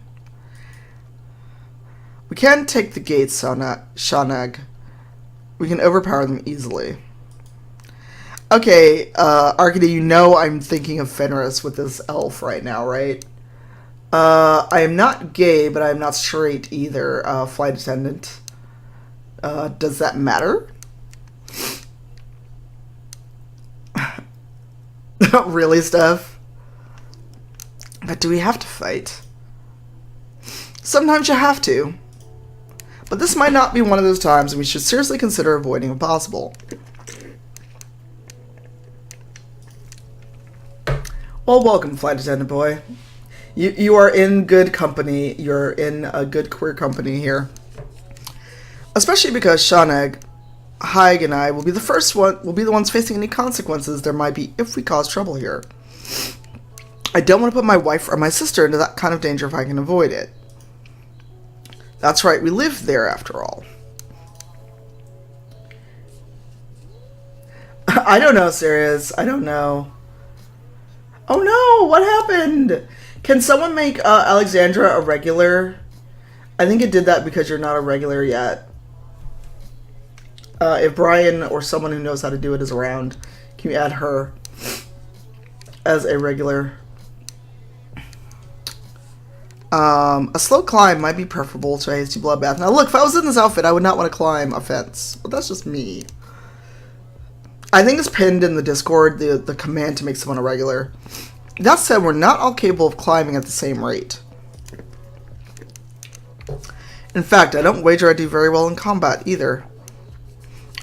We can take the gates, Shanag. We can overpower them easily. Okay, Arcady, you know I'm thinking of Fenris with this elf right now, right? I am not gay, but I am not straight either, flight attendant. Does that matter? Really, Steph? But do we have to fight? Sometimes you have to. But this might not be one of those times, and we should seriously consider avoiding if possible. Well, welcome, flight attendant boy. You are in good company. You're in a good queer company here. Especially because Shanaeg, Haig, and I will be the ones facing any consequences there might be if we cause trouble here. I don't want to put my wife or my sister into that kind of danger if I can avoid it. That's right, we live there after all. I don't know, Sirius. I don't know. Oh no, what happened? Can someone make Alexandra a regular? I think it did that because you're not a regular yet. If Brian or someone who knows how to do it is around, can you add her as a regular? A slow climb might be preferable to a hasty bloodbath. Now look, if I was in this outfit, I would not want to climb a fence. But that's just me. I think it's pinned in the Discord, the command to make someone a regular. That said, we're not all capable of climbing at the same rate. In fact, I don't wager I do very well in combat either.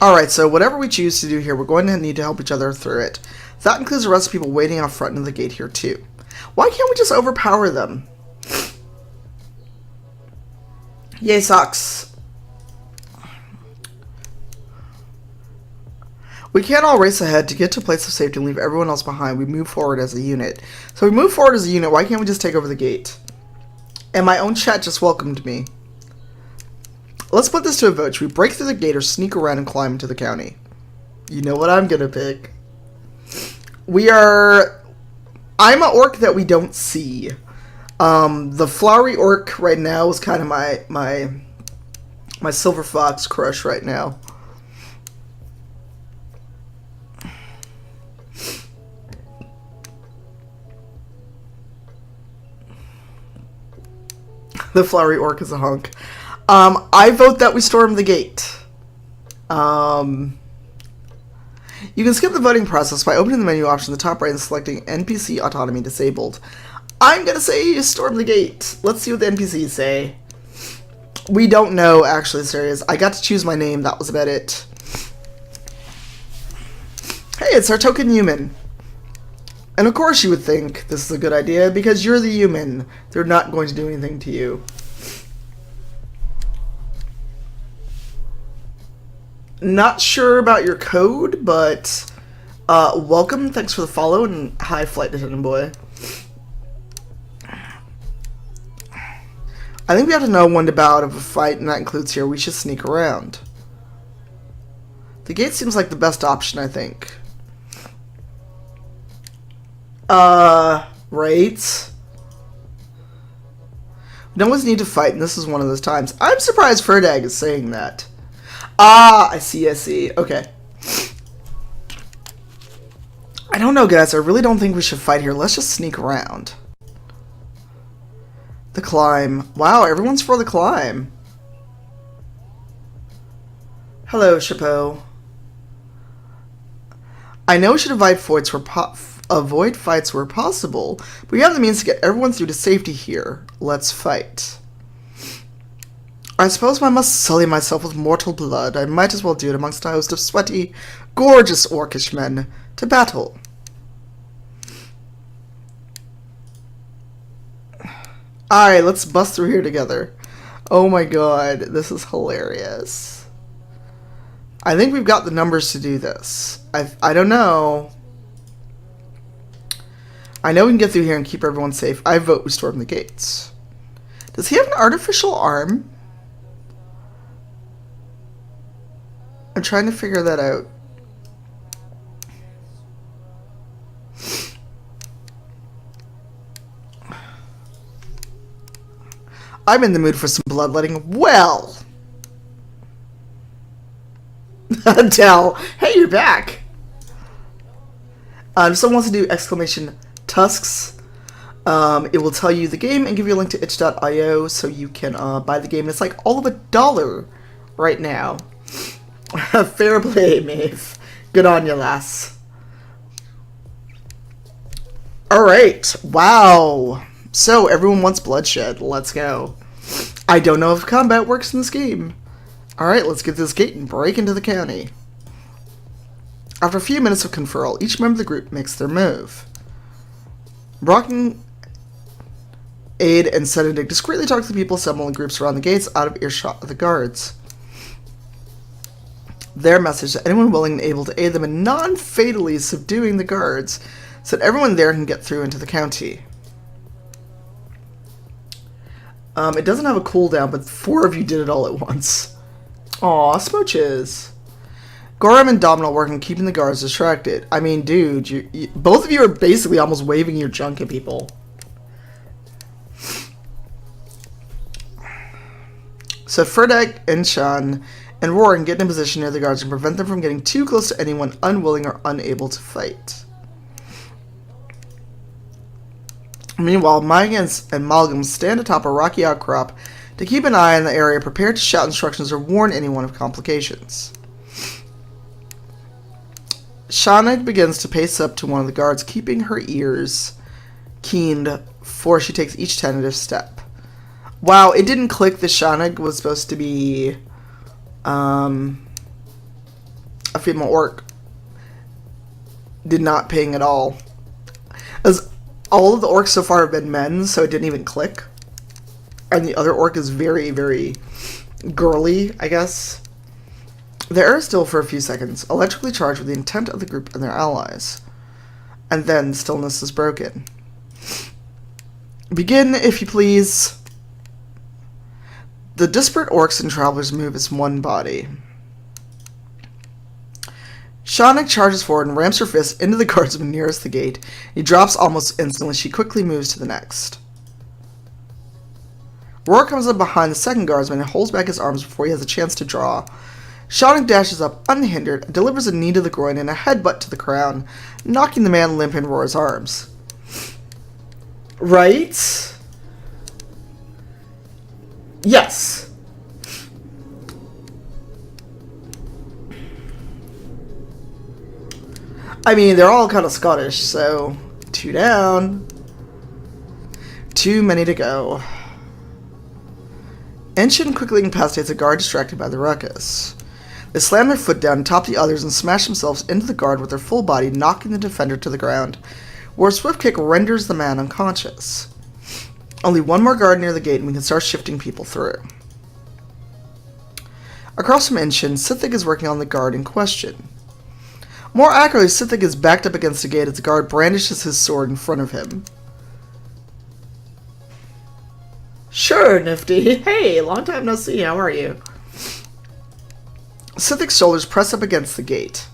Alright, so whatever we choose to do here, we're going to need to help each other through it. That includes the rest of people waiting out front of the gate here too. Why can't we just overpower them? Yay, socks. We can't all race ahead to get to a place of safety and leave everyone else behind. We move forward as a unit. So we move forward as a unit. Why can't we just take over the gate? And my own chat just welcomed me. Let's put this to a vote. Should we break through the gate or sneak around and climb into the county? You know what I'm gonna pick. I'm an orc that we don't see. The flowery orc right now is kind of my silver fox crush right now. The flowery orc is a hunk. I vote that we storm the gate. You can skip the voting process by opening the menu option in the top right and selecting NPC autonomy disabled. I'm gonna say storm the gate. Let's see what the NPCs say. We don't know, actually, serious. I got to choose my name. That was about it. Hey, it's our token human. And of course you would think this is a good idea because you're the human. They're not going to do anything to you. Not sure about your code, but welcome. Thanks for the follow and hi, flight attendant boy. I think we have to know when to bow out of a fight, and that includes here. We should sneak around. The gate seems like the best option, I think. Right? We always need to fight, and this is one of those times. I'm surprised Ferdag is saying that. Ah, I see. Okay. I don't know, guys. I really don't think we should fight here. Let's just sneak around. The climb. Wow, everyone's for the climb. Hello, Chapeau. I know we should avoid fights where possible, but we have the means to get everyone through to safety here. Let's fight. I suppose I must sully myself with mortal blood. I might as well do it amongst a host of sweaty, gorgeous orcish men to battle. Alright, let's bust through here together. Oh my god, this is hilarious. I think we've got the numbers to do this. I don't know. I know we can get through here and keep everyone safe. I vote we storm the gates. Does he have an artificial arm? I'm trying to figure that out. I'm in the mood for some bloodletting. Well! Adele, hey, you're back! If someone wants to do exclamation tusks, it will tell you the game and give you a link to itch.io so you can buy the game. It's like all of $1 right now. Fair play, Maeve. Good on you, lass. Alright, wow. So, everyone wants bloodshed. Let's go. I don't know if combat works in this game. Alright, let's get this gate and break into the county. After a few minutes of conferral, each member of the group makes their move. Rocking aid and Senator discreetly talk to the people assembled in groups around the gates out of earshot of the guards. Their message to anyone willing and able to aid them in non-fatally subduing the guards so that everyone there can get through into the county. It doesn't have a cooldown, but 4 of you did it all at once. Aw, smooches. Gorham and Domino work on keeping the guards distracted. I mean, dude, you both of you are basically almost waving your junk at people. So Ferdak and Shan and Roaring get in a position near the guards and prevent them from getting too close to anyone unwilling or unable to fight. Meanwhile, Mygans and Malgam stand atop a rocky outcrop to keep an eye on the area, prepared to shout instructions or warn anyone of complications. Shanig begins to pace up to one of the guards, keeping her ears keened before she takes each tentative step. Wow, it didn't click that Shanig was supposed to be a female orc. Did not ping at all. As all of the orcs so far have been men, so it didn't even click. And the other orc is very, very girly, I guess. The air is still for a few seconds, electrically charged with the intent of the group and their allies. And then stillness is broken. Begin, if you please. The disparate orcs and travelers move as one body. Shanik charges forward and ramps her fist into the guardsman nearest the gate. He drops almost instantly. She quickly moves to the next. Roar comes up behind the second guardsman and holds back his arms before he has a chance to draw. Shanik dashes up unhindered and delivers a knee to the groin and a headbutt to the crown, knocking the man limp in Roar's arms. Right? Yes. I mean, they're all kind of Scottish, so 2 down. Too many to go. Enshin quickly incapacitates a guard distracted by the ruckus. They slam their foot down, top the others, and smash themselves into the guard with their full body, knocking the defender to the ground, where a swift kick renders the man unconscious. Only one more guard near the gate, and we can start shifting people through. Across from Enshin, Sithik is working on the guard in question. More accurately, Sithik is backed up against the gate as the guard brandishes his sword in front of him. Sure, Nifty. Hey, long time no see. How are you? Sithik's shoulders press up against the gate.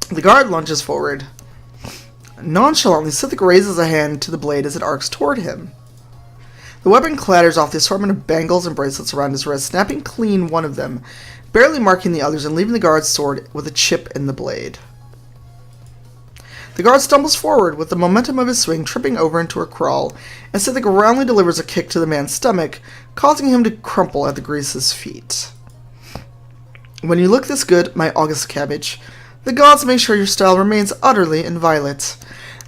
The guard lunges forward. Nonchalantly, Sithik raises a hand to the blade as it arcs toward him. The weapon clatters off the assortment of bangles and bracelets around his wrist, snapping clean one of them, barely marking the others and leaving the guard's sword with a chip in the blade. The guard stumbles forward with the momentum of his swing tripping over into a crawl, and Sithik roundly delivers a kick to the man's stomach, causing him to crumple at the grease's feet. When you look this good, my August cabbage, the gods make sure your style remains utterly inviolate.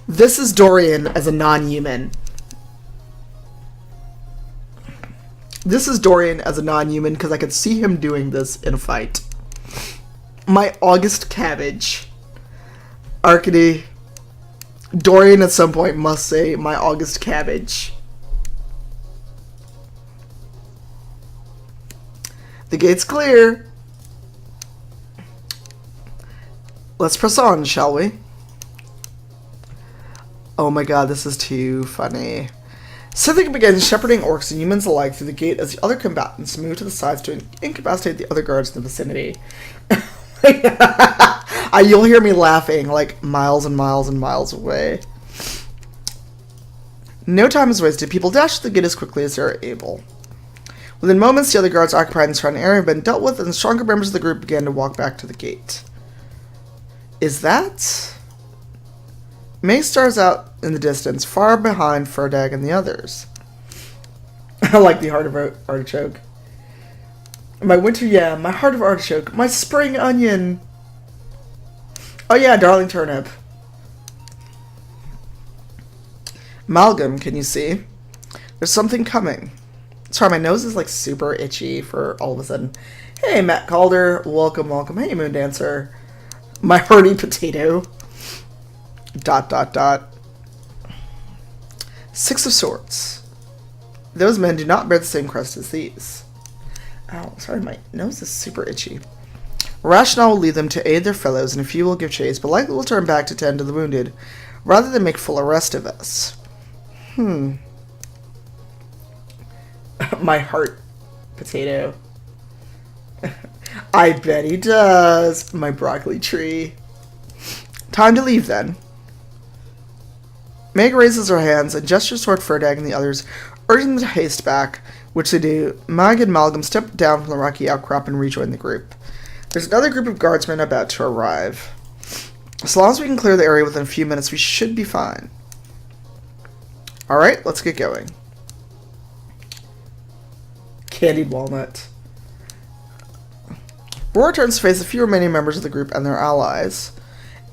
This is Dorian as a non-human. This is Dorian as a non-human because I could see him doing this in a fight. My August cabbage. Arcady. Dorian at some point must say my August cabbage. The gate's clear. Let's press on, shall we? Oh my god, this is too funny. Sithik begins shepherding orcs and humans alike through the gate as the other combatants move to the sides to incapacitate the other guards in the vicinity. You'll hear me laughing like miles and miles and miles away. No time is wasted. People dash to the gate as quickly as they are able. Within moments, the other guards occupying the surrounding area have been dealt with, and the stronger members of the group began to walk back to the gate. Is that... May stars out in the distance, far behind Ferdag and the others. I like the heart of artichoke. My winter yam, my heart of artichoke, my spring onion. Oh yeah, darling turnip. Malgam, can you see? There's something coming. Sorry, my nose is like super itchy for all of a sudden. Hey, Matt Calder, welcome, welcome. Hey, Moon Dancer. My hearty potato. ... Six of Swords. Those men do not bear the same crest as these. Ow, sorry, my nose is super itchy. Rationale will lead them to aid their fellows, and a few will give chase, but likely will turn back to tend to the wounded, rather than make full arrest of us. My heart potato. I bet he does. My broccoli tree. Time to leave, then. Meg raises her hands and gestures toward Ferdag and the others, urging them to haste back, which they do. Mag and Malcolm step down from the rocky outcrop and rejoin the group. There's another group of guardsmen about to arrive. As long as we can clear the area within a few minutes, we should be fine. Alright, let's get going. Candied walnut. Roar turns to face a few remaining members of the group and their allies.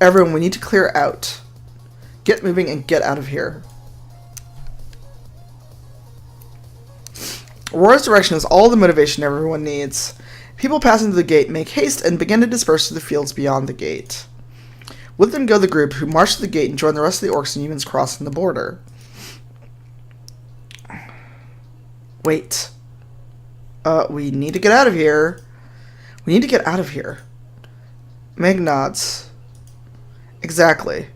Everyone, we need to clear out. Get moving and get out of here. Roar's direction is all the motivation everyone needs. People passing through the gate make haste and begin to disperse to the fields beyond the gate. With them go the group, who march to the gate and join the rest of the orcs and humans crossing the border. Wait. We need to get out of here. We need to get out of here. Meg nods. Exactly.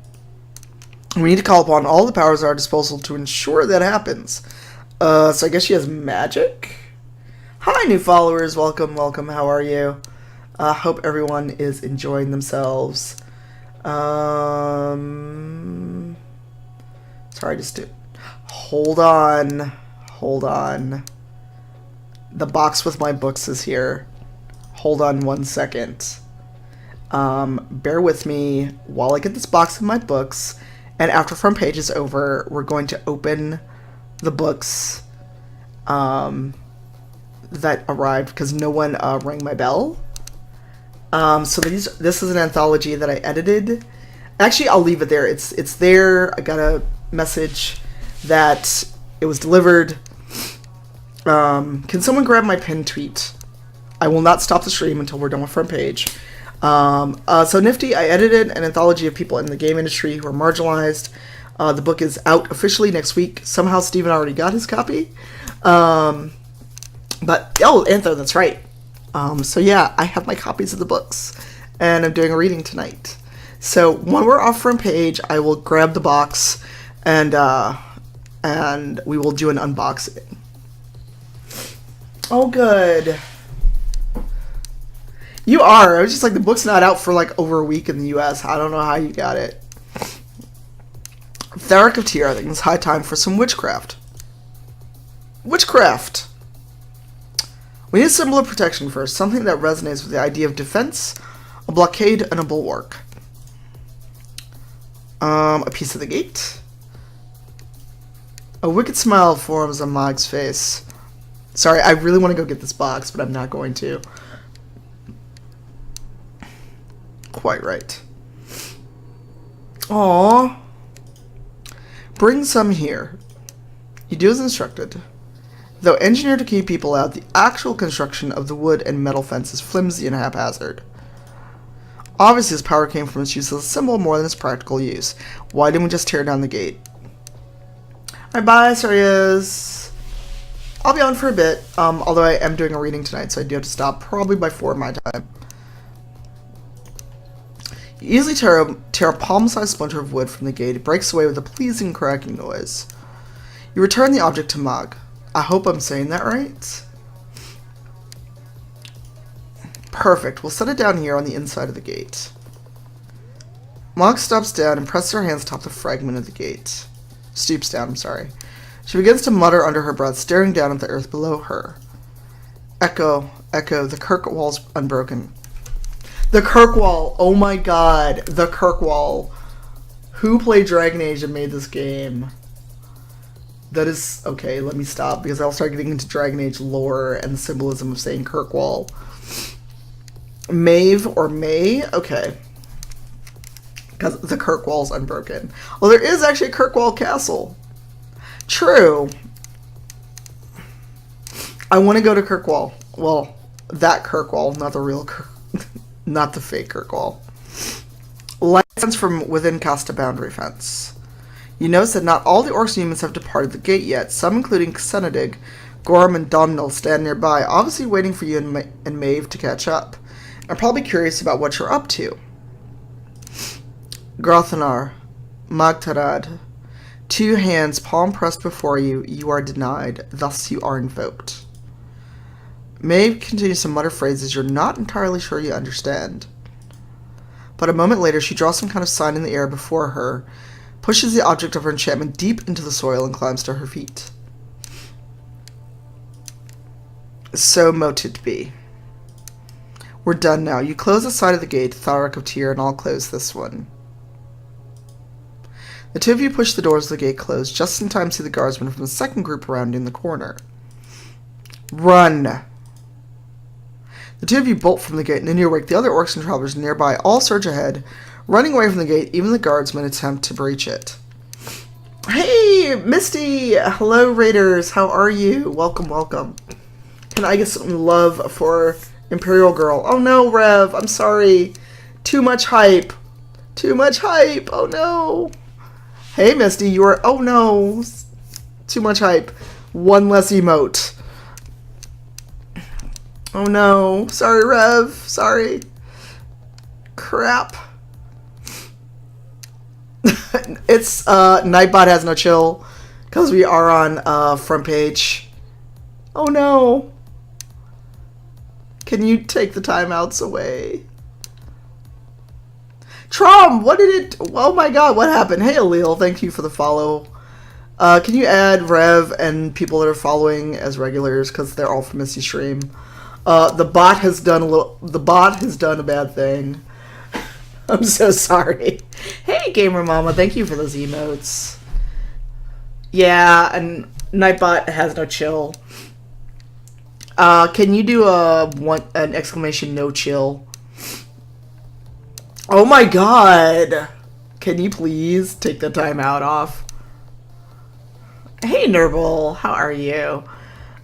We need to call upon all the powers at our disposal to ensure that happens. So I guess she has magic? Hi, new followers. Welcome, welcome. How are you? Hope everyone is enjoying themselves. Sorry, just do... Hold on. Hold on. The box with my books is here. Hold on 1 second. Bear with me while I get this box of my books. And after front page is over, we're going to open the books that arrived because no one rang my bell. So this is an anthology that I edited. Actually, I'll leave it there. It's there. I got a message that it was delivered. Can someone grab my pinned tweet? I will not stop the stream until we're done with front page. So Nifty, I edited an anthology of people in the game industry who are marginalized. The book is out officially next week. Somehow Steven already got his copy. But, oh, Antho, that's right. So yeah, I have my copies of the books. And I'm doing a reading tonight. So when we're off front page, I will grab the box and we will do an unboxing. Oh, good. You are. I was just like, the book's not out for like over a week in the US. I don't know how you got it. Theric of Tyr, I think it's high time for some witchcraft. Witchcraft! We need a symbol of protection first. Something that resonates with the idea of defense, a blockade, and a bulwark. A piece of the gate. A wicked smile forms on Mog's face. Sorry, I really want to go get this box, but I'm not going to. Quite right. Aww. Bring some here. You do as instructed. Though engineered to keep people out, the actual construction of the wood and metal fence is flimsy and haphazard. Obviously, his power came from its use as a symbol more than its practical use. Why didn't we just tear down the gate? Alright, bye, sorry is. I'll be on for a bit, although I am doing a reading tonight, so I do have to stop probably by 4 my time. You easily tear a palm-sized splinter of wood from the gate. It breaks away with a pleasing cracking noise. You return the object to Mog. I hope I'm saying that right. Perfect. We'll set it down here on the inside of the gate. Mog stops down and presses her hands atop the fragment of the gate. Stoops down, I'm sorry. She begins to mutter under her breath, staring down at the earth below her. Echo, echo, the Kirkwall's unbroken. The Kirkwall! Oh my god, the Kirkwall. Who played Dragon Age and made this game? That is... Okay, let me stop, because I'll start getting into Dragon Age lore and the symbolism of saying Kirkwall. Maeve or May? Okay. Because the Kirkwall's unbroken. Well, there is actually a Kirkwall castle. True. I want to go to Kirkwall. Well, that Kirkwall, not the real not the fake Kirkwall. Light fence from within cast a boundary fence. You notice that not all the orcs and humans have departed the gate yet. Some, including Xenedig, Gorm, and Domhnall, stand nearby, obviously waiting for you and Maeve to catch up. I'm probably curious about what you're up to. Grothanar, Magtarad. 2 hands, palm pressed before you. You are denied. Thus you are invoked. Maeve continues to mutter phrases you're not entirely sure you understand. But a moment later, she draws some kind of sign in the air before her, pushes the object of her enchantment deep into the soil, and climbs to her feet. So mote it be. We're done now. You close the side of the gate, Tharok of Tyr, and I'll close this one. The 2 of you push the doors of the gate closed, just in time to see the guardsmen from the second group rounding the corner. Run! The 2 of you bolt from the gate, and in your wake, the other orcs and travelers nearby all surge ahead, running away from the gate. Even the guardsmen attempt to breach it. Hey, Misty! Hello, Raiders. How are you? Welcome, welcome. Can I get some love for Imperial Girl? Oh no, Rev. I'm sorry. Too much hype. Too much hype. Oh no. Hey, Misty. You are... Oh no. Too much hype. One less emote. Oh no. Sorry, Rev. Sorry. Crap. It's, Nightbot has no chill. Because we are on, front page. Oh no. Can you take the timeouts away? Trom, what did it... Oh my god, what happened? Hey, Alil, thank you for the follow. Can you add Rev and people that are following as regulars? Because they're all from Misty Stream. The bot has done a bad thing. I'm so sorry. Hey, Gamer Mama, thank you for those emotes. Yeah, and Nightbot has no chill. Can you do an exclamation no chill? Oh my god! Can you please take the timeout off? Hey, Nurble, how are you?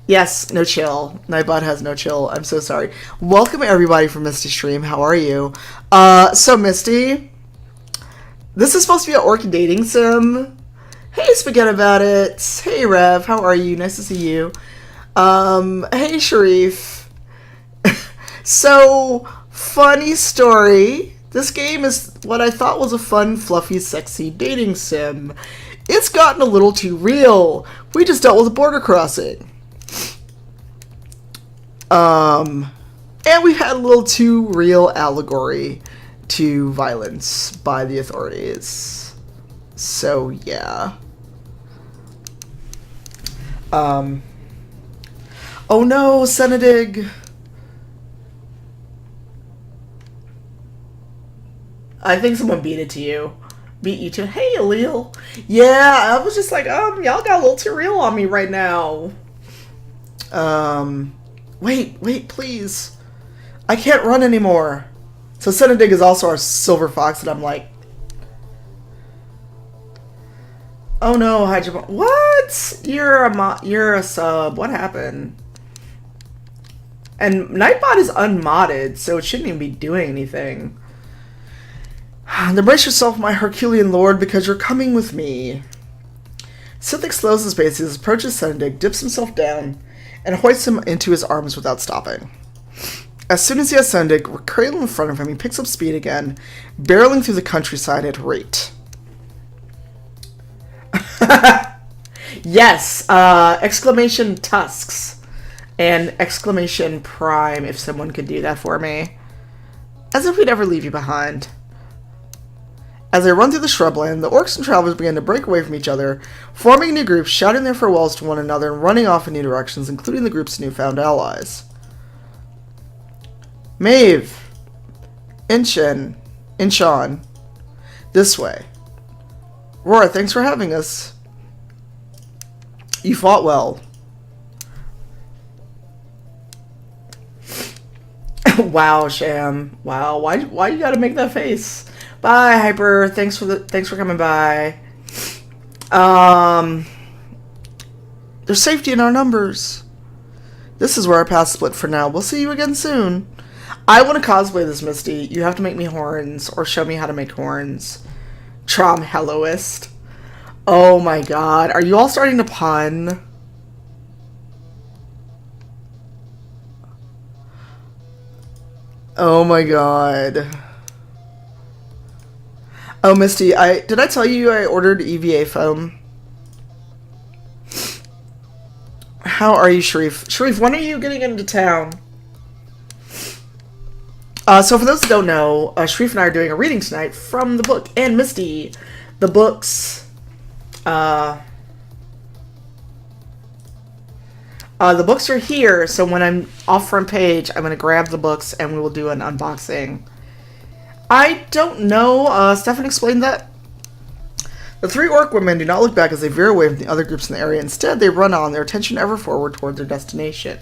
Yes, no chill. Nightbot has no chill. I'm so sorry. Welcome everybody from Misty Stream. How are you? So Misty, this is supposed to be an orc dating sim. Hey, Spaghetti About It. Hey, Rev, how are you? Nice to see you. Hey, Sharif. So, funny story. This game is what I thought was a fun, fluffy, sexy dating sim. It's gotten a little too real. We just dealt with a border crossing. And we've had a little too real allegory to violence by the authorities. So, yeah. Oh no, Xenedig. I think someone beat it to you. Beat you to... Hey, Alil. Yeah, I was just like, y'all got a little too real on me right now. Wait, please. I can't run anymore. So Xenedig is also our silver fox, and I'm like... Oh no, Hydra... What? You're a sub. What happened? And Nightbot is unmodded, so it shouldn't even be doing anything. Embrace yourself, my Herculean lord, because you're coming with me. Sithik slows his pace as he approaches Xenedig, dips himself down, and hoists him into his arms without stopping. As soon as he has Xenedig cradled in front of him, he picks up speed again, barreling through the countryside at rate. Yes, exclamation tusks, and exclamation prime, if someone could do that for me. As if we'd ever leave you behind. As they run through the shrubland, the orcs and travelers begin to break away from each other, forming new groups, shouting their farewells to one another, and running off in new directions, including the group's newfound allies. Maeve, Inchan, this way. Rora, thanks for having us. You fought well. Wow, Sham. Wow, why you gotta make that face? Bye, Hyper. Thanks for coming by. There's safety in our numbers. This is where our paths split for now. We'll see you again soon. I want to cosplay this, Misty. You have to make me horns, or show me how to make horns. Trom Helloist. Oh my god. Are you all starting to pun? Oh my god. Oh, Misty, did I tell you I ordered EVA foam? How are you, Sharif? Sharif, when are you getting into town? So for those that don't know, Sharif and I are doing a reading tonight from the book. And Misty, the books... the books are here, so when I'm off front page, I'm going to grab the books and we will do an unboxing. I don't know. Stefan explained that. The three orc women do not look back as they veer away from the other groups in the area. Instead, they run on, their attention ever forward toward their destination.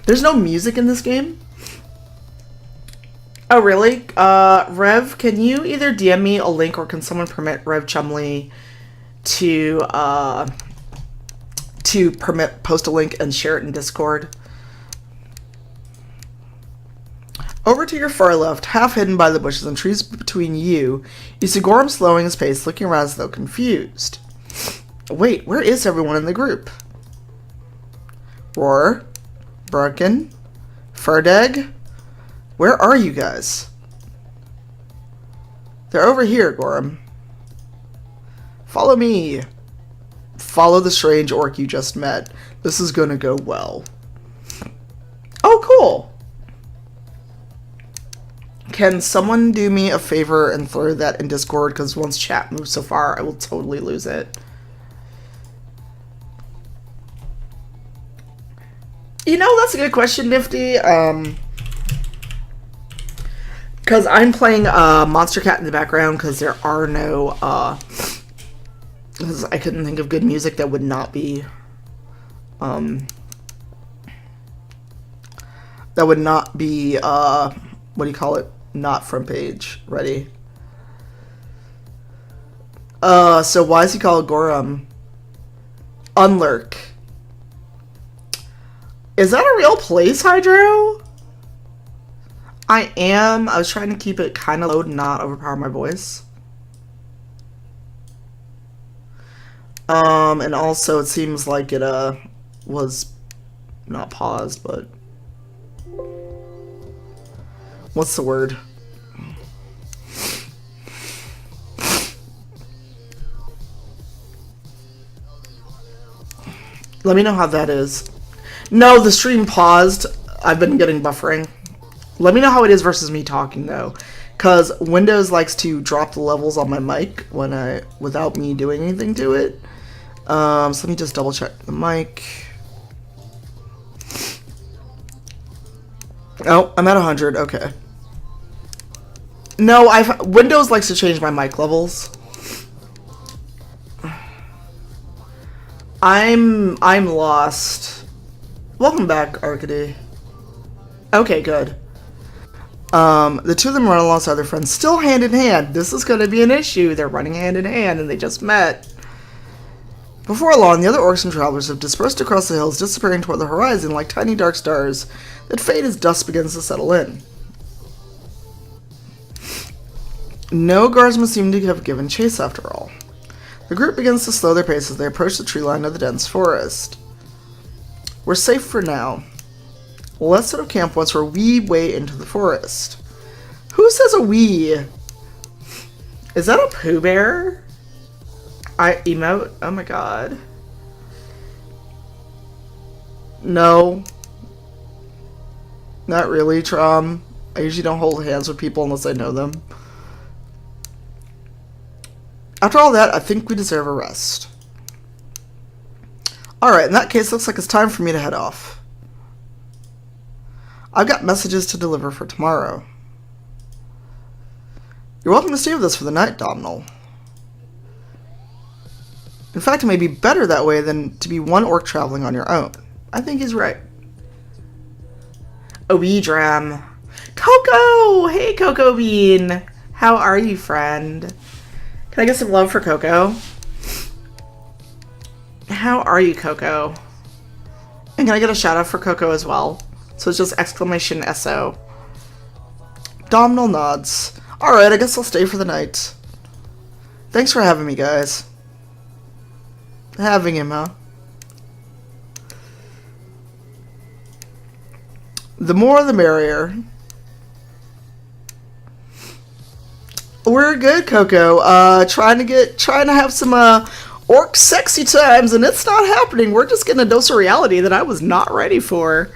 There's no music in this game. Oh, really? Rev, can you either DM me a link or can someone permit Rev Chumley to post a link and share it in Discord? Over to your far left, half hidden by the bushes and trees between you see Gorham slowing his pace, looking around as though confused. Wait, where is everyone in the group? Roar, Brunken, Ferdeg, where are you guys? They're over here, Gorham. Follow me. Follow the strange orc you just met. This is gonna go well. Oh, cool. Can someone do me a favor and throw that in Discord? Because once chat moves so far, I will totally lose it. You know, that's a good question, Nifty. Because I'm playing Monster Cat in the background because there are no... Because I couldn't think of good music that would not be... that would not be... what do you call it? Not front page. Ready? So why is he called Gorham? Unlurk. Is that a real place, Hydro? I am. I was trying to keep it kind of low and not overpower my voice. And also it seems like it, was not paused, but... What's the word? Let me know how that is. No, the stream paused. I've been getting buffering. Let me know how it is versus me talking, though. Because Windows likes to drop the levels on my mic without me doing anything to it. So let me just double check the mic. Oh, I'm at 100. Okay. No, Windows likes to change my mic levels. I'm lost. Welcome back, Arcady. Okay, good. The two of them run alongside their friends, still hand in hand. This is going to be an issue. They're running hand in hand, and they just met. Before long, the other orcs and travelers have dispersed across the hills, disappearing toward the horizon like tiny dark stars that fade as dusk begins to settle in. No guardsmen seem to have given chase after all. The group begins to slow their pace as they approach the tree line of the dense forest. We're safe for now. Let's set up camp once we're wee way into the forest. Who says a wee? Is that a Pooh Bear? Emote? Oh my god. No. Not really, Trom. I usually don't hold hands with people unless I know them. After all that, I think we deserve a rest. Alright, in that case, looks like it's time for me to head off. I've got messages to deliver for tomorrow. You're welcome to stay with us for the night, Domhnall. In fact, it may be better that way than to be one orc traveling on your own. I think he's right. Oedram. Coco! Hey, Coco Bean! How are you, friend? Can I get some love for Coco? How are you, Coco? And can I get a shout out for Coco as well? So it's just exclamation SO. Domhnall nods. Alright, I guess I'll stay for the night. Thanks for having me, guys. Having him, huh? The more the merrier. We're good, Coco. Trying to have some orc sexy times, and it's not happening. We're just getting a dose of reality that I was not ready for.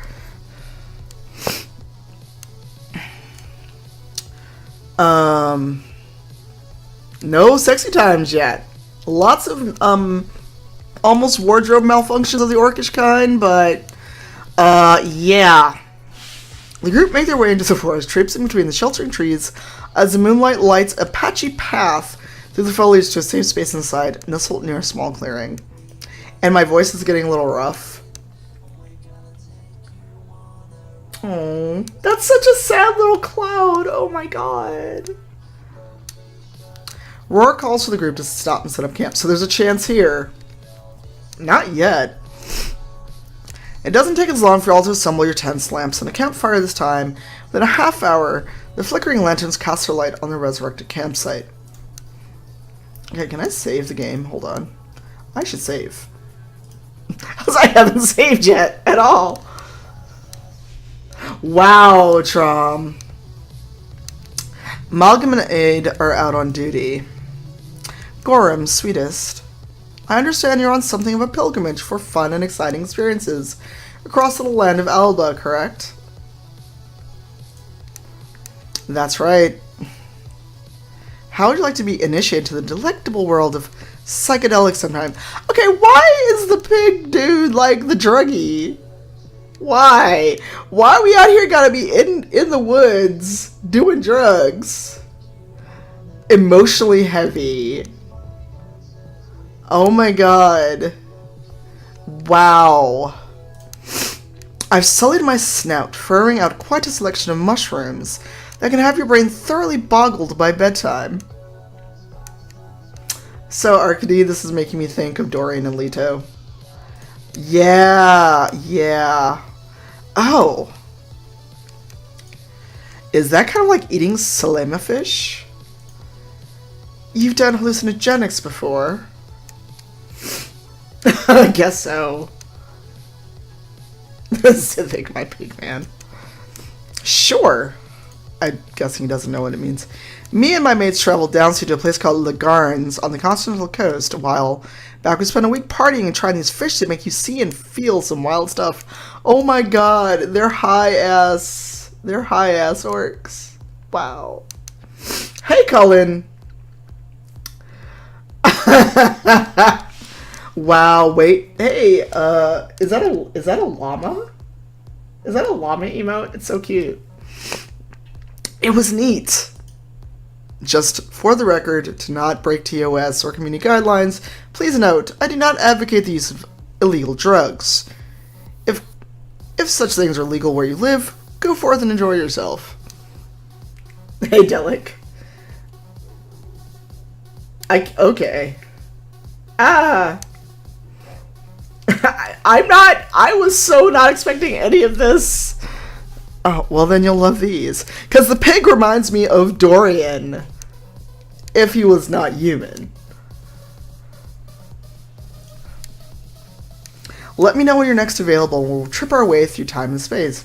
No sexy times yet. Lots of almost wardrobe malfunctions of the orcish kind, but yeah. The group make their way into the forest, traipsing between the sheltering trees as the moonlight lights a patchy path through the foliage to a safe space inside, nestled near a small clearing. And my voice is getting a little rough. Oh, that's such a sad little cloud. Oh my god. Roar calls for the group to stop and set up camp, so there's a chance here. Not yet. It doesn't take as long for you all to assemble your tents, lamps, and a campfire this time. Within a half hour, the flickering lanterns cast their light on the resurrected campsite. Okay, can I save the game? Hold on. I should save. Because I haven't saved yet at all. Wow, Trom. Malgam and Aid are out on duty. Gorham, sweetest. I understand you're on something of a pilgrimage for fun and exciting experiences across the land of Alba, correct? That's right. How would you like to be initiated to the delectable world of psychedelics sometime? Okay, why is the pig dude like the druggie? Why? Why are we out here gotta be in the woods doing drugs? Emotionally heavy. Oh my god. Wow. I've sullied my snout, furrowing out quite a selection of mushrooms that can have your brain thoroughly boggled by bedtime. So, Arcady, this is making me think of Dorian and Leto. Yeah. Oh. Is that kind of like eating salami fish? You've done hallucinogenics before. I guess so. Civic, my pig man. Sure. I'm guessing he doesn't know what it means. Me and my mates traveled downsea to a place called Lagarnes on the continental coast a while back. We spent a week partying and trying these fish that make you see and feel some wild stuff. Oh my god, they're high-ass orcs. Wow. Hey, Cullen. Wow, wait. Hey, is that a llama? Is that a llama emote? It's so cute. It was neat. Just for the record, to not break TOS or community guidelines, please note, I do not advocate the use of illegal drugs. If such things are legal where you live, go forth and enjoy yourself. Hey, Delic. Okay. I was so not expecting any of this. Oh, well then you'll love these. Because the pig reminds me of Dorian. If he was not human. Let me know when you're next available. We'll trip our way through time and space.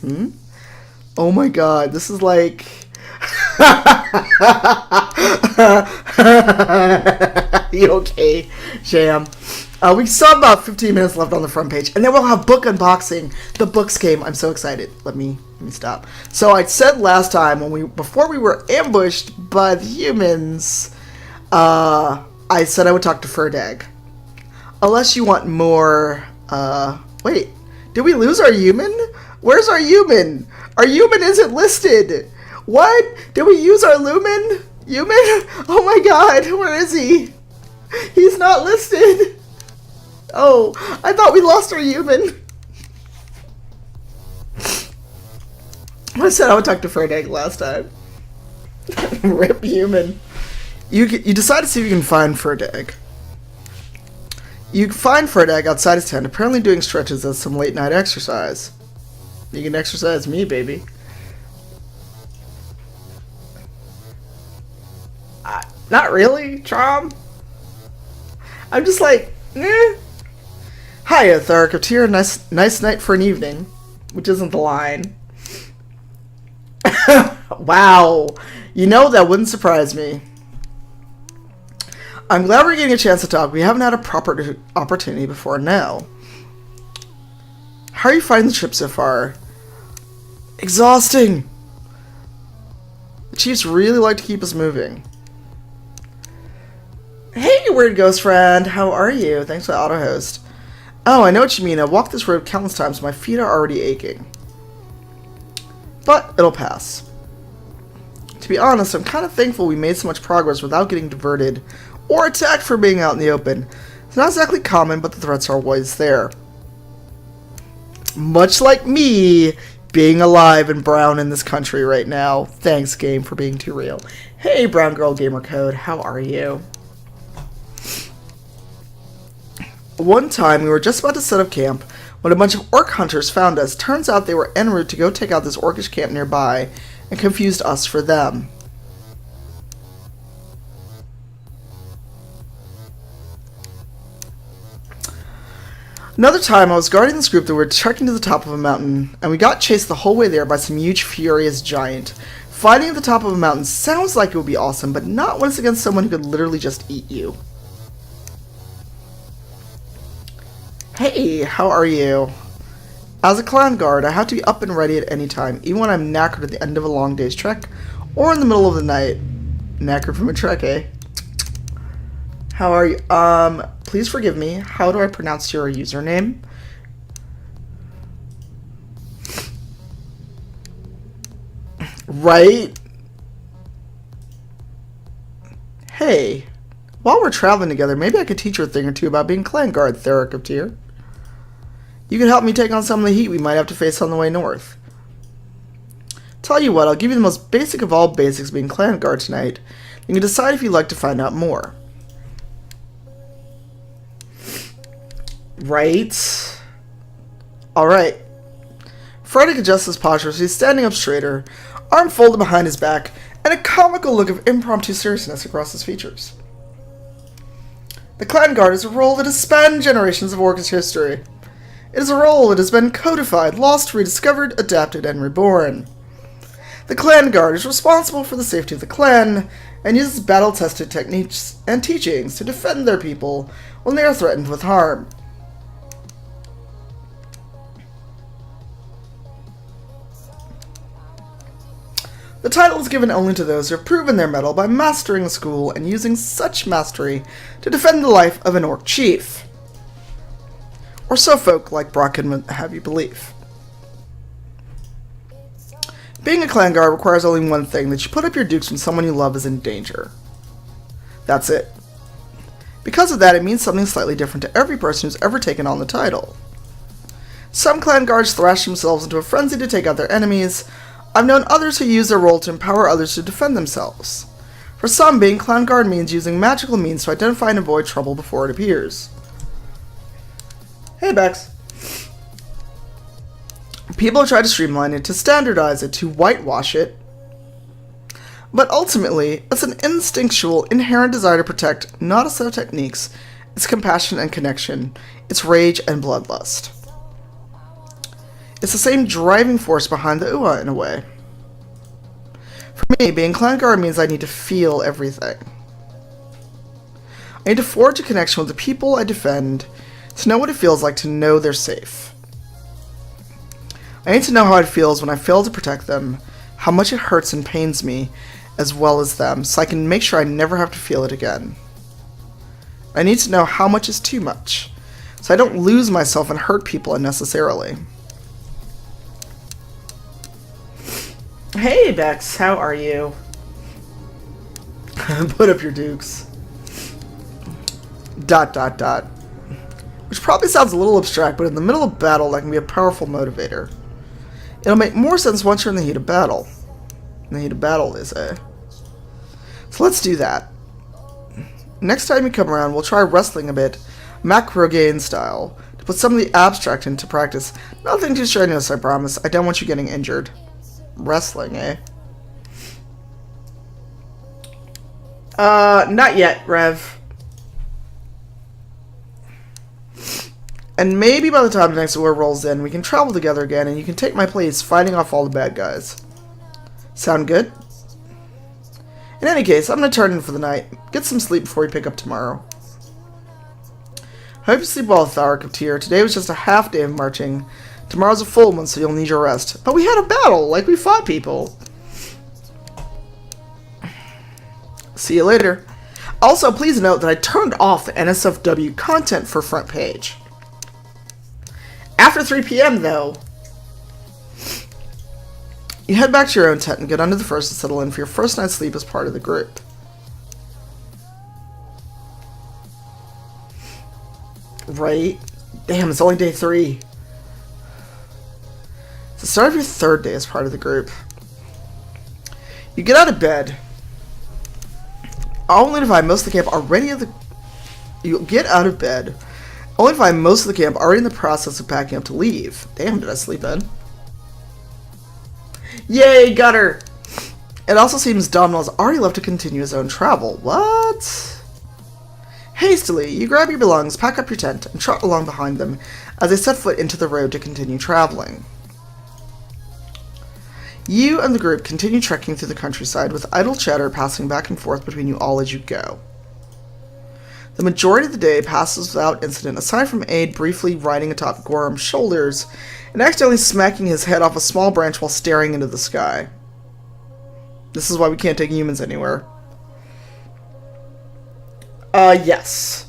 Oh my god, this is like... You okay, Jam? We still have about 15 minutes left on the front page, and then we'll have book unboxing. The books came. I'm so excited. Let me stop. So I said last time before we were ambushed by the humans, I said I would talk to Ferdag. Unless you want more. Wait, did we lose our human? Where's our human? Our human isn't listed. What? Did we use our lumen? Human? Oh my god, where is he? He's not listed. Oh, I thought we lost our human. I said I would talk to Ferdag last time. Rip human. You decide to see if you can find Ferdag. You can find Ferdag outside his tent, apparently doing stretches as some late night exercise. You can exercise me, baby. Not really, Trom. I'm just like, Hiya, Tharakatir. Nice night for an evening. Which isn't the line. Wow. You know, that wouldn't surprise me. I'm glad we're getting a chance to talk. We haven't had a proper opportunity before now. How are you finding the trip so far? Exhausting. The Chiefs really like to keep us moving. Hey, weird ghost friend. How are you? Thanks for the auto-host. Oh, I know what you mean. I've walked this road countless times. My feet are already aching. But it'll pass. To be honest, I'm kind of thankful we made so much progress without getting diverted or attacked for being out in the open. It's not exactly common, but the threats are always there. Much like me being alive and brown in this country right now. Thanks, game, for being too real. Hey, Brown Girl Gamer Code. How are you? One time, we were just about to set up camp when a bunch of orc hunters found us. Turns out they were en route to go take out this orcish camp nearby and confused us for them. Another time, I was guarding this group that were trekking to the top of a mountain, and we got chased the whole way there by some huge, furious giant. Fighting at the top of a mountain sounds like it would be awesome, but not when it's against someone who could literally just eat you. Hey, how are you? As a clan guard, I have to be up and ready at any time, even when I'm knackered at the end of a long day's trek, or in the middle of the night. Knackered from a trek, eh? How are you? Please forgive me. How do I pronounce your username? Right? Hey, while we're traveling together, maybe I could teach you a thing or two about being clan guard, Theric of Tyr. You can help me take on some of the heat we might have to face on the way north. Tell you what, I'll give you the most basic of all basics being clan guard tonight. You can decide if you'd like to find out more. Right. Alright. Frederick adjusts his posture so he's standing up straighter, arm folded behind his back, and a comical look of impromptu seriousness across his features. The clan guard is a role that has spanned generations of orcish history. It is a role that has been codified, lost, rediscovered, adapted, and reborn. The clan guard is responsible for the safety of the clan, and uses battle-tested techniques and teachings to defend their people when they are threatened with harm. The title is given only to those who have proven their mettle by mastering the school and using such mastery to defend the life of an orc chief. Or so folk like Brock would have you believe. Being a clan guard requires only one thing, that you put up your dukes when someone you love is in danger. That's it. Because of that, it means something slightly different to every person who's ever taken on the title. Some clan guards thrash themselves into a frenzy to take out their enemies. I've known others who use their role to empower others to defend themselves. For some, being clan guard means using magical means to identify and avoid trouble before it appears. Hey, Bex. People have tried to streamline it, to standardize it, to whitewash it. But ultimately, it's an instinctual, inherent desire to protect, not a set of techniques. It's compassion and connection. It's rage and bloodlust. It's the same driving force behind the UA in a way. For me, being clan guard means I need to feel everything. I need to forge a connection with the people I defend, to know what it feels like to know they're safe. I need to know how it feels when I fail to protect them, how much it hurts and pains me, as well as them, so I can make sure I never have to feel it again. I need to know how much is too much, so I don't lose myself and hurt people unnecessarily. Hey, Bex, how are you? Put up your dukes. ... Which probably sounds a little abstract, but in the middle of battle, that can be a powerful motivator. It'll make more sense once you're in the heat of battle. In the heat of battle, they say. So let's do that. Next time you come around, we'll try wrestling a bit, macro-gain style, to put some of the abstract into practice. Nothing too strenuous, I promise. I don't want you getting injured. Wrestling, eh? Not yet, Rev. And maybe by the time the next war rolls in, we can travel together again and you can take my place fighting off all the bad guys. Sound good? In any case, I'm going to turn in for the night. Get some sleep before we pick up tomorrow. Hope you sleep well, Tharic of Tyr. Today was just a half day of marching. Tomorrow's a full one, so you'll need your rest. But we had a battle, like we fought people. See you later. Also, please note that I turned off the NSFW content for front page. After 3 p.m. though, you head back to your own tent and get under the first to settle in for your first night's sleep as part of the group. Right? Damn, it's only day 3. It's the start of your 3rd day as part of the group. You get out of bed. Only to find most of the camp already at the... You get out of bed. Only to find most of the camp already in the process of packing up to leave. Damn, did I sleep in? Yay, got her! It also seems Domhnall has already left to continue his own travel. What? Hastily, you grab your belongings, pack up your tent, and trot along behind them as they set foot into the road to continue traveling. You and the group continue trekking through the countryside with idle chatter passing back and forth between you all as you go. The majority of the day passes without incident, aside from Aid briefly riding atop Gorham's shoulders and accidentally smacking his head off a small branch while staring into the sky. This is why we can't take humans anywhere. Yes.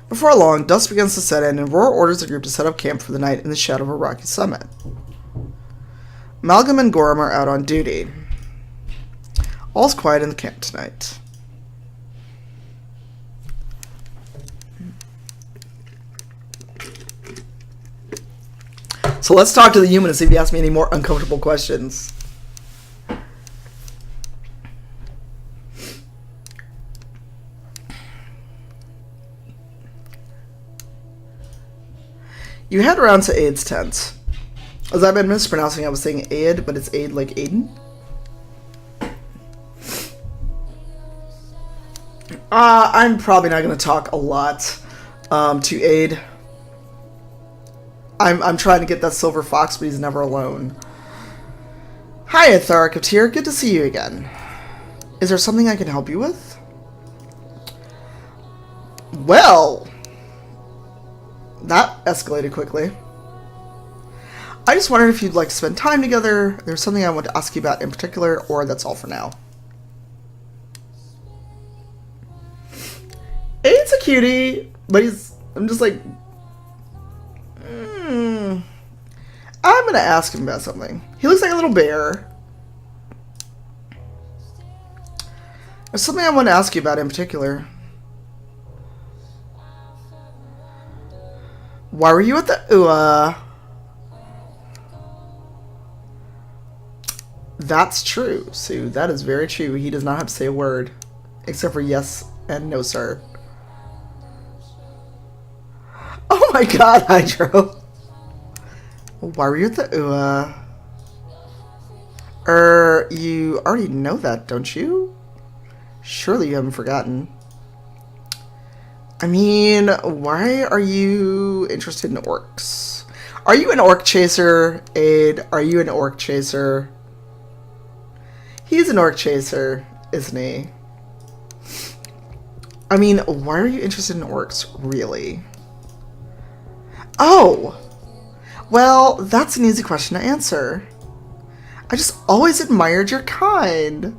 Before long, dusk begins to set in, and Roar orders the group to set up camp for the night in the shadow of a rocky summit. Malcolm and Gorham are out on duty. All's quiet in the camp tonight. So let's talk to the human and see if he asks me any more uncomfortable questions. You head around to Aid's tent. As I've been mispronouncing, I was saying Aid, but it's Aid like Aiden. I'm probably not going to talk a lot to Aid. I'm trying to get that silver fox, but he's never alone. Hiya, Tharic of Tyr. Good to see you again. Is there something I can help you with? Well, that escalated quickly. I just wondered if you'd like to spend time together. There's something I want to ask you about in particular, or that's all for now. Aid's a cutie, but I'm just like... I'm going to ask him about something. He looks like a little bear. There's something I want to ask you about in particular. Why were you at the That's true, Sue. That is very true. He does not have to say a word. Except for yes and no, sir. Oh my god, Hydro. Why were you at the you already know that, don't you? Surely you haven't forgotten. I mean, why are you interested in orcs? Are you an orc chaser, Aid? Are you an orc chaser? He's an orc chaser, isn't he? I mean, why are you interested in orcs, really? Oh! Well, that's an easy question to answer. I just always admired your kind.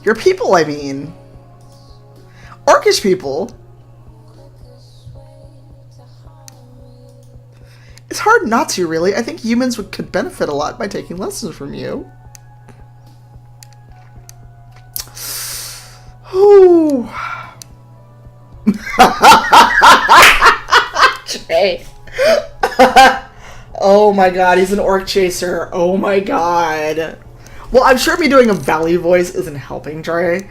Your people, I mean. Orcish people. It's hard not to, really. I think humans could benefit a lot by taking lessons from you. Ooh. Trey. Oh my god, he's an orc chaser. Oh my god. Well, I'm sure me doing a valley voice isn't helping, Trey.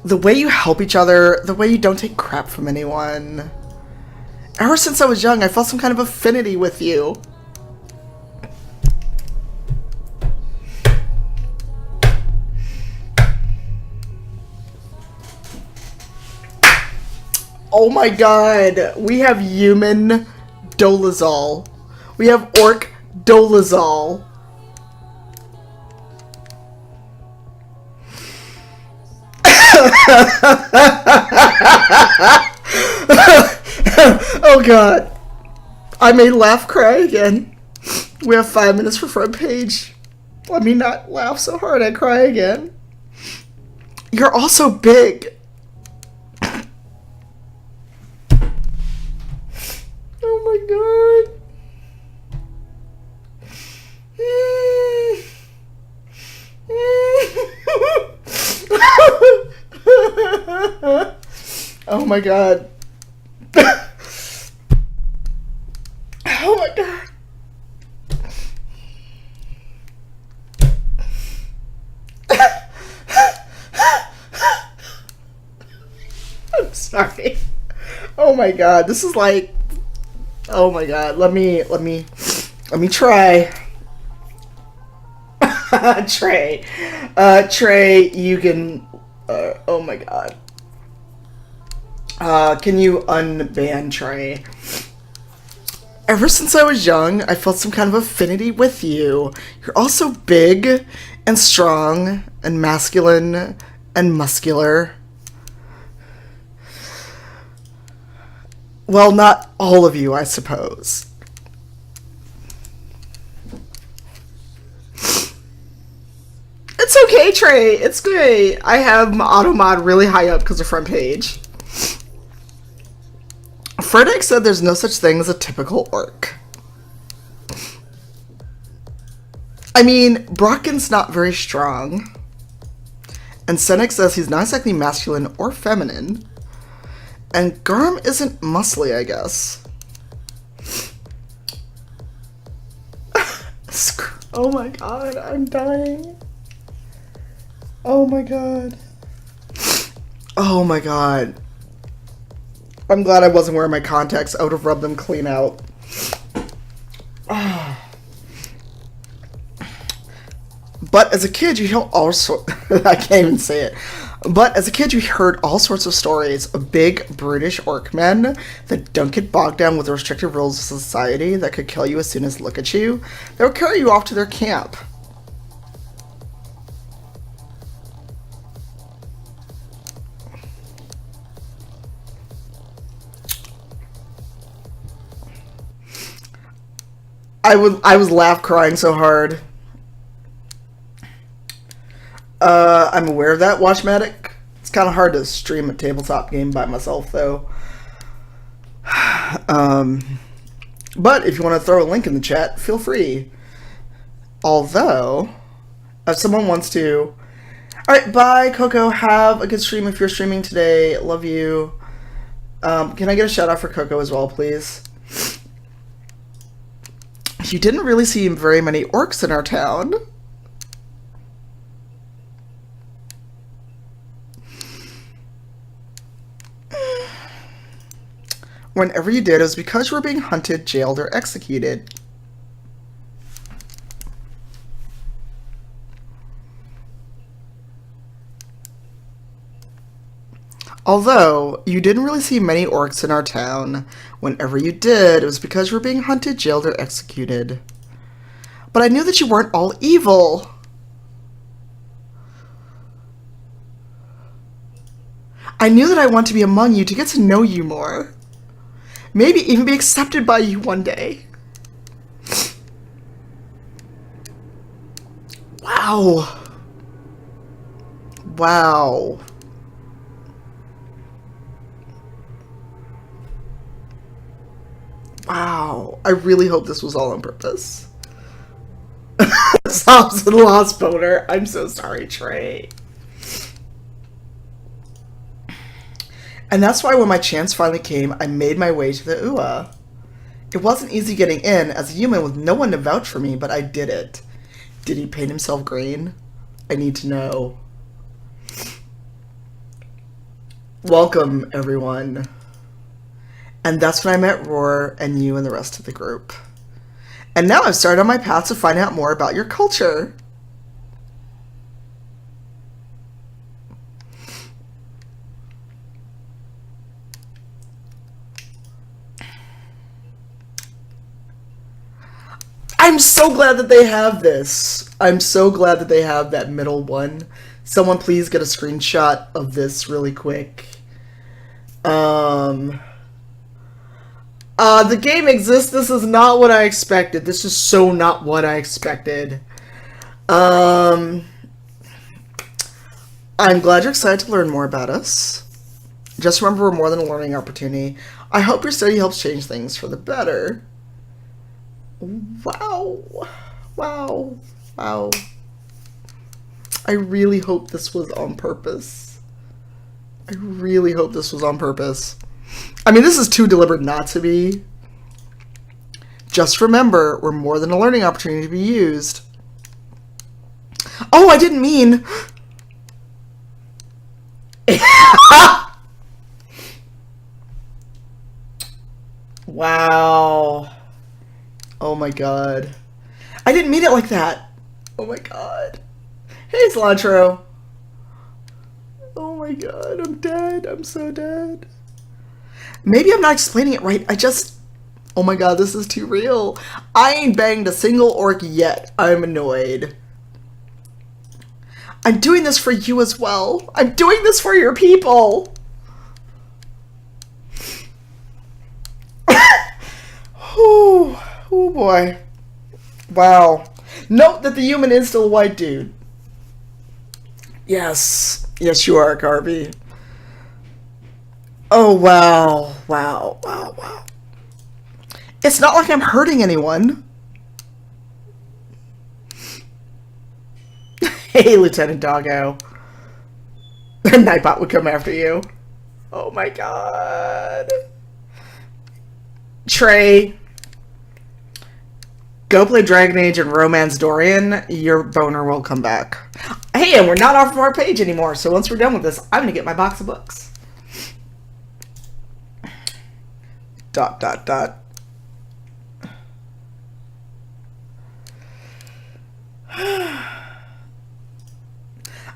The way you help each other, the way you don't take crap from anyone. Ever since I was young, I felt some kind of affinity with you. Oh my god. We have human Dolezal. We have orc Dolezal. Oh god. I may laugh cry again. We have 5 minutes for front page. Let me not laugh so hard I cry again. You're also big. Oh my god. Oh my god. Oh my god. I'm sorry. Oh my god. This is like, oh my god. Let me try. Trey. Trey, you can oh my god. Can you unban Trey? Ever since I was young, I felt some kind of affinity with you. You're also big and strong and masculine and muscular. Well, not all of you, I suppose. It's okay, Trey. It's great. I have my auto mod really high up because of front page. Frederick said there's no such thing as a typical orc. I mean, Brocken's not very strong. And Senex says he's not exactly masculine or feminine. And Garm isn't muscly, I guess. Oh my god, I'm dying. Oh my god. Oh my god. I'm glad I wasn't wearing my contacts. I would have rubbed them clean out. But as a kid, you hear all sorts... I can't even say it. But as a kid, you heard all sorts of stories of big, brutish orc men that don't get bogged down with the restrictive rules of society that could kill you as soon as they look at you. They would carry you off to their camp. I was laugh crying so hard. I'm aware of that, Watchmatic. It's kind of hard to stream a tabletop game by myself, though. But if you want to throw a link in the chat, feel free. Although, if someone wants to... Alright, bye, Coco. Have a good stream if you're streaming today. Love you. Can I get a shout out for Coco as well, please? You didn't really see very many orcs in our town. Whenever you did, it was because you were being hunted, jailed, or executed. Although, you didn't really see many orcs in our town. Whenever you did, it was because you were being hunted, jailed, or executed. But I knew that you weren't all evil. I knew that I wanted to be among you to get to know you more. Maybe even be accepted by you one day. Wow. Wow. Wow. I really hope this was all on purpose. Sobs and lost boner. I'm so sorry, Trey. And that's why when my chance finally came, I made my way to the UA. It wasn't easy getting in as a human with no one to vouch for me, but I did it. Did he paint himself green? I need to know. Welcome, everyone. And that's when I met Roar and you and the rest of the group. And now I've started on my path to find out more about your culture. I'm so glad that they have this. I'm so glad that they have that middle one. Someone please get a screenshot of this really quick. Um, the game exists. This is not what I expected. This is so not what I expected. Um, I'm glad you're excited to learn more about us. Just remember, we're more than a learning opportunity. I hope your study helps change things for the better. Wow. Wow. Wow. I really hope this was on purpose. I really hope this was on purpose. I mean, this is too deliberate not to be. Just remember, we're more than a learning opportunity to be used. Oh, I didn't mean... Wow. Oh my god. I didn't mean it like that. Oh my god. Hey, Cilantro. Oh my god, I'm dead. I'm so dead. Maybe I'm not explaining it right. I just... Oh my god, this is too real. I ain't banged a single orc yet. I'm annoyed. I'm doing this for you as well. I'm doing this for your people. Oh, oh boy. Wow. Note that the human is still a white dude. Yes. Yes, you are, Carby. Oh, wow. Wow, wow, wow. It's not like I'm hurting anyone. Hey, Lieutenant Doggo. Nightbot would come after you. Oh my god. Trey. Go play Dragon Age and Romance Dorian. Your boner will come back. Hey, and we're not off of our page anymore, so once we're done with this, I'm gonna get my box of books. Dot, dot, dot.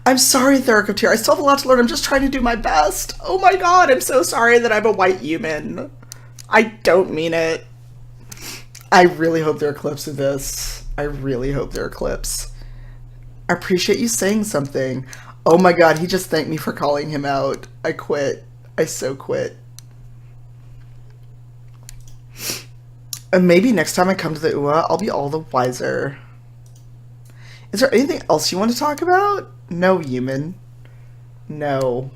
I'm sorry, Theracopter. I still have a lot to learn. I'm just trying to do my best. Oh my god, I'm so sorry that I'm a white human. I don't mean it. I really hope there are clips of this. I really hope there are clips. I appreciate you saying something. Oh my god, he just thanked me for calling him out. I quit. I so quit. And maybe next time I come to the UA, I'll be all the wiser. Is there anything else you want to talk about? No, human. No.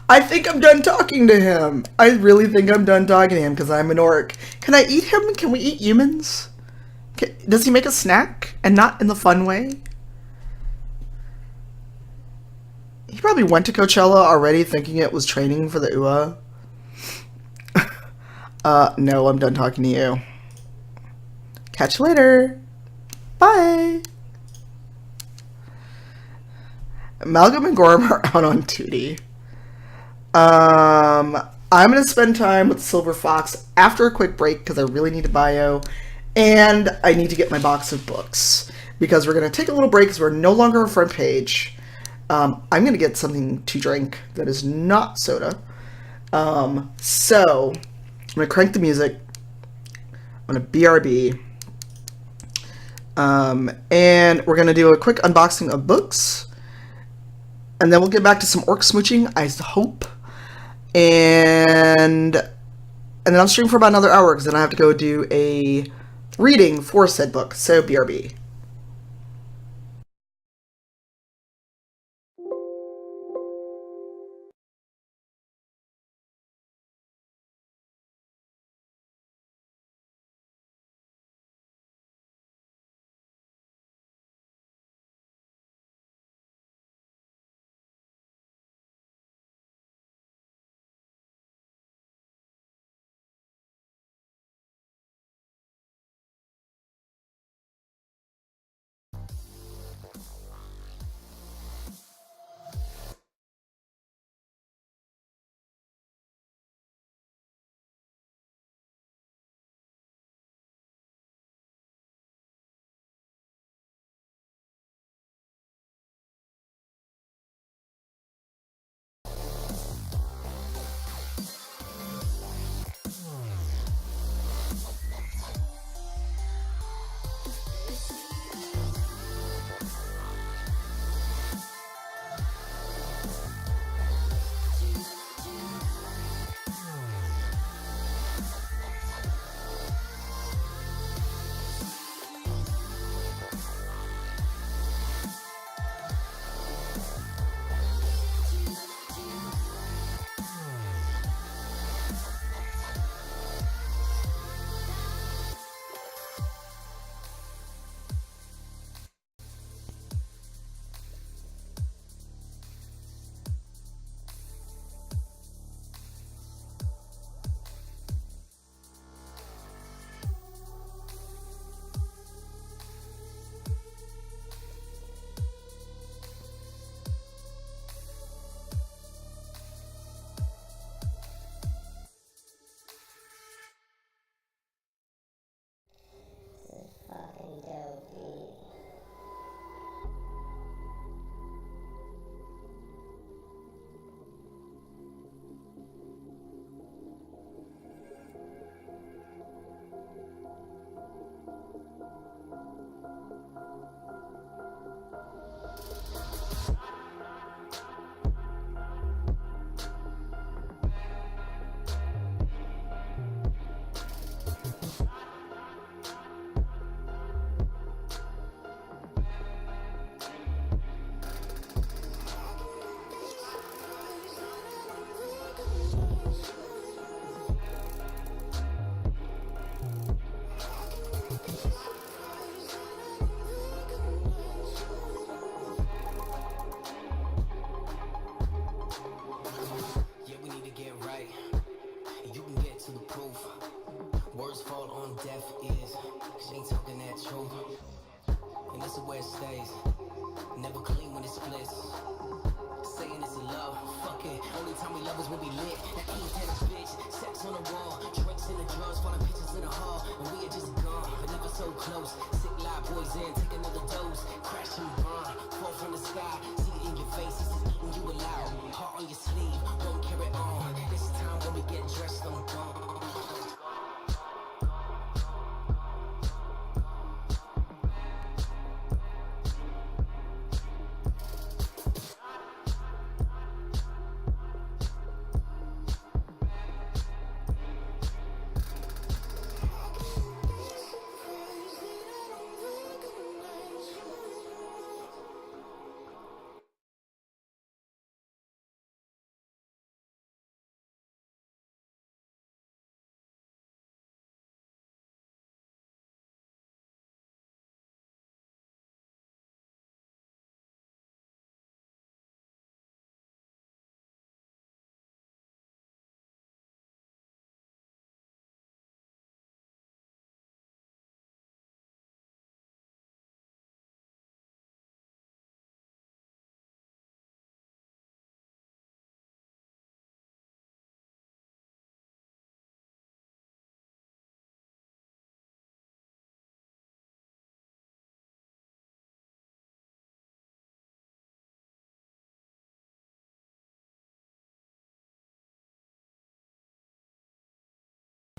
I think I'm done talking to him. I really think I'm done talking to him because I'm an orc. Can I eat him? Can we eat humans? Does he make a snack? And not in the fun way? He probably went to Coachella already thinking it was training for the UA. No, I'm done talking to you. Catch you later. Bye. Malcolm and Gorm are out on duty. I'm going to spend time with Silver Fox after a quick break because I really need a bio. And I need to get my box of books. Because we're going to take a little break because we're no longer on front page. I'm going to get something to drink that is not soda. So, I'm going to crank the music. I'm going to BRB. And we're going to do a quick unboxing of books. And then we'll get back to some orc smooching, I hope. And then I'll stream for about another hour because then I have to go do a reading for said book. So, BRB. dose. Sick lie, poison, take another dose. Crash and burn, fall from the sky. See it in your face, this is eating you alive. Heart on your sleeve, won't carry on. This time when we get dressed, I'm gone.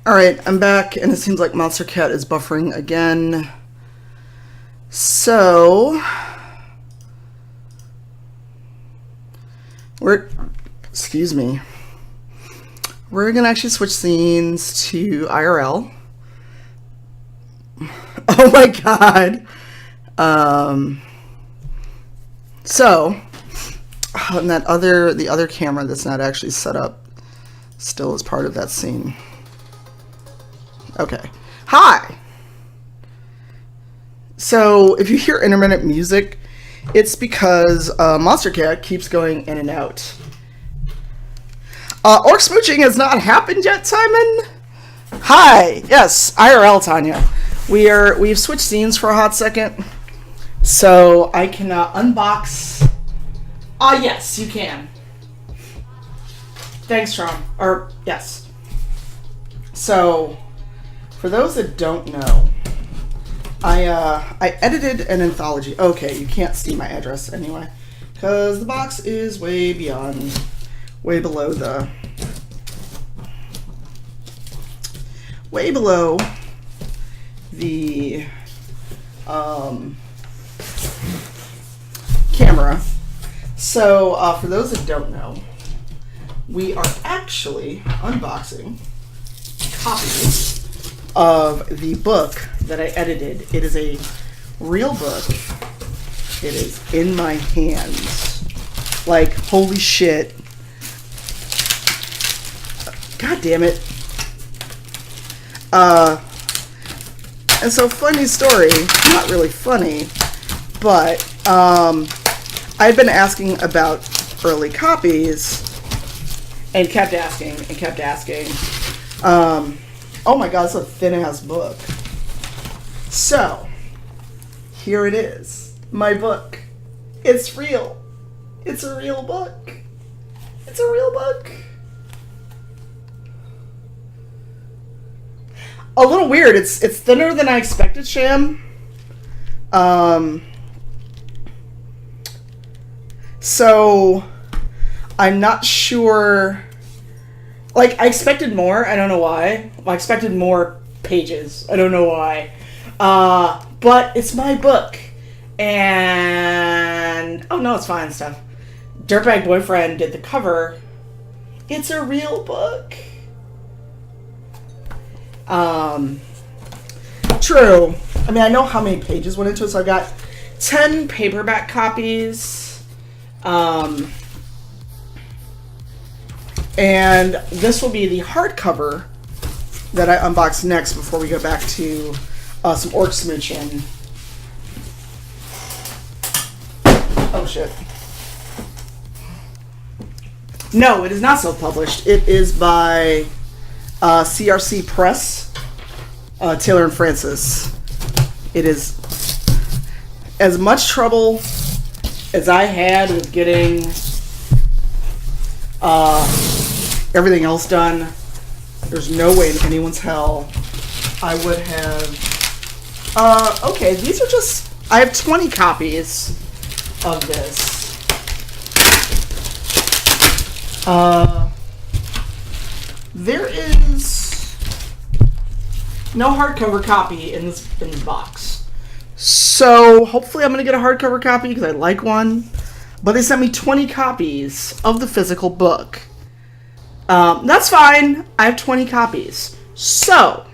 Alright, I'm back, and it seems like Monster Cat is buffering again. So, excuse me. We're gonna actually switch scenes to IRL. Oh my god. So, and the other camera that's not actually set up still is part of that scene. Okay. Hi! So, if you hear intermittent music, it's because Monster Cat keeps going in and out. Orc smooching has not happened yet, Simon? Hi! Yes, IRL, Tanya. We've switched scenes for a hot second, so I can unbox... yes, you can. Thanks, Tron. Or, yes. So... For those that don't know, I edited an anthology. Okay, you can't see my address anyway, because the box is way below the camera. So for those that don't know, we are actually unboxing copies of the book that I edited. It is a real book. It is in my hands. Like, holy shit. God damn it. And so, funny story, not really funny, but I'd been asking about early copies and kept asking. Oh my god, it's a thin-ass book. So, here it is. My book. It's real. It's a real book. It's a real book. A little weird. It's thinner than I expected, Sham. So, I'm not sure... Like, I expected more. I don't know why. I expected more pages. I don't know why. But it's my book. And... Oh, no, it's fine stuff. Dirtbag Boyfriend did the cover. It's a real book. True. I mean, I know how many pages went into it, so I got 10 paperback copies. And this will be the hardcover that I unbox next before we go back to some orc smooching. Oh shit. No, it is not self-published. It is by CRC Press, Taylor and Francis. It is as much trouble as I had with getting everything else done. There's no way in anyone's hell I would have Okay, these are just... I have 20 copies of this. There is no hardcover copy in this box. So, hopefully I'm going to get a hardcover copy because I like one. But they sent me 20 copies of the physical book. That's fine. I have 20 copies. So,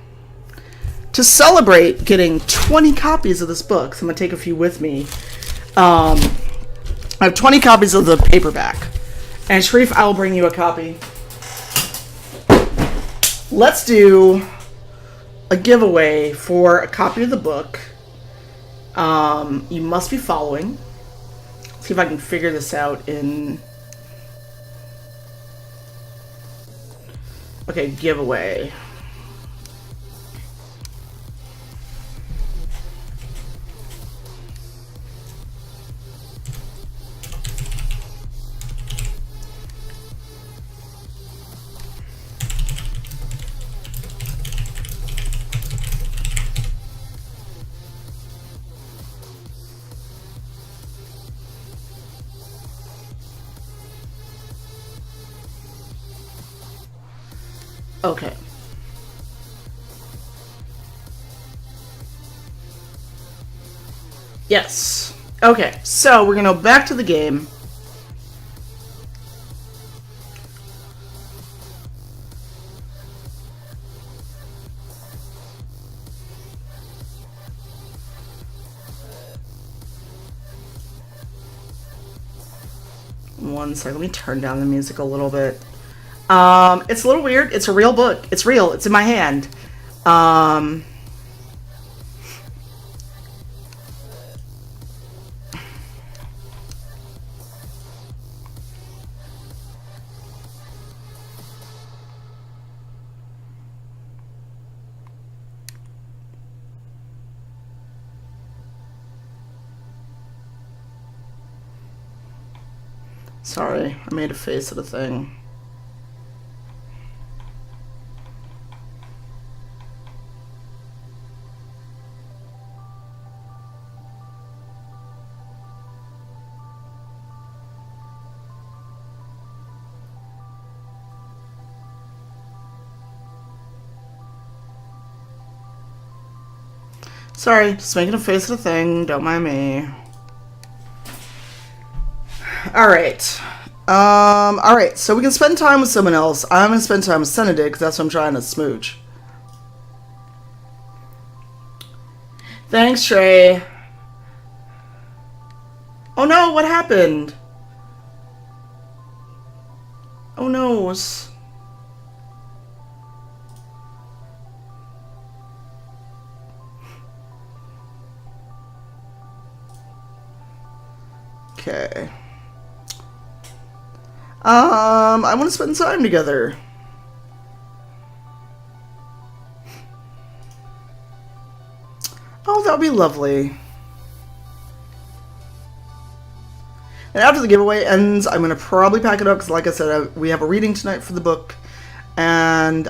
to celebrate getting 20 copies of this book, so I'm going to take a few with me. I have 20 copies of the paperback. And Sharif, I will bring you a copy. Let's do a giveaway for a copy of the book. You must be following. Let's see if I can figure this out in... Okay, giveaway. Okay. Yes. Okay, so we're going to go back to the game. One second, let me turn down the music a little bit. It's a little weird. It's a real book. It's real. It's in my hand. Sorry, I made a face at a thing. Sorry, just making a face at a thing. Don't mind me. Alright. Alright, so we can spend time with someone else. I'm going to spend time with Senedic because that's what I'm trying to smooch. Thanks, Trey. Oh no, what happened? Oh no. Okay. I want to spend time together. Oh, that would be lovely. And after the giveaway ends, I'm going to probably pack it up because, like I said, we have a reading tonight for the book. And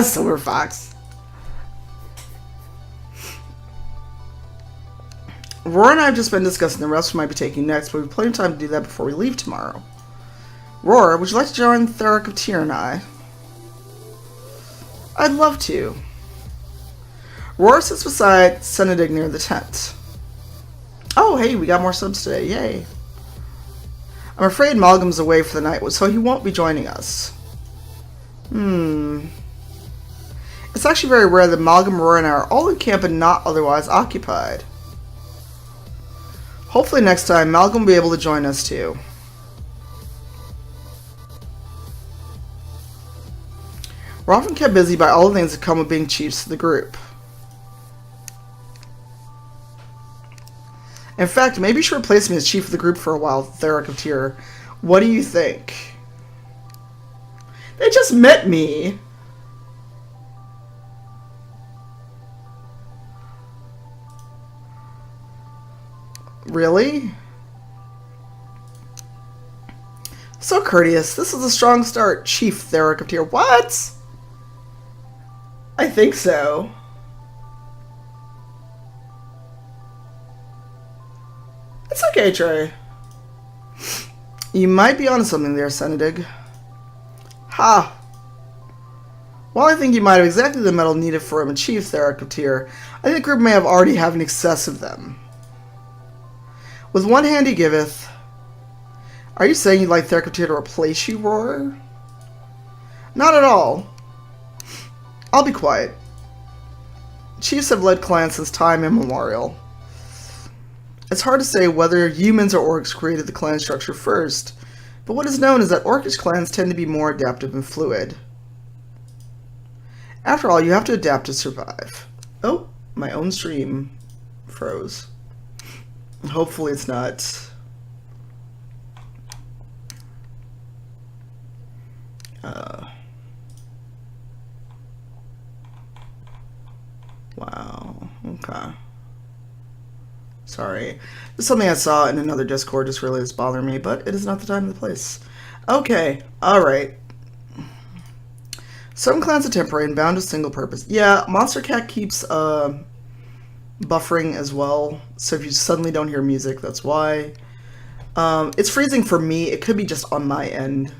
Silver Fox. Roar and I have just been discussing the routes we might be taking next, but we have plenty of time to do that before we leave tomorrow. Roar, would you like to join Theric of Tyr and I? I'd love to. Roar sits beside Senedig near the tent. Oh, hey, we got more subs today. Yay. I'm afraid Malcolm's away for the night, so he won't be joining us. It's actually very rare that Malcolm, Roar, and I are all in camp and not otherwise occupied. Hopefully next time, Malcolm will be able to join us too. We're often kept busy by all the things that come with being chiefs of the group. In fact, maybe you should replace me as chief of the group for a while, Theric of Tyr. What do you think? They just met me. Really? So courteous. This is a strong start, Chief Theric of Tyr. What? I think so. It's okay, Trey. You might be onto something there, Senedig. Ha! While I think you might have exactly the metal needed for him achieve Theracoteer, I think the group may have already have an excess of them. With one hand he giveth... Are you saying you'd like Theracoteer to replace you, Roar? Not at all. I'll be quiet. Chiefs have led clans since time immemorial. It's hard to say whether humans or orcs created the clan structure first, but what is known is that orcish clans tend to be more adaptive and fluid. After all, you have to adapt to survive. Oh, my own stream froze. Hopefully it's not... Wow, okay. Sorry. This is something I saw in another Discord, just really is bothering me, but it is not the time or the place. Okay, alright. Some clans are temporary and bound to single purpose. Yeah, Monster Cat keeps buffering as well, so if you suddenly don't hear music, that's why. It's freezing for me. It could be just on my end.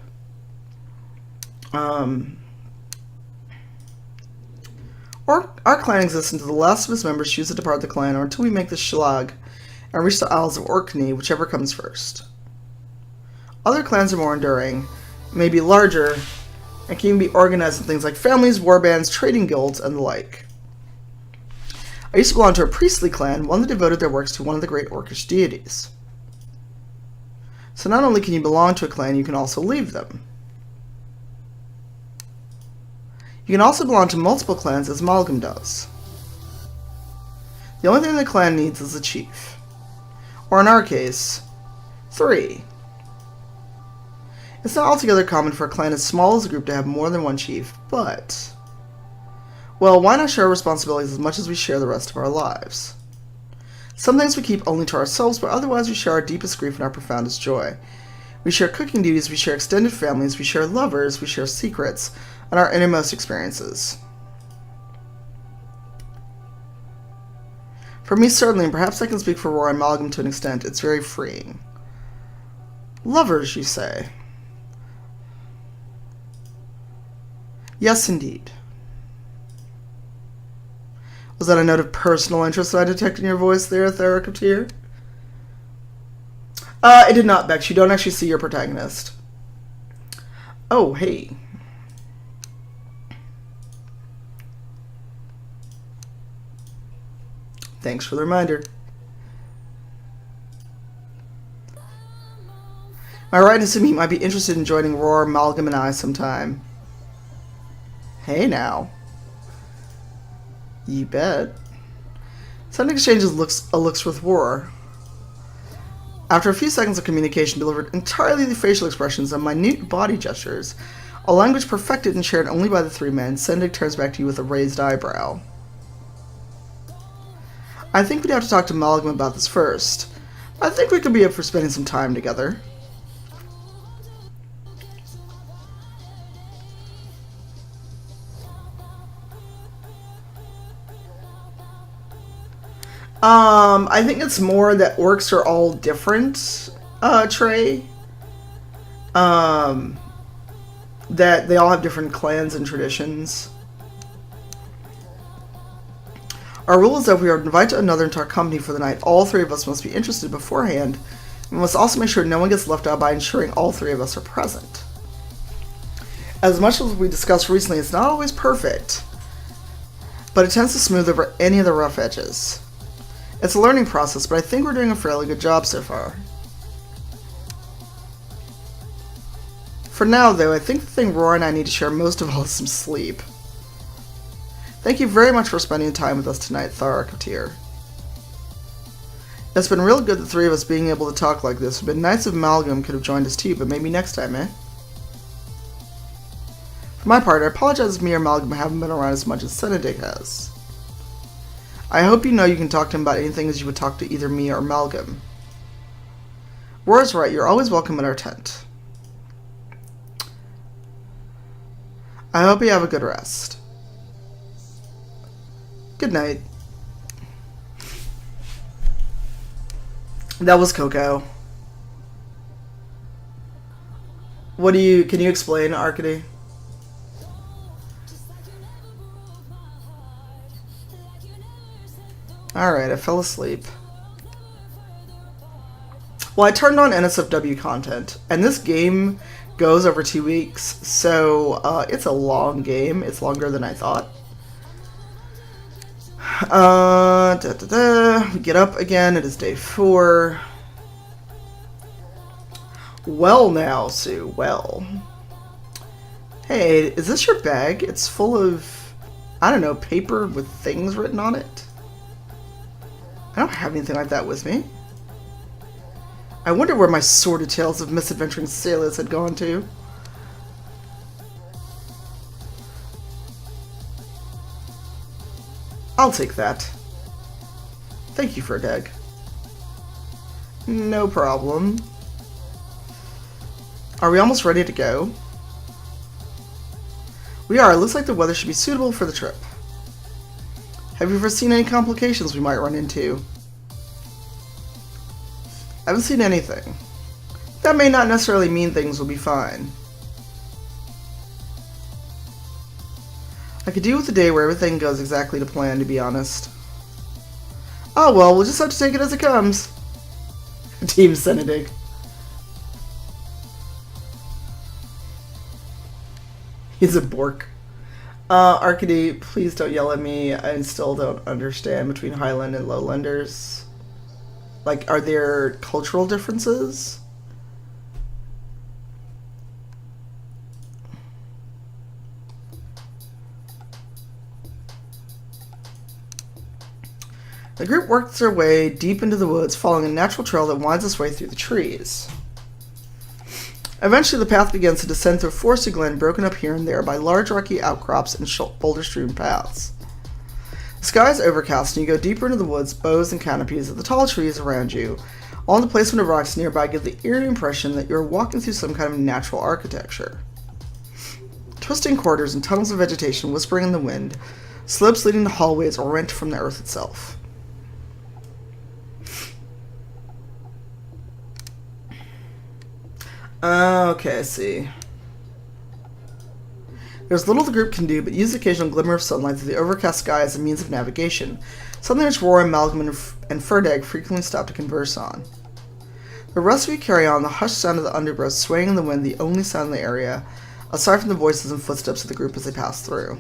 Our clan exists until the last of its members choose to depart the clan, or until we make the Schlag and reach the Isles of Orkney, whichever comes first. Other clans are more enduring, may be larger, and can even be organized in things like families, warbands, trading guilds, and the like. I used to belong to a priestly clan, one that devoted their works to one of the great orcish deities. So not only can you belong to a clan, you can also leave them. You can also belong to multiple clans, as Malgam does. The only thing the clan needs is a chief. Or in our case, 3. It's not altogether common for a clan as small as a group to have more than one chief, but... Well, why not share our responsibilities as much as we share the rest of our lives? Some things we keep only to ourselves, but otherwise we share our deepest grief and our profoundest joy. We share cooking duties, we share extended families, we share lovers, we share secrets, and our innermost experiences. For me, certainly, and perhaps I can speak for Roar and Malgam to an extent, it's very freeing. Lovers, you say? Yes, indeed. Was that a note of personal interest that I detected in your voice there, Theracoteer? It did not, Bex. You don't actually see your protagonist. Oh, hey. Thanks for the reminder. Am I right in assuming he might be interested in joining Roar, Malgam, and I sometime? Hey now. You bet. Sending exchanges looks with Roar. After a few seconds of communication delivered entirely the facial expressions and minute body gestures, a language perfected and shared only by the 3 men, Sendig turns back to you with a raised eyebrow. I think we'd have to talk to Malgam about this first. I think we could be up for spending some time together. I think it's more that orcs are all different, Trey. That they all have different clans and traditions. Our rule is that if we are invited to another into our company for the night, all 3 of us must be interested beforehand. We must also make sure no one gets left out by ensuring all 3 of us are present. As much as we discussed recently, it's not always perfect, but it tends to smooth over any of the rough edges. It's a learning process, but I think we're doing a fairly good job so far. For now, though, I think the thing Roar and I need to share most of all is some sleep. Thank you very much for spending time with us tonight, Tharacoteer. It's been real good the 3 of us being able to talk like this. It would been nice if Malgam could have joined us too, but maybe next time, eh? For my part, I apologize if me or Malgam haven't been around as much as Senedig has. I hope you know you can talk to him about anything as you would talk to either me or Malgam. Roar's right, you're always welcome at our tent. I hope you have a good rest. Good night. That was Coco. What do you... Can you explain, Arcady? Alright, I fell asleep. Well, I turned on NSFW content, and this game goes over 2 weeks, so it's a long game. It's longer than I thought. We get up again. It is day 4. Well now, Sue, well. Hey, is this your bag? It's full of, I don't know, paper with things written on it? I don't have anything like that with me. I wonder where my sordid tales of misadventuring sailors had gone to. I'll take that. Thank you for a dag. No problem. Are we almost ready to go? We are. It looks like the weather should be suitable for the trip. Have you foreseen any complications we might run into? I haven't seen anything. That may not necessarily mean things will be fine. I could deal with a day where everything goes exactly to plan, to be honest. Oh well, we'll just have to take it as it comes. Team Senedig. He's a bork. Arcady, please don't yell at me. I still don't understand between Highland and Lowlanders. Like, are there cultural differences? The group works their way deep into the woods, following a natural trail that winds its way through the trees. Eventually, the path begins to descend through a forested glen broken up here and there by large rocky outcrops and boulder-strewn paths. The sky is overcast, and you go deeper into the woods, boughs and canopies of the tall trees around you. All the placement of rocks nearby give the eerie impression that you are walking through some kind of natural architecture. Twisting corridors and tunnels of vegetation whispering in the wind, slopes leading to hallways are rent from the earth itself. Okay, I see. There's little the group can do but use the occasional glimmer of sunlight through the overcast sky as a means of navigation, something which Roar, Malcolm, and Ferdag frequently stop to converse on. The rest of you carry on, the hushed sound of the undergrowth swaying in the wind, the only sound in the area, aside from the voices and footsteps of the group as they pass through.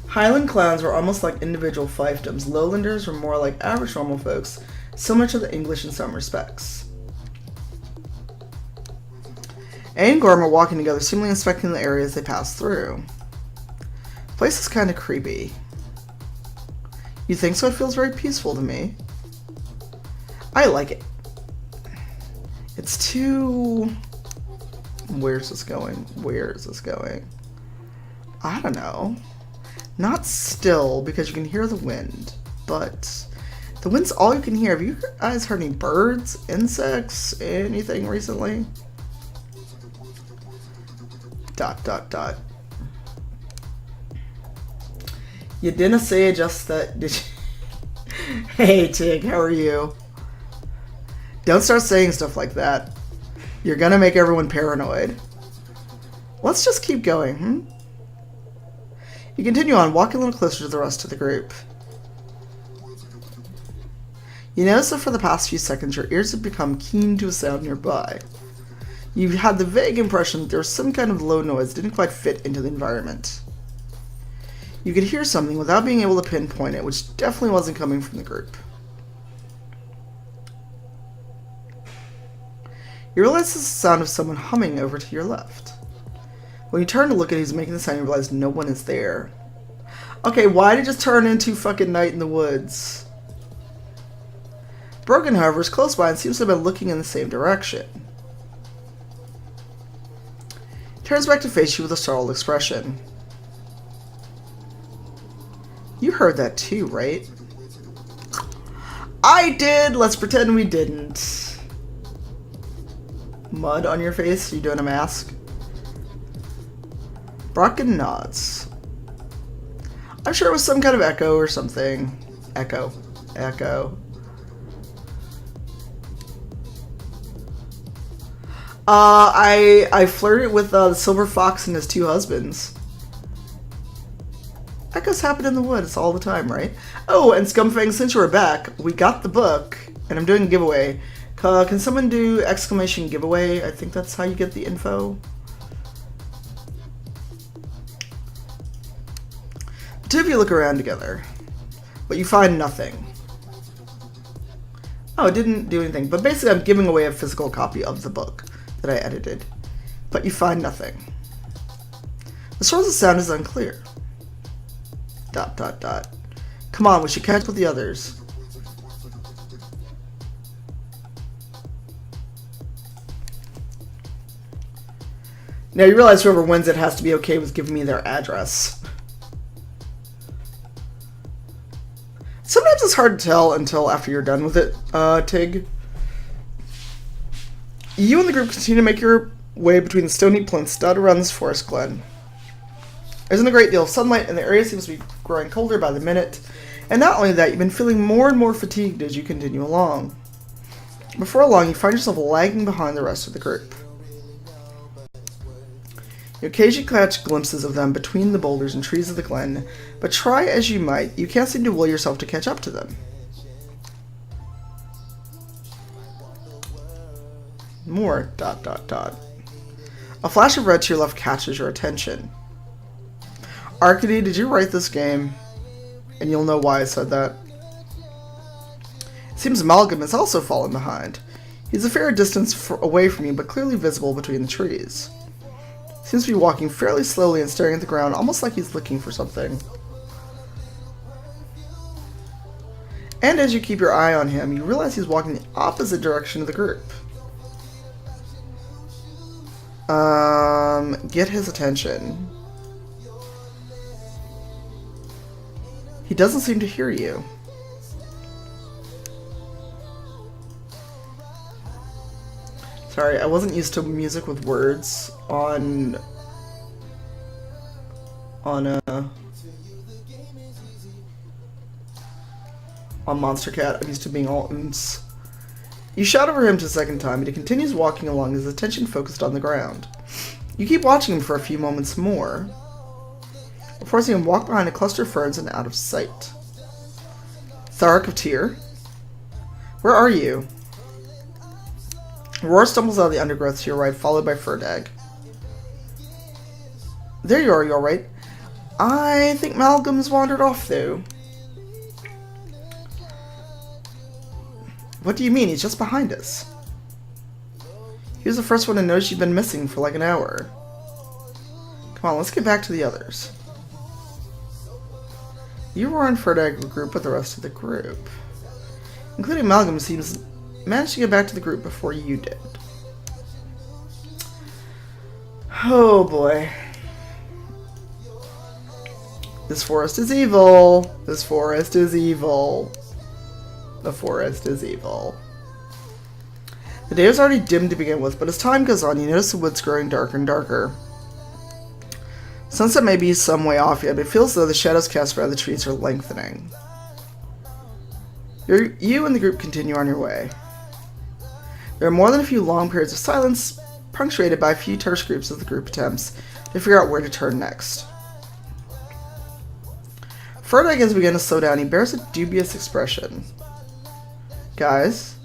Highland clans were almost like individual fiefdoms. Lowlanders were more like average normal folks, similar to the English in some respects. A and Gorm are walking together, seemingly inspecting the areas they pass through. The place is kind of creepy. You think so? It feels very peaceful to me. I like it. It's too... Where's this going? Where is this going? I don't know. Not still, because you can hear the wind, but the wind's all you can hear. Have you guys heard any birds, insects, anything recently? ... You didn't say just that, did you? Hey, Tig, how are you? Don't start saying stuff like that. You're gonna make everyone paranoid. Let's just keep going, hmm? You continue on, walking a little closer to the rest of the group. You notice that for the past few seconds, your ears have become keen to a sound nearby. You've had the vague impression that there was some kind of low noise that didn't quite fit into the environment. You could hear something without being able to pinpoint it, which definitely wasn't coming from the group. You realize this is the sound of someone humming over to your left. When you turn to look at who's making the sound, you realize no one is there. Okay, why did it just turn into fucking night in the woods? Brogan, however, is close by and seems to have been looking in the same direction. He turns back to face you with a startled expression. You heard that too, right? I did! Let's pretend we didn't. Mud on your face? You doing a mask? Brocken nods. I'm sure it was some kind of echo or something. Echo. Echo. I flirted with the silver fox and his two husbands. Echoes happen in the woods all the time, right? Oh, and Scumfang, since you were back, we got the book, and I'm doing a giveaway. Can someone do exclamation giveaway? I think that's how you get the info. The two of you look around together, but you find nothing. Oh, it didn't do anything, but basically I'm giving away a physical copy of the book that I edited, but you find nothing. The source of sound is unclear. ... Come on, we should catch up with the others. Now you realize whoever wins it has to be okay with giving me their address. Sometimes it's hard to tell until after you're done with it, Tig. You and the group continue to make your way between the stony plinths dotted around this forest glen. There isn't a great deal of sunlight, and the area seems to be growing colder by the minute. And not only that, you've been feeling more and more fatigued as you continue along. Before long, you find yourself lagging behind the rest of the group. You occasionally catch glimpses of them between the boulders and trees of the glen, but try as you might, you can't seem to will yourself to catch up to them. More ... A flash of red to your left catches your attention. Arcady, did you write this game? And you'll know why I said that. It seems Malcolm has also fallen behind. He's a fair distance away from you, but clearly visible between the trees. He seems to be walking fairly slowly and staring at the ground, almost like he's looking for something. And as you keep your eye on him, you realize he's walking the opposite direction of the group. Get his attention. He doesn't seem to hear you. Sorry, I wasn't used to music with words on Monster Cat. I'm used to being all oomph. You shout over him to a second time, but he continues walking along, his attention focused on the ground. You keep watching him for a few moments more, before seeing him walk behind a cluster of ferns and out of sight. Thark of Tyr? Where are you? Roar stumbles out of the undergrowth to your right, followed by Ferdag. There you are, you alright? I think Malcolm's wandered off, though. What do you mean? He's just behind us. He was the first one to notice you've been missing for like an hour. Come on, let's get back to the others. You were in Ferdag group with the rest of the group. Including Malcolm seems managed to get back to the group before you did. Oh boy. This forest is evil. This forest is evil. The forest is evil. The day was already dim to begin with, but as time goes on, you notice the woods growing darker and darker. Sunset may be some way off yet, but it feels as though the shadows cast by the trees are lengthening. You and the group continue on your way. There are more than a few long periods of silence, punctuated by a few terse groups as the group attempts to figure out where to turn next. Ferdag has begun to slow down. He bears a dubious expression. Guys,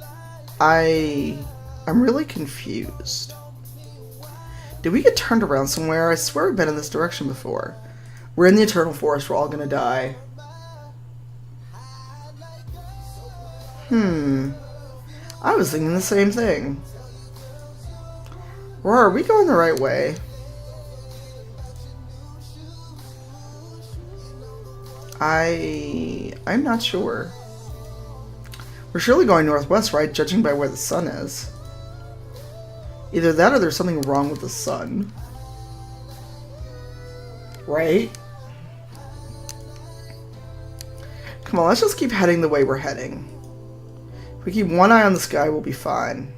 I'm really confused. Did we get turned around somewhere? I swear we've been in this direction before. We're in the Eternal Forest. We're all gonna die. I was thinking the same thing. Or are we going the right way? I'm not sure. We're surely going northwest, right? Judging by where the sun is. Either that or there's something wrong with the sun. Right? Come on, let's just keep heading the way we're heading. If we keep one eye on the sky, we'll be fine.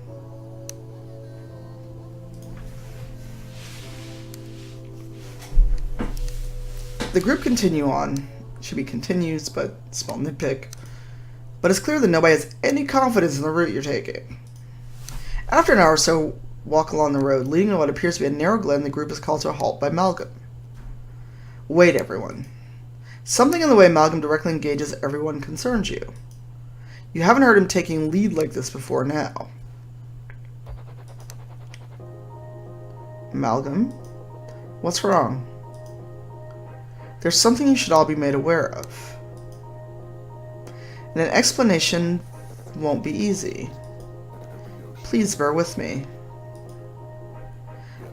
The group continue on. Should be continues, but small nitpick. But it's clear that nobody has any confidence in the route you're taking. After an hour or so walk along the road, leading to what appears to be a narrow glen, the group is called to a halt by Malcolm. Wait, everyone. Something in the way Malcolm directly engages everyone concerns you. You haven't heard him taking lead like this before now. Malcolm? What's wrong? There's something you should all be made aware of. And an explanation won't be easy. Please bear with me.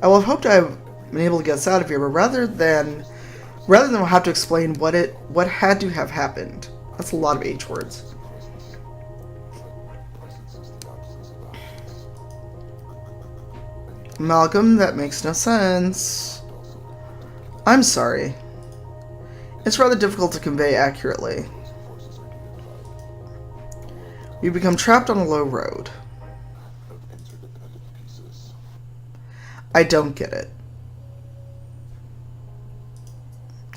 I will have hoped I have been able to get us out of here, but rather than have to explain what had to have happened. That's a lot of H words. Malcolm, that makes no sense. I'm sorry. It's rather difficult to convey accurately. We become trapped on a low road. I don't get it.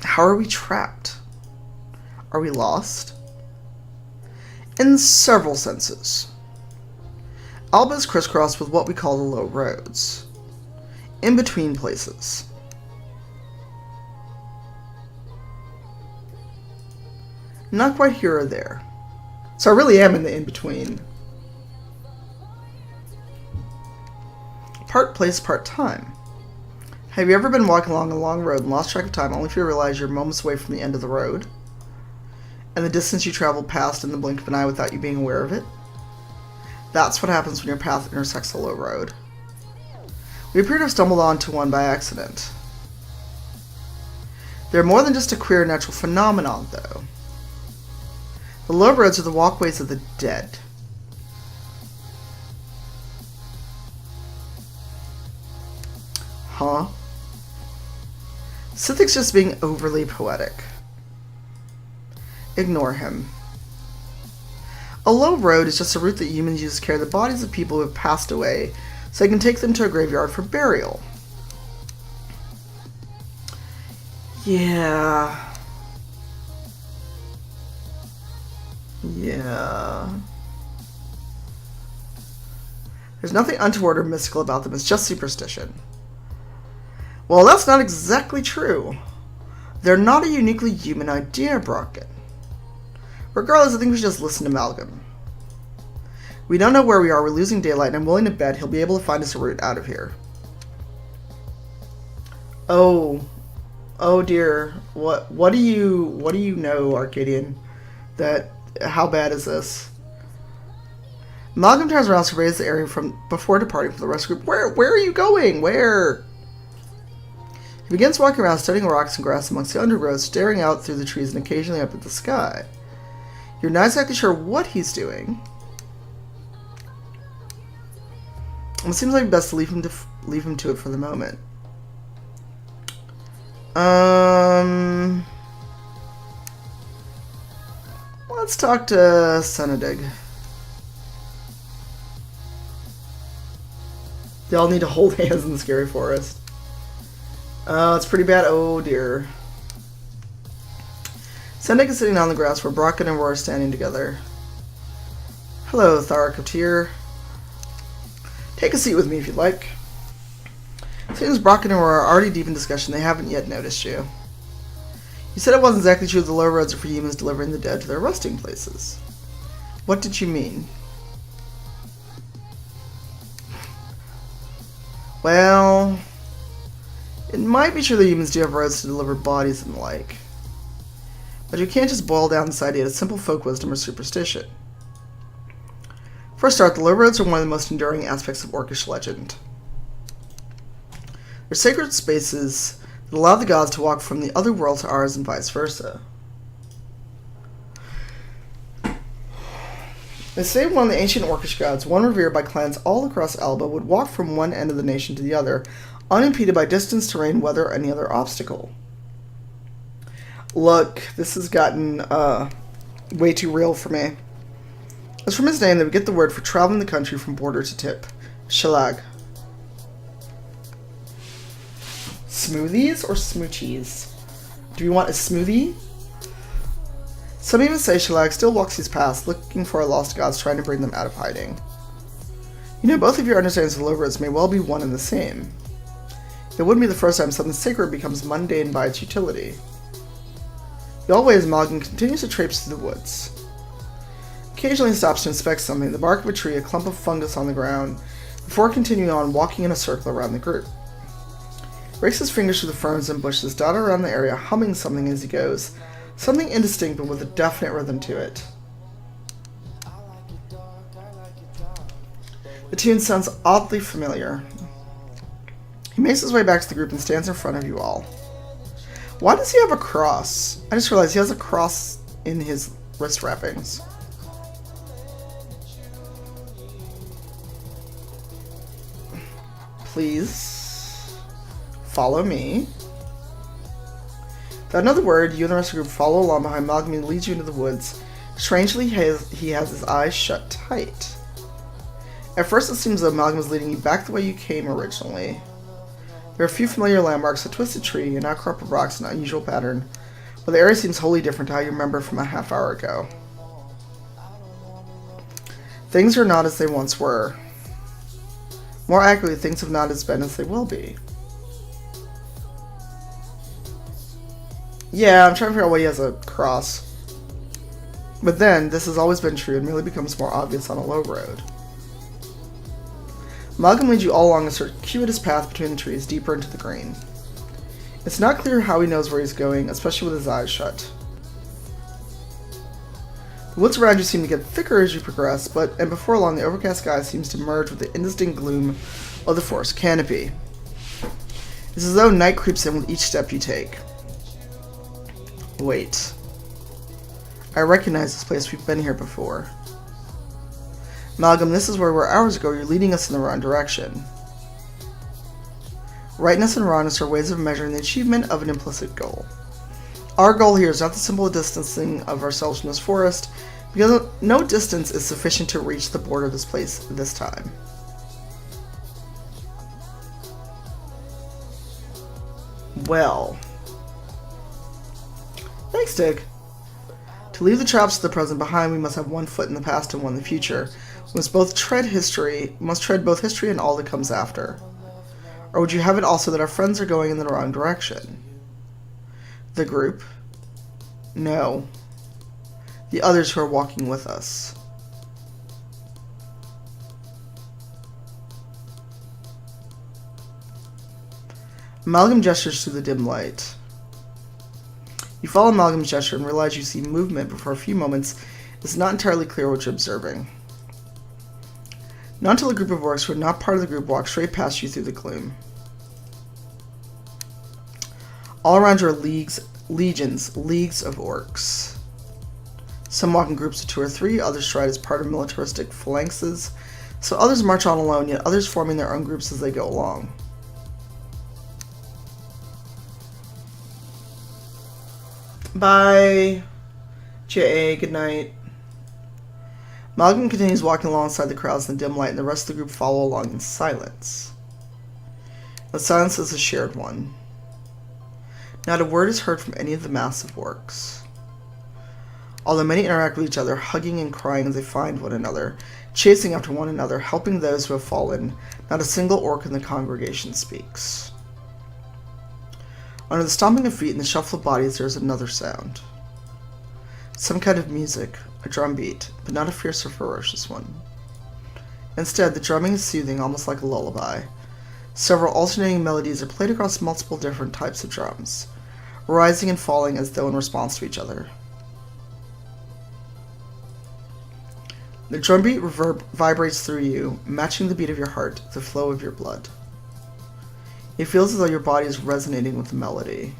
How are we trapped? Are we lost? In several senses. Alba is crisscrossed with what we call the low roads. In between places. Not quite here or there. So I really am in the in-between. Part place, part time. Have you ever been walking along a long road and lost track of time only for you to realize you're moments away from the end of the road? And the distance you traveled past in the blink of an eye without you being aware of it? That's what happens when your path intersects a low road. We appear to have stumbled onto one by accident. They're more than just a queer natural phenomenon, though. The low roads are the walkways of the dead. Huh? Sithic's just being overly poetic. Ignore him. A low road is just a route that humans use to carry the bodies of people who have passed away so they can take them to a graveyard for burial. Yeah. There's nothing untoward or mystical about them, it's just superstition. Well, that's not exactly true. They're not a uniquely human idea, Brocken. Regardless, I think we should just listen to Malcolm. We don't know where we are, we're losing daylight, and I'm willing to bet he'll be able to find us a route out of here. Oh dear. What do you know, Arcadian? How bad is this? Malcolm turns around, surveys the area from before departing from the rescue group. Where are you going? Where? He begins walking around, studying rocks and grass amongst the undergrowth, staring out through the trees and occasionally up at the sky. You're not exactly sure what he's doing. It seems like best to leave him to it for the moment. Let's talk to Senedig. They all need to hold hands in the scary forest. It's pretty bad. Oh dear. Senedig is sitting on the grass where Brocken and Roar are standing together. Hello, Tharak of Tyr. Take a seat with me if you'd like. Seems Brocken and Roar are already deep in discussion. They haven't yet noticed you. You said it wasn't exactly true that the low roads are for humans delivering the dead to their resting places. What did you mean? Well, it might be true that humans do have roads to deliver bodies and the like. But you can't just boil down this idea to simple folk wisdom or superstition. For a start, the low roads are one of the most enduring aspects of Orcish legend. They're sacred spaces that allow the gods to walk from the other world to ours and vice versa. They say one of the ancient Orcish gods, one revered by clans all across Alba, would walk from one end of the nation to the other, unimpeded by distance, terrain, weather, or any other obstacle. Look, this has gotten way too real for me. It's from his name that we get the word for traveling the country from border to tip. Shalag. Smoothies or smoochies? Do we want a smoothie? Some even say Shelag still walks these paths, looking for our lost gods, trying to bring them out of hiding. You know, both of your understandings of Lovers may well be one and the same. It wouldn't be the first time something sacred becomes mundane by its utility. The always Malgam continues to traipse through the woods. Occasionally he stops to inspect something, the bark of a tree, a clump of fungus on the ground, before continuing on, walking in a circle around the group. He rakes his fingers through the ferns and bushes, dotted around the area, humming something as he goes, something indistinct but with a definite rhythm to it. The tune sounds oddly familiar. He makes his way back to the group and stands in front of you all. Why does he have a cross? I just realized he has a cross in his wrist wrappings. Please follow me. Without another word, you and the rest of the group follow along behind Malgam and leads you into the woods. Strangely, he has his eyes shut tight. At first it seems as though Malgam is leading you back the way you came originally. There are a few familiar landmarks, a twisted tree, an outcrop of rocks, an unusual pattern, but the area seems wholly different to how you remember from a half hour ago. Things are not as they once were. More accurately, things have not as been as they will be. Yeah, I'm trying to figure out why he has a cross. But then, this has always been true and merely becomes more obvious on a low road. Malgam leads you all along a circuitous path between the trees, deeper into the green. It's not clear how he knows where he's going, especially with his eyes shut. The woods around you seem to get thicker as you progress, and before long the overcast sky seems to merge with the indistinct gloom of the forest canopy. It's as though night creeps in with each step you take. Wait. I recognize this place. We've been here before. Malgam, this is where we were hours ago. You're leading us in the wrong direction. Rightness and wrongness are ways of measuring the achievement of an implicit goal. Our goal here is not the simple distancing of ourselves from this forest, because no distance is sufficient to reach the border of this place this time. Well. Thanks, Dick. To leave the traps of the present behind, we must have one foot in the past and one in the future. We must tread both history and all that comes after. Or would you have it also that our friends are going in the wrong direction? The group? No. The others who are walking with us. Malgam gestures through the dim light. You follow Malgam's gesture and realize you see movement, but for a few moments it's not entirely clear what you're observing. Not until a group of orcs who are not part of the group walk straight past you through the gloom. All around you are leagues of orcs. Some walk in groups of 2 or 3, others stride as part of militaristic phalanxes, so others march on alone, yet others forming their own groups as they go along. Bye. J.A., good night. Malgam continues walking alongside the crowds in the dim light, and the rest of the group follow along in silence. The silence is a shared one. Not a word is heard from any of the massive orcs. Although many interact with each other, hugging and crying as they find one another, chasing after one another, helping those who have fallen, not a single orc in the congregation speaks. Under the stomping of feet and the shuffle of bodies, there is another sound. Some kind of music, a drum beat, but not a fierce or ferocious one. Instead, the drumming is soothing, almost like a lullaby. Several alternating melodies are played across multiple different types of drums, rising and falling as though in response to each other. The drum beat vibrates through you, matching the beat of your heart, the flow of your blood. It feels as though your body is resonating with the melody.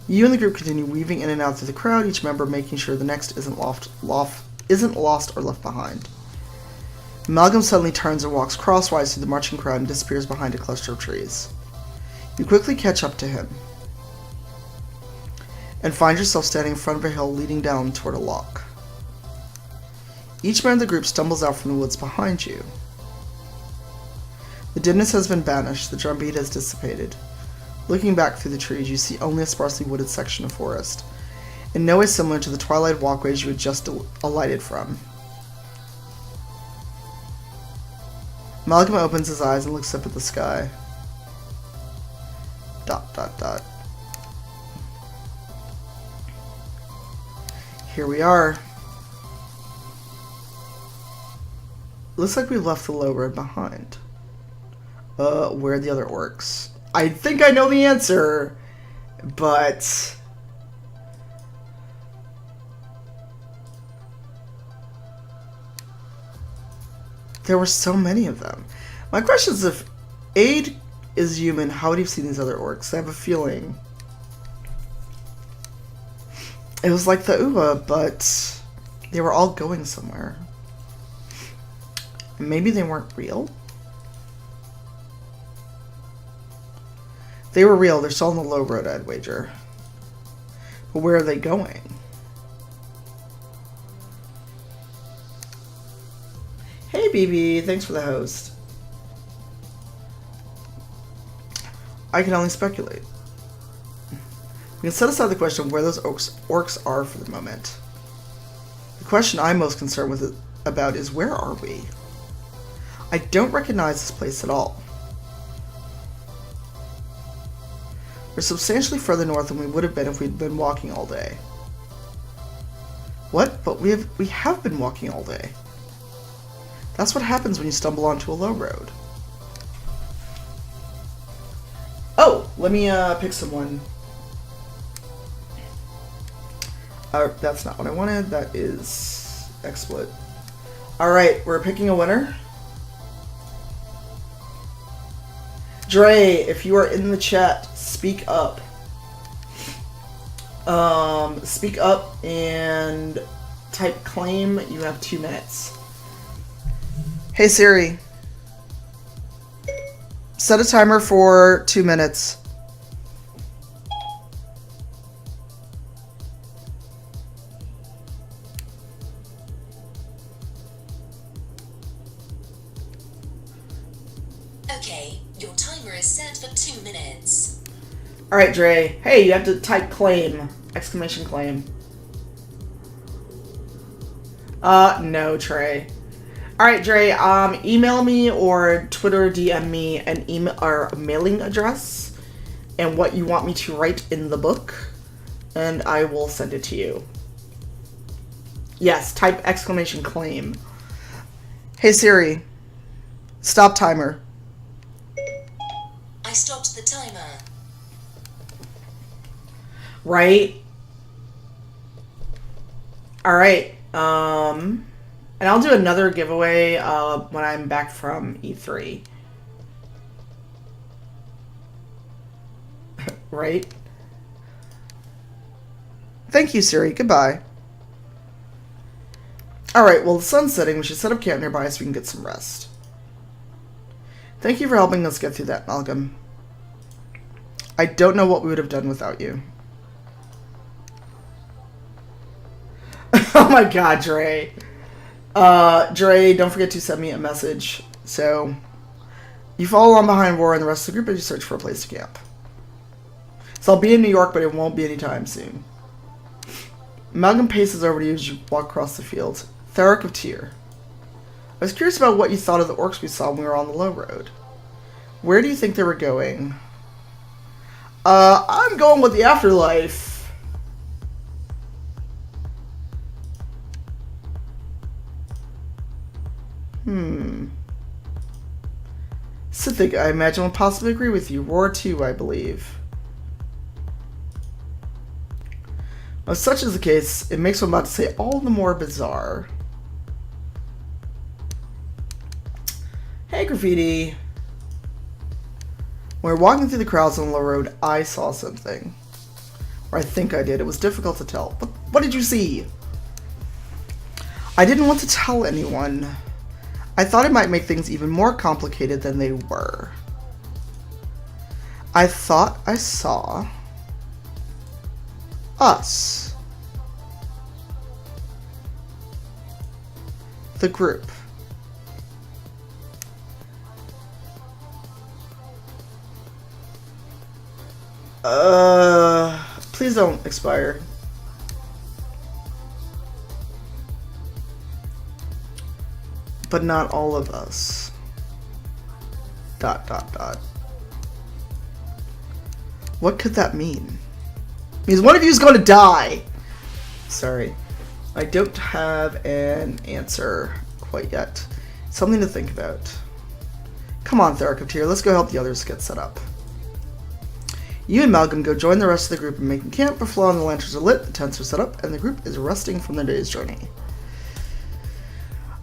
You and the group continue weaving in and out through the crowd, each member making sure the next isn't lost or left behind. Malgam suddenly turns and walks crosswise through the marching crowd and disappears behind a cluster of trees. You quickly catch up to him, and find yourself standing in front of a hill leading down toward a loch. Each man of the group stumbles out from the woods behind you. The dimness has been banished, the drumbeat has dissipated. Looking back through the trees, you see only a sparsely wooded section of forest, in no way similar to the twilight walkways you had just alighted from. Malcolm opens his eyes and looks up at the sky. ... Here we are. Looks like we left the low road behind. Where are the other orcs? I think I know the answer, but... there were so many of them. My question is, if Aid is human, how would he have seen these other orcs? I have a feeling it was like the Uva, but they were all going somewhere. Maybe they weren't real? They were real. They're still on the low road, I'd wager. But where are they going? Hey, BB. Thanks for the host. I can only speculate. We can set aside the question of where those orcs are for the moment. The question I'm most concerned about is, where are we? I don't recognize this place at all. We're substantially further north than we would have been if we'd been walking all day. What? But we have been walking all day. That's what happens when you stumble onto a low road. Oh, let me pick someone. That's not what I wanted. That is XSplit. Alright, we're picking a winner. Dre, if you are in the chat, speak up. Speak up and type claim. You have 2 minutes. Hey Siri. Set a timer for 2 minutes. Okay, your timer is set for 2 minutes. Alright, Dre. Hey, you have to type claim. Exclamation claim. No, Trey. Alright, Dre, email me or Twitter DM me an email or a mailing address and what you want me to write in the book, and I will send it to you. Yes, type exclamation claim. Hey Siri, stop timer. I stopped the timer. Right? Alright, and I'll do another giveaway when I'm back from E3. Right? Thank you, Siri. Goodbye. Alright, well, the sun's setting. We should set up camp nearby so we can get some rest. Thank you for helping us get through that, Malcolm. I don't know what we would have done without you. Oh my god, Dre. Dre, don't forget to send me a message. So, you follow on behind War and the rest of the group as you search for a place to camp. So I'll be in New York, but it won't be anytime soon. Malcolm paces over to you as you walk across the field. Theric of Tyr. I was curious about what you thought of the orcs we saw when we were on the low road. Where do you think they were going? I'm going with the afterlife. Sithig, I imagine, would possibly agree with you. Roar 2, I believe. If such is the case, it makes what I'm about to say all the more bizarre. Hey, Graffiti. When we were walking through the crowds on the low road, I saw something. Or I think I did. It was difficult to tell. But what did you see? I didn't want to tell anyone. I thought it might make things even more complicated than they were. I thought I saw us. The group. Please don't expire. But not all of us. ... What could that mean? It means one of you is going to die. Sorry. I don't have an answer quite yet. Something to think about. Come on, Theracopter, let's go help the others get set up. You and Malcolm go join the rest of the group in making camp. Before long, the lanterns are lit, the tents are set up, and the group is resting from their day's journey.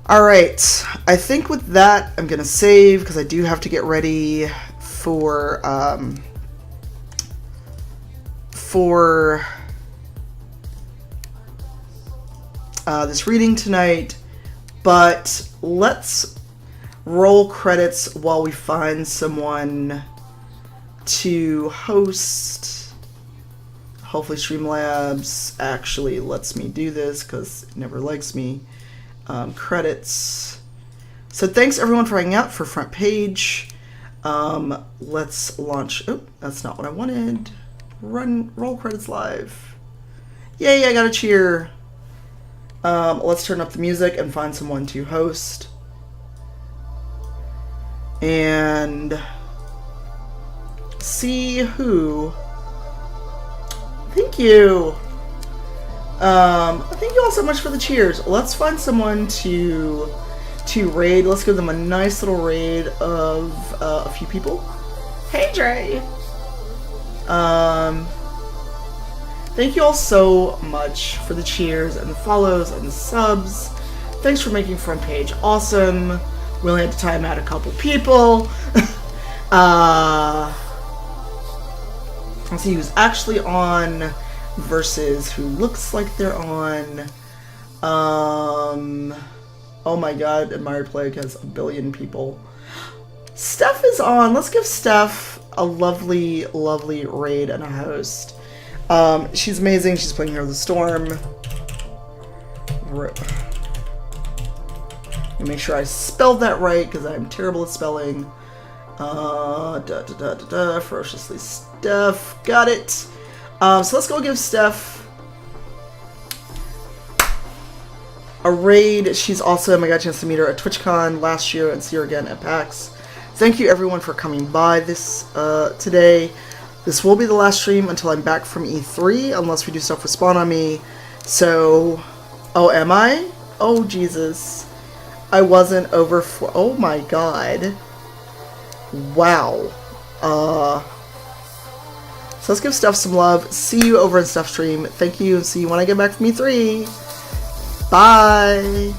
Alright, I think with that, I'm going to save, because I do have to get ready for this reading tonight, but let's roll credits while we find someone to host. Hopefully Streamlabs actually lets me do this, because it never likes me. Credits. So thanks everyone for hanging out for front page. Let's launch. Oh, that's not what I wanted. Roll credits live. Yay, I got a cheer. Let's turn up the music and find someone to host. And see who. Thank you. Thank you all so much for the cheers. Let's find someone to raid. Let's give them a nice little raid of a few people. Hey, Dre. Thank you all so much for the cheers and the follows and the subs. Thanks for making front page awesome. We only had to time out a couple people. Let's see who's actually on versus who looks like they're on. Oh my god, Admired Plague has a billion people. Steph is on. Let's give Steph a lovely, lovely raid and a host. She's amazing. She's playing Hero of the Storm. Make sure I spelled that right, because I'm terrible at spelling. Ferociously Steph. Got it. So let's go give Steph a raid. She's awesome. I got a chance to meet her at TwitchCon last year and see her again at PAX. Thank you everyone for coming by this today. This will be the last stream until I'm back from E3, unless we do stuff with Spawn on Me. So, oh, am I? Oh, Jesus. I wasn't over for, oh my god. Wow. So let's give Steph some love. See you over in Steph's stream. Thank you, and see you when I get back from E3. Bye.